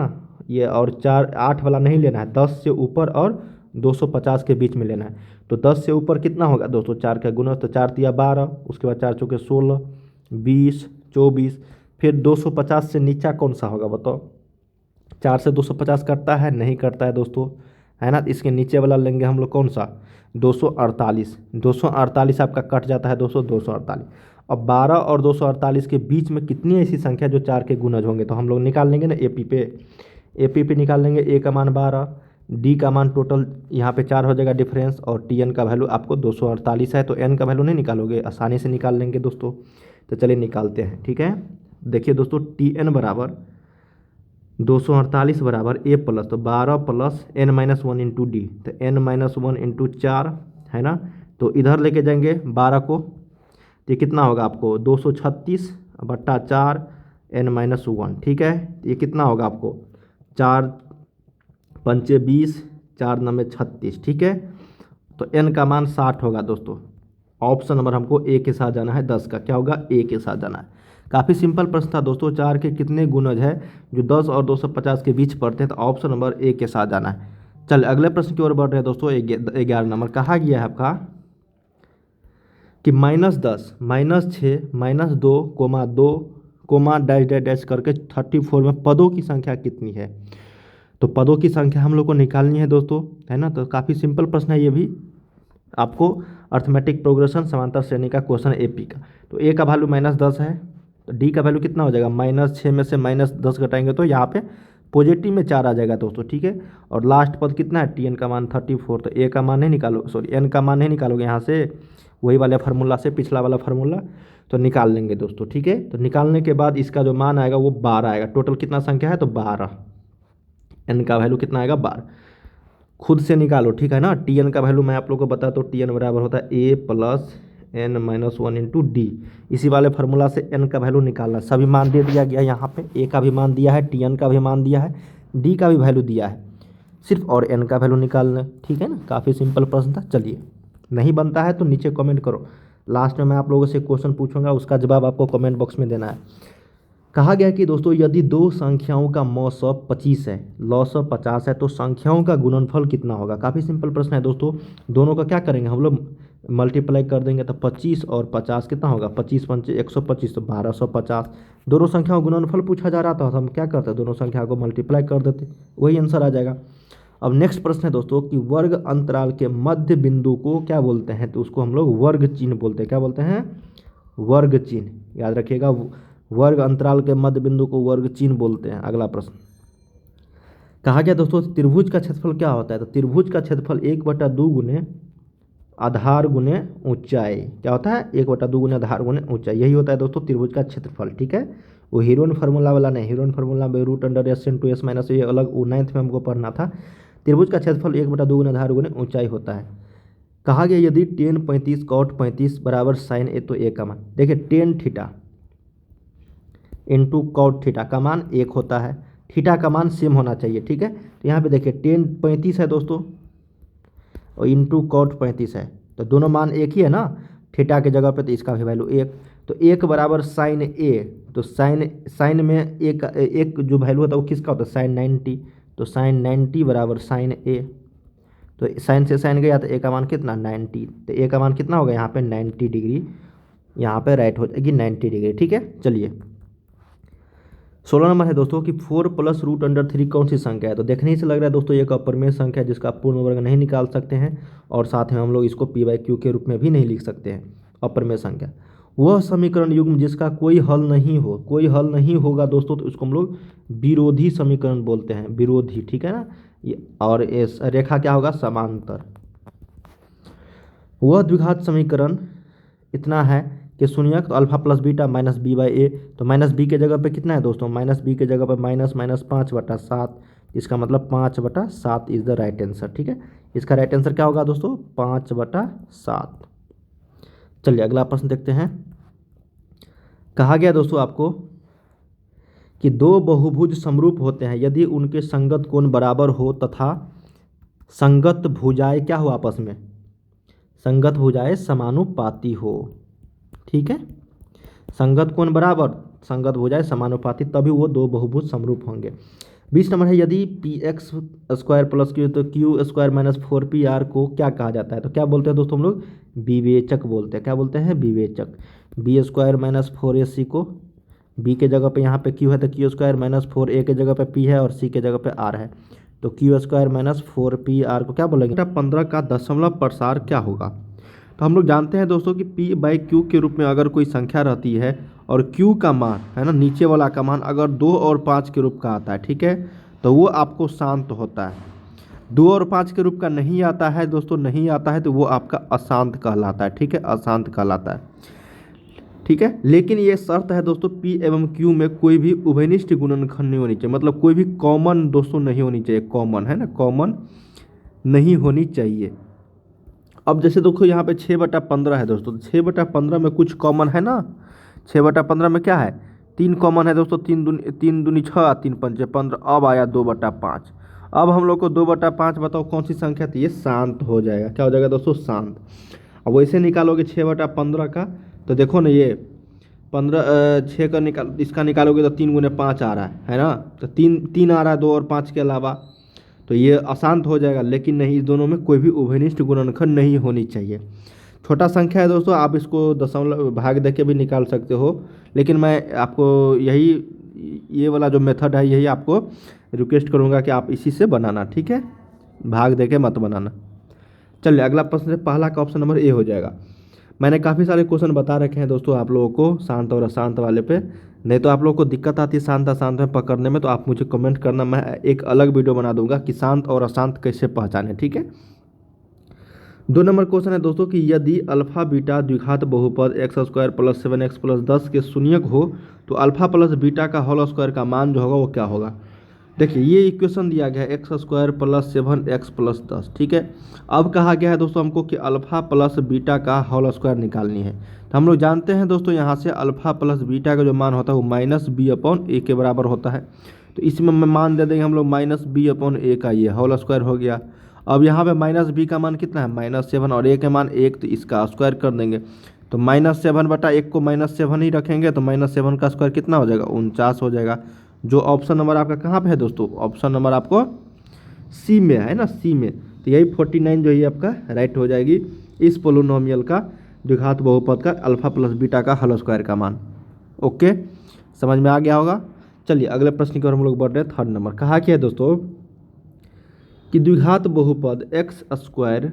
ये, और 4 8 वाला नहीं लेना है, 10 से ऊपर और 250 के बीच में लेना है। तो 10 से ऊपर कितना होगा दोस्तों 4 का गुणज, तो 4 तिया 12, उसके बाद 4 चौके 16, 20, 24, फिर 250 से नीचा कौन सा होगा बताओ। 4 से 250 कटता है, नहीं कटता है दोस्तों, है ना। इसके नीचे वाला लेंगे हम लोग कौन सा 248, 248 आपका कट जाता है दोस्तों 248। अब 12 और 248 के बीच में कितनी ऐसी संख्या जो 4 के गुणज होंगे, तो हम लोग निकाल लेंगे ना एपी पे निकाल लेंगे। ए का मान 12, डी का मान टोटल यहाँ पे 4 हो जाएगा डिफरेंस, और टी एन का वैल्यू आपको 248 है, तो एन का वैल्यू नहीं निकालोगे, आसानी से निकाल लेंगे दोस्तों। तो चलिए निकालते हैं। ठीक है, देखिए दोस्तों टी एन बराबर 248 बराबर ए प्लस, तो 12 plus N minus 1 into D, तो एन माइनस 1 इंटू 4 है ना। तो इधर लेके जाएंगे 12 को, तो ये कितना होगा आपको 236 बट्टा 4 एन माइनस 1। ठीक है, ये कितना होगा आपको 4 पंचे 20, 4 नंबे 36। ठीक है, तो एन का मान 60 होगा दोस्तों। ऑप्शन नंबर हमको ए के साथ जाना है, 10 का क्या होगा ए के साथ जाना है। काफ़ी सिंपल प्रश्न था दोस्तों, 4 के कितने गुणज है जो 10 और 250 के बीच पड़ते हैं, तो ऑप्शन नंबर ए के साथ जाना है। चल अगले प्रश्न की ओर बढ़ रहे हैं दोस्तों। 11 नंबर कहा गया है आपका कि -10, -6, -2, -2, डैश डैश डैश करके 34 में पदों की संख्या कितनी है। तो पदों की संख्या हम लोग को निकालनी है दोस्तों, है ना। तो काफ़ी सिंपल प्रश्न है ये भी, आपको अर्थमेटिक प्रोग्रेशन समांतर श्रेणी का क्वेश्चन एपी का। तो ए का वैल्यू -10 है, तो डी का वैल्यू कितना हो जाएगा -6 में से -10 घटाएंगे तो यहाँ पे पॉजिटिव में 4 आ जाएगा दोस्तों। ठीक है, और लास्ट पद कितना है टी एन का मान 34, तो ए का मान नहीं निकालो, सॉरी एन का मान नहीं निकालोगे यहाँ से, वही वाले फार्मूला से, पिछला वाला फार्मूला तो निकाल लेंगे दोस्तों। ठीक है, तो निकालने के बाद इसका जो मान आएगा वो 12 आएगा। टोटल कितना संख्या है तो 12, एन का वैल्यू कितना आएगा 12, खुद से निकालो। ठीक है ना, टी एन का वैल्यू मैं आप लोग को बताता हूँ, टी एन बराबर होता है a plus N minus 1 into d. इसी वाले फार्मूला से एन का वैल्यू निकालना, सभी मान दे दिया गया यहाँ पे, ए का भी मान दिया है, टी एन का भी मान दिया है, डी का भी वैल्यू दिया है, सिर्फ और एन का वैल्यू निकालना। ठीक है ना, काफ़ी सिंपल प्रश्न था। चलिए, नहीं बनता है तो नीचे कमेंट करो, लास्ट में मैं आप लोगों से क्वेश्चन पूछूंगा, उसका जवाब आपको कमेंट बॉक्स में देना है। कहा गया कि दोस्तों यदि दो संख्याओं का मौसम 25 है, लौसम 50 है, तो संख्याओं का गुणनफल कितना होगा। काफ़ी सिंपल प्रश्न है दोस्तों, दोनों का क्या करेंगे हम लोग मल्टीप्लाई कर देंगे, तो 25 और 50 कितना होगा 25 पंचे 125, तो 1250। दोनों संख्याओं का गुणनफल पूछा जा रहा था, तो हम क्या करते दोनों संख्या को मल्टीप्लाई कर देते, वही आंसर आ जाएगा। अब नेक्स्ट प्रश्न है दोस्तों कि वर्ग अंतराल के मध्य बिंदु को क्या बोलते हैं, तो उसको हम लोग वर्ग चिन्ह बोलते हैं। क्या बोलते हैं वर्ग चिन्ह, याद रखिएगा, वर्ग अंतराल के मध्य बिंदु को वर्ग चिन्ह बोलते हैं। अगला प्रश्न कहा गया दोस्तों त्रिभुज का क्षेत्रफल क्या होता है, तो त्रिभुज का क्षेत्रफल 1/2 गुने आधार गुने ऊंचाई, क्या होता है 1/2 गुने आधार गुने ऊंचाई, यही होता है दोस्तों त्रिभुज का क्षेत्रफल। ठीक है, वो हीरोन फार्मूला वाला नहीं, हीरोन फार्मूला में √(s × s - ये अलग, वो 9th में हमको पढ़ना था। त्रिभुज का क्षेत्रफल 1/2 गुने आधार गुने ऊंचाई होता है। कहा गया यदि tan 35 cot 35 बराबर sin a, तो a का मान देखिए tan theta into cot theta का मान 1 होता है, थीटा का मान सेम होना चाहिए। ठीक है, तो यहाँ पे देखिए tan 35 है दोस्तों और इंटू कॉट 35 है, तो दोनों मान एक ही है ना थीटा के जगह पे, तो इसका भी वैल्यू 1, तो 1 बराबर साइन a, तो साइन में एक जो वैल्यू होता है वो किसका होता है sin 90, तो sin 90 बराबर sin a, तो साइन से साइन गया तो a का मान कितना 90, तो a का मान कितना होगा यहाँ पे 90 डिग्री, यहाँ पे राइट हो जाएगी 90 डिग्री। ठीक है, चलिए 16 नंबर है दोस्तों कि 4 + √3 कौन सी संख्या है, तो देखने ही से लग रहा है दोस्तों एक अपरिमेय संख्या है जिसका पूर्ण वर्ग नहीं निकाल सकते हैं, और साथ में हम लोग इसको p/q के रूप में भी नहीं लिख सकते हैं। अपरिमेय संख्या वह समीकरण युग्म जिसका कोई हल नहीं हो, कोई हल नहीं होगा दोस्तों, तो उसको हम लोग विरोधी समीकरण बोलते हैं, विरोधी। ठीक है ना, और इस रेखा क्या होगा समांतर। वह द्विघात समीकरण इतना है के शून्यक, तो alpha plus beta minus b by a. तो माइनस बी के जगह पे कितना है दोस्तों, माइनस बी के जगह पे माइनस माइनस 5/7, इसका मतलब 5/7 इज द राइट आंसर। ठीक है, इसका राइट आंसर क्या होगा दोस्तों, 5/7। चलिए अगला प्रश्न देखते हैं। कहा गया दोस्तों आपको कि दो बहुभुज समरूप होते हैं यदि उनके संगत कोण बराबर हो तथा संगत भुजाएं क्या हो आपस में, संगत भुजाएं समानुपाती हो। ठीक है, संगत कोण बराबर, संगत भुजाएं समानुपाती, तभी वो दो बहुभुज समरूप होंगे। 20 नंबर है, यदि P x square plus Q तो क्यू स्क्वायर माइनस 4PR को क्या कहा जाता है, तो क्या बोलते हैं दोस्तों हम लोग, विवेचक बोलते हैं। क्या बोलते हैं, विवेचक। बी स्क्वायर माइनस 4AC को, बी के जगह पे यहाँ पे क्यू है तो क्यू स्क्वायर माइनस 4A के जगह पे पी है और सी के जगह पे आर है, तो क्यू स्क्वायर माइनस 4PR को क्या बोलेंगे, 15 का दशमलव प्रसार क्या होगा। तो हम लोग जानते हैं दोस्तों कि P बाई क्यू के रूप में अगर कोई संख्या रहती है और Q का मान है ना, नीचे वाला का मान अगर 2 और 5 के रूप का आता है, ठीक है, तो वो आपको शांत होता है। 2 और 5 के रूप का नहीं आता है दोस्तों, नहीं आता है तो वो आपका अशांत कहलाता है। ठीक है, अशांत कहलाता है। ठीक है, लेकिन ये शर्त है दोस्तों, P एवं Q में कोई भी उभयनिष्ठ गुणनखंड नहीं होनी चाहिए, मतलब कोई भी कॉमन दोस्तों नहीं होनी चाहिए, कॉमन है ना, कॉमन नहीं होनी चाहिए। अब जैसे देखो यहाँ पे 6/15 है दोस्तों, 6/15 में कुछ कॉमन है ना, 6/15 में क्या है, 3 कॉमन है दोस्तों, 3 दूनी 6, 3 पंचे 15, अब आया 2/5। अब हम लोग को 2/5 बताओ कौन सी संख्या थी, ये शांत हो जाएगा। क्या हो जाएगा दोस्तों, शांत। अब वैसे निकालोगे 6/15 का, तो देखो ना ये 6 का इसका निकालोगे तो 3 गुने 5 आ रहा है ना, तो 3 आ रहा है 2 और 5 के अलावा, तो ये अशांत हो जाएगा। लेकिन नहीं, इस दोनों में कोई भी उभयनिष्ठ गुणनखंड नहीं होनी चाहिए। छोटा संख्या है दोस्तों, आप इसको दशमलव भाग दे के भी निकाल सकते हो, लेकिन मैं आपको ये वाला जो मेथड है यही आपको रिक्वेस्ट करूँगा कि आप इसी से बनाना। ठीक है, भाग दे के मत बनाना। चलिए अगला प्रश्न है, पहला का ऑप्शन नंबर ए हो जाएगा। मैंने काफ़ी सारे क्वेश्चन बता रखे हैं दोस्तों आप लोगों को शांत और अशांत वाले पे, नहीं तो आप लोगों को दिक्कत आती है शांत अशांत में पकड़ने में, तो आप मुझे कमेंट करना, मैं एक अलग वीडियो बना दूंगा कि शांत और अशांत कैसे पहचाने। ठीक है, 2 नंबर क्वेश्चन है दोस्तों कि यदि अल्फा बीटा द्विघात बहुपद x² + 7x + 10 के शून्यक हो तो अल्फा प्लस बीटा का होल स्क्वायर का मान जो होगा वो क्या होगा। देखिए ये इक्वेशन दिया गया है x² + 7x + 10। ठीक है, अब कहा गया है दोस्तों हमको कि अल्फा प्लस बीटा का होल स्क्वायर निकालनी है। तो हम लोग जानते हैं दोस्तों यहाँ से अल्फा प्लस बीटा का जो मान होता है वो -b/a के बराबर होता है। तो इसमें मैं मान दे देंगे हम लोग -b/a का, ये होल स्क्वायर हो गया। अब यहाँ पे -b का मान कितना है, -7 और a के मान 1, तो इसका स्क्वायर कर देंगे। तो -7/1 को -7 ही रखेंगे, तो -7 का स्क्वायर कितना हो जाएगा, 49 हो जाएगा। जो ऑप्शन नंबर आपका कहाँ पे है दोस्तों, ऑप्शन नंबर आपको सी में है ना, सी में। तो यही 49 जो है आपका राइट हो जाएगी इस पोलिनोमियल का द्विघात बहुपद का अल्फा प्लस बीटा का होल स्क्वायर का मान। ओके, समझ में आ गया होगा। चलिए अगले प्रश्न की ओर हम लोग बढ़ रहे हैं। 3rd नंबर कहा क्या है दोस्तों कि द्विघात बहुपद x²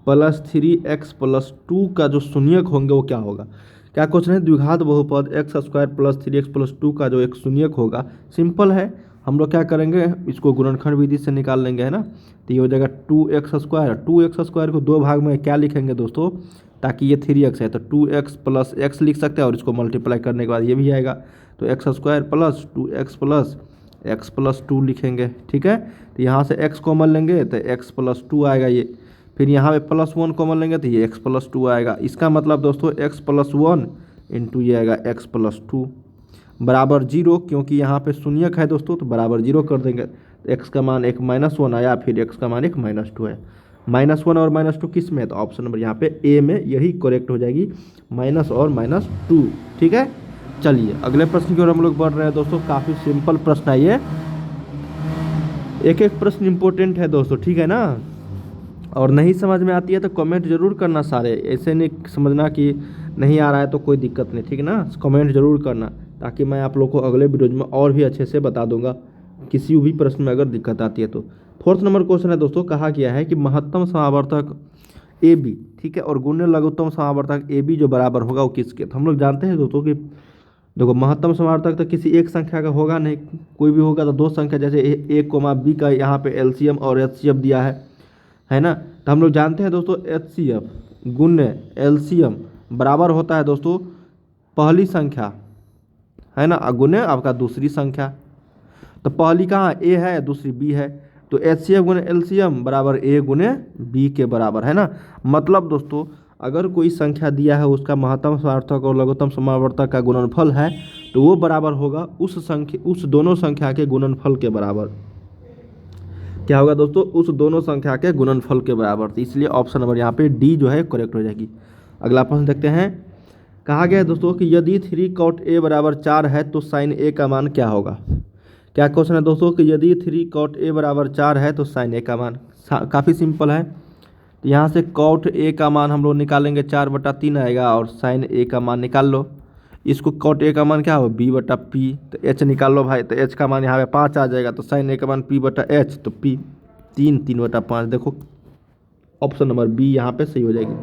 + 3x + 2 का जो शून्यक होंगे वो क्या होगा। क्या क्वेश्चन है, द्विघात बहुपद x² + 3x + 2 का जो एक शून्यक होगा, सिंपल है, हम लोग क्या करेंगे, इसको गुणनखंड विधि से निकाल लेंगे है ना। तो ये हो जाएगा 2x²। 2x² को 2 भाग में क्या लिखेंगे दोस्तों, ताकि ये 3x है तो 2x + x लिख सकते हैं और इसको मल्टीप्लाई करने के बाद ये भी आएगा, तो x² + 2x + x + 2 लिखेंगे। ठीक है, तो यहाँ से x कॉमन लेंगे तो x + 2 आएगा ये, फिर यहाँ पे +1 कॉमन लेंगे तो ये x + 2 आएगा। इसका मतलब दोस्तों x + 1 इंटू ये आएगा x + 2 बराबर 0, क्योंकि यहाँ पे शून्यक है दोस्तों तो बराबर 0 कर देंगे। तो x का मान एक -1 आया, फिर x का मान एक -2 है। -1 और -2 किस में है, तो ऑप्शन नंबर यहाँ पे ए में, यही करेक्ट हो जाएगी, माइनस और -2। ठीक है, चलिए अगले प्रश्न की ओर हम लोग बढ़ रहे हैं दोस्तों। काफ़ी सिंपल प्रश्न है ये, एक एक प्रश्न इंपॉर्टेंट है दोस्तों, ठीक है ना। और नहीं समझ में आती है तो कमेंट जरूर करना सारे, ऐसे नहीं समझना कि नहीं आ रहा है तो कोई दिक्कत नहीं, ठीक है ना, कमेंट जरूर करना, ताकि मैं आप लोग को अगले वीडियोज में और भी अच्छे से बता दूंगा किसी भी प्रश्न में अगर दिक्कत आती है तो। 4th नंबर क्वेश्चन है दोस्तों, कहा गया है कि महत्तम समावर्तक AB, ठीक है, और गुण्य लघुत्तम समावर्तक AB जो बराबर होगा वो किसके। तो हम लोग जानते हैं दोस्तों कि देखो महत्तम समावर्तक तो किसी एक संख्या का होगा नहीं, कोई भी होगा तो 2 संख्या, जैसे a, b का यहाँ पे LCM और HCF दिया है ना। तो हम लोग जानते हैं दोस्तों HCF गुण्य LCM बराबर होता है दोस्तों पहली संख्या है ना गुने आपका दूसरी संख्या। तो पहली कहाँ ए है, दूसरी बी है, तो एचसीएफ गुने एलसीएम बराबर ए गुने बी के बराबर है ना। मतलब दोस्तों अगर कोई संख्या दिया है उसका महत्तम समावर्तक और लघुत्तम समावर्तक का गुणनफल है तो वो बराबर होगा उस दोनों संख्या के गुणनफल के बराबर। क्या होगा दोस्तों, उस दोनों संख्या के गुणनफल के बराबर। तो इसलिए ऑप्शन नंबर यहाँ पे डी जो है करेक्ट हो जाएगी। अगला प्रश्न देखते हैं। कहा गया है दोस्तों कि यदि 3 cot a बराबर 4 है तो साइन a का मान क्या होगा। क्या क्वेश्चन है दोस्तों कि यदि 3 cot a बराबर 4 है तो साइन a का मान काफ़ी सिंपल है। तो यहाँ से cot a का मान हम लोग निकालेंगे 4/3 आएगा और साइन a का मान निकाल लो। इसको cot a का मान क्या हो b/p, तो h निकाल लो भाई, तो h का मान यहाँ पे 5 आ जाएगा, तो साइन a का मान p/h, तो p 3/5। देखो ऑप्शन नंबर बी यहाँ पे सही हो जाएगी।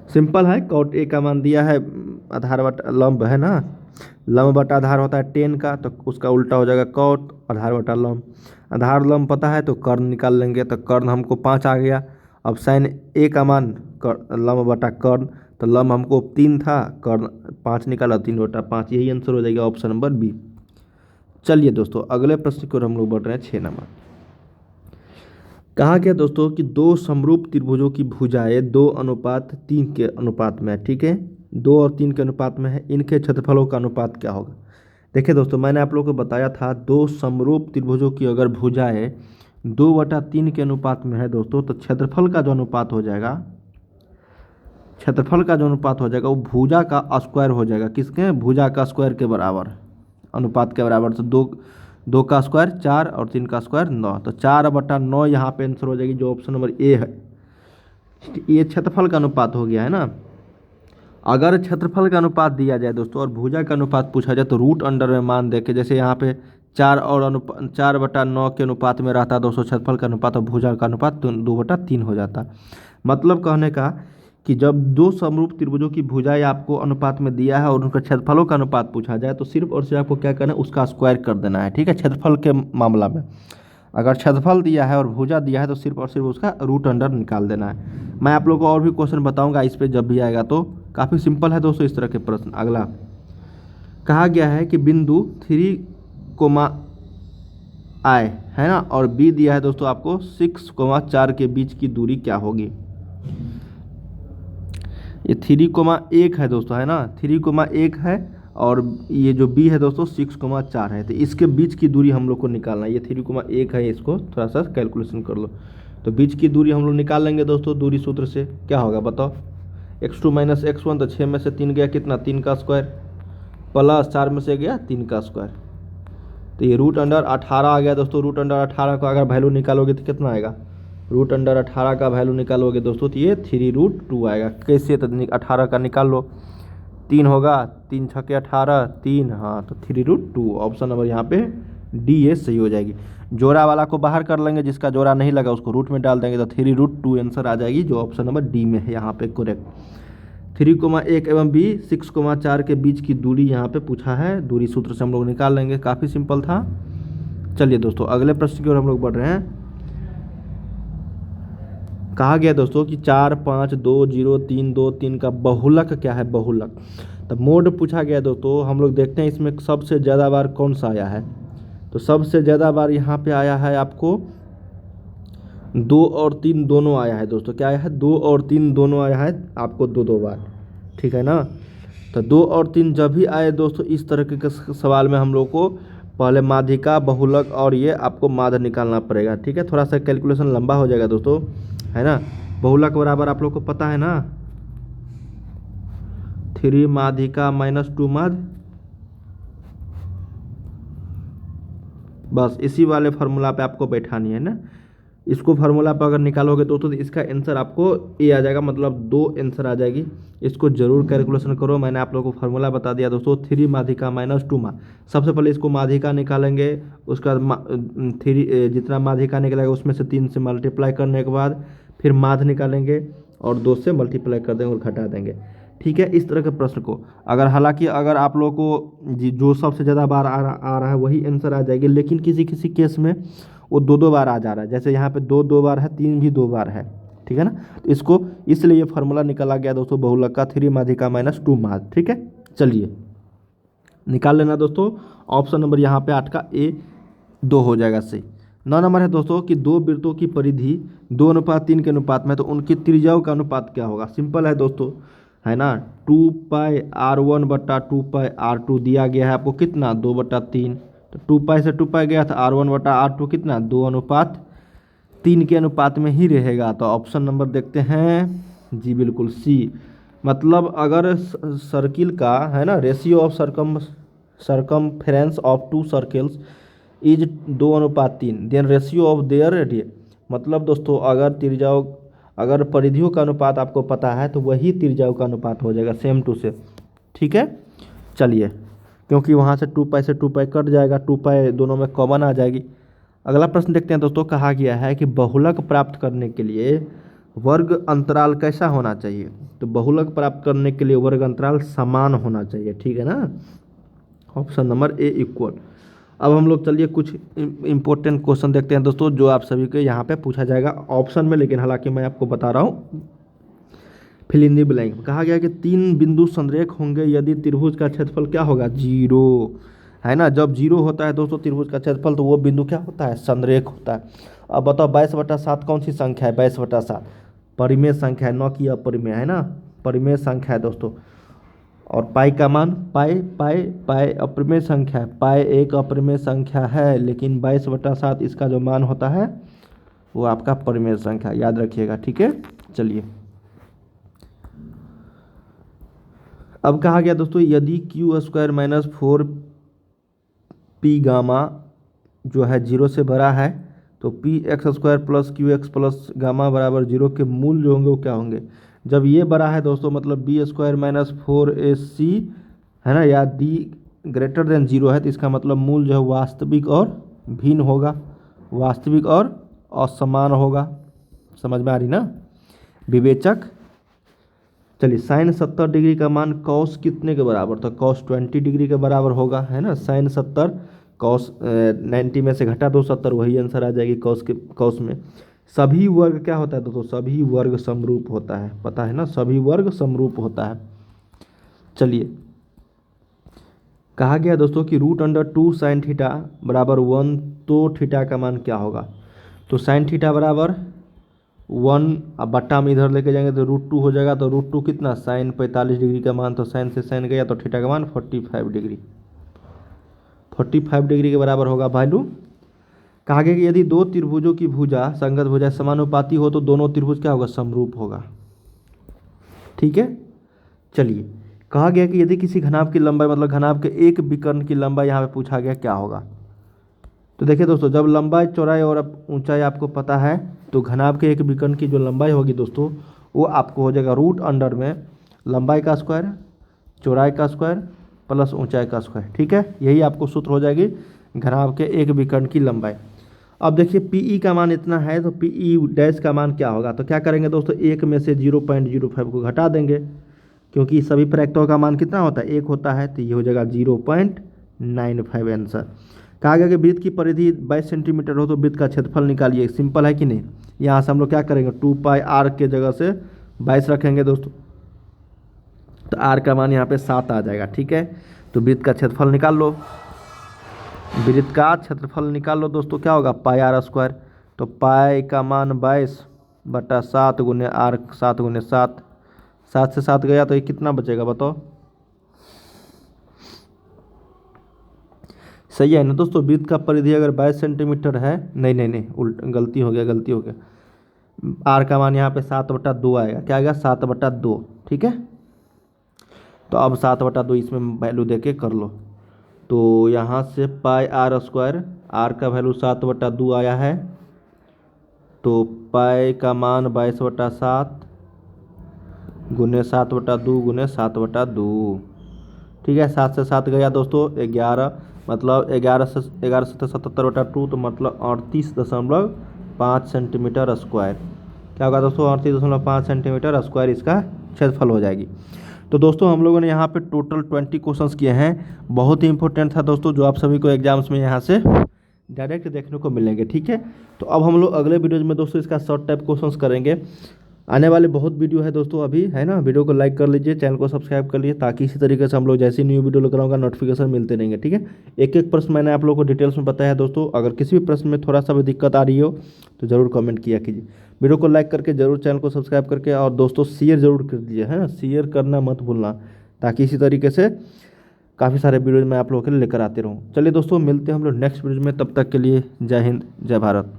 सिंपल है, cot a का मान दिया है आधार बटा लंब है ना, लंब बटा आधार होता है 10 का, तो उसका उल्टा हो जाएगा cot आधार बटा लंब। आधार लंब पता है तो कर्ण निकाल लेंगे, तो कर्ण हमको 5 आ गया। अब साइन a का मान लंब बटा कर्ण, तो लंब हमको 3 था, कर्ण 5 निकाला, 3/5, यही आंसर हो जाएगा ऑप्शन नंबर बी। चलिए दोस्तों अगले प्रश्न की ओर हम लोग बढ़ रहे हैं 6 नंबर। कहा गया दोस्तों कि दो समरूप त्रिभुजों की भुजाएं 2:3 के अनुपात में है, ठीक है, 2 और 3 के अनुपात में है, इनके क्षेत्रफलों का अनुपात क्या होगा। देखिए दोस्तों मैंने आप लोगों को बताया था दो समरूप त्रिभुजों की अगर भुजाएं 2/3 के अनुपात में है दोस्तों, तो क्षेत्रफल का जो अनुपात हो जाएगा, क्षेत्रफल का जो अनुपात हो जाएगा वो भुजा का स्क्वायर हो जाएगा। किसके, भुजा का स्क्वायर के बराबर, अनुपात के बराबर। तो दो का स्क्वायर 4 और 3 का स्क्वायर 9, तो 4/9 यहाँ पे आंसर हो जाएगी, जो ऑप्शन नंबर ए है। ये क्षेत्रफल का अनुपात हो गया है ना। अगर क्षेत्रफल का अनुपात दिया जाए दोस्तों और भुजा का अनुपात पूछा जाए तो रूट अंडर में मान दे के, जैसे यहाँ पे 4/9 के अनुपात में रहता दोस्तों क्षेत्रफल का अनुपात, और भुजा का अनुपात 2/3 हो जाता। मतलब कहने का कि जब दो समरूप त्रिभुजों की भुजाएं आपको अनुपात में दिया है और उनका क्षेत्रफलों का अनुपात पूछा जाए तो सिर्फ और सिर्फ आपको क्या करना है, उसका स्क्वायर कर देना है, ठीक है। क्षेत्रफल के मामला में अगर क्षेत्रफल दिया है और भुजा दिया है तो सिर्फ और सिर्फ उसका रूट अंडर निकाल देना है। मैं आप लोगों को और भी क्वेश्चन बताऊंगा इस पर जब भी आएगा, तो काफ़ी सिंपल है दोस्तों इस तरह के प्रश्न। अगला कहा गया है कि बिंदु 3, I है ना, और B दिया है दोस्तों आपको 6, 4 के बीच की दूरी क्या होगी। ये 3,1 है दोस्तों है ना, 3,1 है, और ये जो B है दोस्तों 6,4 है, तो इसके बीच की दूरी हम लोग को निकालना है। ये 3,1 है, इसको थोड़ा सा कैलकुलेशन कर लो, तो बीच की दूरी हम लोग निकाल लेंगे दोस्तों। दूरी सूत्र से क्या होगा बताओ, x2 - x1, तो 6 में से 3 गया कितना, 3 का स्क्वायर, प्लस 4 में से गया 3 का स्क्वायर, तो ये रूट अंडर 18 आ गया दोस्तों। रूट अंडर 18 का अगर वैल्यू निकालोगे तो कितना आएगा, रूट अंडर 18 का वैल्यू निकालोगे दोस्तों तो ये 3√2 आएगा। कैसे, तो 18 का निकाल लो, 3 होगा, 3 × 18 3, हाँ, तो 3√2 ऑप्शन नंबर यहाँ पे डी ये सही हो जाएगी। जोड़ा वाला को बाहर कर लेंगे, जिसका जोड़ा नहीं लगा उसको रूट में डाल देंगे, तो 3√2 आंसर आ जाएगी, जो ऑप्शन नंबर डी में है यहाँ पे करेक्ट। 3,1 एवं B 6,4 के बीच की दूरी यहाँ पे पूछा है, दूरी सूत्र से हम लोग निकाल लेंगे, काफ़ी सिंपल था। चलिए दोस्तों अगले प्रश्न की ओर हम लोग बढ़ रहे हैं। कहा गया दोस्तों कि 4, 5, 2, 0, 3, 2, 3 का बहुलक क्या है, बहुलक। तो मोड पूछा गया दोस्तों, हम लोग देखते हैं इसमें सबसे ज़्यादा बार कौन सा आया है। तो सबसे ज़्यादा बार यहाँ पे आया है आपको 2 और 3 दोनों आया है दोस्तों। क्या आया है, 2 और 3 दोनों आया है आपको 2 बार, ठीक है ना। तो 2 और 3 जब भी आए दोस्तों इस तरह के सवाल में हम लोग को पहले माध्यिका, बहुलक और ये आपको माध्य निकालना पड़ेगा, ठीक है। थोड़ा सा कैलकुलेशन लंबा हो जाएगा दोस्तों, है ना। बहुलक बराबर आप लोग को पता है ना, 3 माध्यिका -2 माध्य, बस इसी वाले फार्मूला पे आपको बैठानी है ना। इसको फार्मूला पर अगर निकालोगे दोस्तों तो इसका आंसर आपको ए आ जाएगा, मतलब 2 आंसर आ जाएगी। इसको जरूर कैलकुलेशन करो, मैंने आप लोगों को फार्मूला बता दिया दोस्तों, 3 माध्यिका -2 माध्य। सबसे पहले इसको माध्यिका निकालेंगे, उसके बाद 3 जितना माध्यिका निकलेगा उसमें से 3 से मल्टीप्लाई करने के बाद फिर माध्य निकालेंगे और 2 से मल्टीप्लाई कर देंगे और घटा देंगे, ठीक है। इस तरह के प्रश्न को हालांकि अगर आप लोग को जो सबसे ज़्यादा बार आ रहा है वही आंसर आ जाएगी, लेकिन किसी किसी केस में वो 2 बार आ जा रहा है। जैसे यहाँ पे 2 बार है, 3 भी 2 बार है, ठीक है ना। तो इसको इसलिए ये फार्मूला निकाला गया दोस्तों, बहुलक का 3 माध्यिका माइनस 2 माध्य, ठीक है। चलिए निकाल लेना दोस्तों, ऑप्शन नंबर यहाँ पे 8 का ए 2 हो जाएगा सही। 9 नंबर है दोस्तों कि दो वृत्तों की परिधि 2:3 के अनुपात में, तो उनकी त्रिज्याओं का अनुपात क्या होगा। सिंपल है दोस्तों, है ना, 2πr1/2πr2 दिया गया है आपको कितना 2/3, तो 2π से 2π गया था, r1/r2 कितना 2:3 के अनुपात में ही रहेगा। तो ऑप्शन नंबर देखते हैं जी, बिल्कुल सी। मतलब अगर सर्किल का, है ना, ratio of circumference of two circles is 2:3, then ratio of their radius. मतलब दोस्तों अगर परिधियों का अनुपात आपको पता है तो वही त्रिज्याओं का अनुपात हो जाएगा, सेम टू सेम, ठीक है। चलिए, क्योंकि वहाँ से 2π से 2π कट जाएगा, 2π दोनों में कॉमन आ जाएगी। अगला प्रश्न देखते हैं दोस्तों, कहा गया है कि बहुलक प्राप्त करने के लिए वर्ग अंतराल कैसा होना चाहिए। तो बहुलक प्राप्त करने के लिए वर्ग अंतराल समान होना चाहिए, ठीक है ना। Option number A equal. अब हम लोग चलिए कुछ इंपॉर्टेंट क्वेश्चन देखते हैं दोस्तों, जो आप सभी के यहाँ पे पूछा जाएगा ऑप्शन में, लेकिन हालांकि मैं आपको बता रहा हूँ फिल इन द ब्लैंक। कहा गया कि 3 बिंदु संरेख होंगे यदि त्रिभुज का क्षेत्रफल क्या होगा 0, है ना। जब 0 होता है दोस्तों त्रिभुज का क्षेत्रफल, तो वो बिंदु क्या होता है संरेख होता है। अब बताओ 22/7 कौन सी संख्या है, 22/7 परिमेय संख्या है, न कि अपरिमेय, है ना, परिमेय संख्या है दोस्तों। और पाई का मान पाई अपरिमेय संख्या है, पाई एक अपरिमेय संख्या है, लेकिन 22/7 इसका जो मान होता है वो आपका परिमेय संख्या, याद रखिएगा, ठीक है। चलिए अब कहा गया दोस्तों, यदि q² - 4p गामा जो है 0 से बड़ा है, तो px² + qx + गामा बराबर 0 के मूल जो होंगे वो क्या होंगे। जब ये बड़ा है दोस्तों, मतलब b² - 4ac, है ना, या d > 0 है, तो इसका मतलब मूल जो है वास्तविक और भिन्न होगा, वास्तविक और असमान होगा। समझ में आ रही ना, विवेचक। चलिए sin 70 डिग्री का मान cos कितने के बराबर था, cos 20 डिग्री के बराबर होगा, है ना। sin 70 cos 90 में से घटा दो 70, वही आंसर आ जाएगी cos में। सभी वर्ग क्या होता है दोस्तों, सभी वर्ग समरूप होता है, पता है ना, सभी वर्ग समरूप होता है। चलिए कहा गया दोस्तों कि √2 sin θ बराबर 1, तो थीटा का मान क्या होगा। तो sin θ बराबर 1, अब बट्टा में इधर लेके जाएंगे तो √2 हो जाएगा, तो √2 कितना sin 45 डिग्री का मान, तो sin से sin गया तो थीटा का मान 45 डिग्री, 45 डिग्री के बराबर होगा वैल्यू। कहा गया कि यदि दो त्रिभुजों की भुजा संगत भुजा समानुपाती हो तो दोनों त्रिभुज क्या होगा समरूप होगा, ठीक है। चलिए कहा गया कि यदि किसी घनाभ की लंबाई, मतलब घनाभ के एक विकर्ण की लंबाई यहाँ पे पूछा गया क्या होगा। तो देखिए दोस्तों, जब लंबाई चौड़ाई और ऊंचाई आपको पता है, तो घनाभ के एक विकर्ण की जो लंबाई होगी दोस्तों, वो आपको हो जाएगा √अंडर में लंबाई का स्क्वायर, चौड़ाई का स्क्वायर प्लस ऊंचाई का स्क्वायर, ठीक है। यही आपको सूत्र हो जाएगी घनाभ के एक विकर्ण की लंबाई। अब देखिए PE का मान इतना है, तो PE' का मान क्या होगा। तो क्या करेंगे दोस्तों, 1 में से 0.05 को घटा देंगे, क्योंकि सभी प्रैक्टों का मान कितना होता है 1 होता है, तो ये हो जाएगा 0.95 आंसर। कहा गया कि वृत्त की परिधि 22 सेंटीमीटर हो तो वृत्त का क्षेत्रफल निकालिए। सिंपल है कि नहीं। यहाँ से हम लोग क्या करेंगे, 2πr के जगह से 22 रखेंगे दोस्तों, तो r का मान यहाँ पे 7 आ जाएगा, ठीक है। तो वृत्त का क्षेत्रफल निकाल लो, वृत्त का क्षेत्रफल निकाल लो दोस्तों, क्या होगा πr²। तो पाई का मान 22/7 गुने r, 7 गुने 7, 7 से 7 गया तो ये कितना बचेगा बताओ, सही है ना दोस्तों। वृत्त का परिधि अगर 22 सेंटीमीटर है, नहीं उल्ट गलती हो गया, r का मान यहाँ पे 7/2 आएगा, क्या आएगा 7/2, ठीक है। तो अब 7/2 इसमें वैल्यू देके कर लो, तो यहाँ से πr², r का वैल्यू 7/2 आया है, तो पाई का मान 22/7 गुने 7/2 गुने 7/2, ठीक है। 7 से 7 गया दोस्तों 11, मतलब 11 से 77/2, तो मतलब 38.5 सेंटीमीटर स्क्वायर। क्या होगा दोस्तों 38.5 सेंटीमीटर स्क्वायर इसका क्षेत्रफल हो जाएगी। तो दोस्तों हम लोगों ने यहाँ पे टोटल 20 क्वेश्चंस किए हैं, बहुत ही इंपॉर्टेंट था दोस्तों, जो आप सभी को एग्जाम्स में यहाँ से डायरेक्ट देखने को मिलेंगे। ठीक है, तो अब हम लोग अगले वीडियो में दोस्तों इसका शॉर्ट टाइप क्वेश्चंस करेंगे। आने वाले बहुत वीडियो है दोस्तों अभी, है ना। वीडियो को लाइक कर लीजिए, चैनल को सब्सक्राइब कर लीजिए, ताकि इसी तरीके से हम लोग जैसी न्यू वीडियो लेकर आऊँगा नोटिफिकेशन मिलते रहेंगे। ठीक है, एक एक प्रश्न मैंने आप लोगों को डिटेल्स में बताया है दोस्तों। अगर किसी भी प्रश्न में थोड़ा सा भी दिक्कत आ रही हो तो ज़रूर कमेंट किया कीजिए। वीडियो को लाइक करके जरूर चैनल को सब्सक्राइब करके, और दोस्तों शेयर जरूर कर दीजिए, है ना। शेयर करना मत भूलना, ताकि इसी तरीके से काफ़ी सारे वीडियोज मैं आप लोगों के लिए लेकर आते रहूँ। चलिए दोस्तों, मिलते हैं हम लोग नेक्स्ट वीडियो में। तब तक के लिए जय हिंद, जय भारत।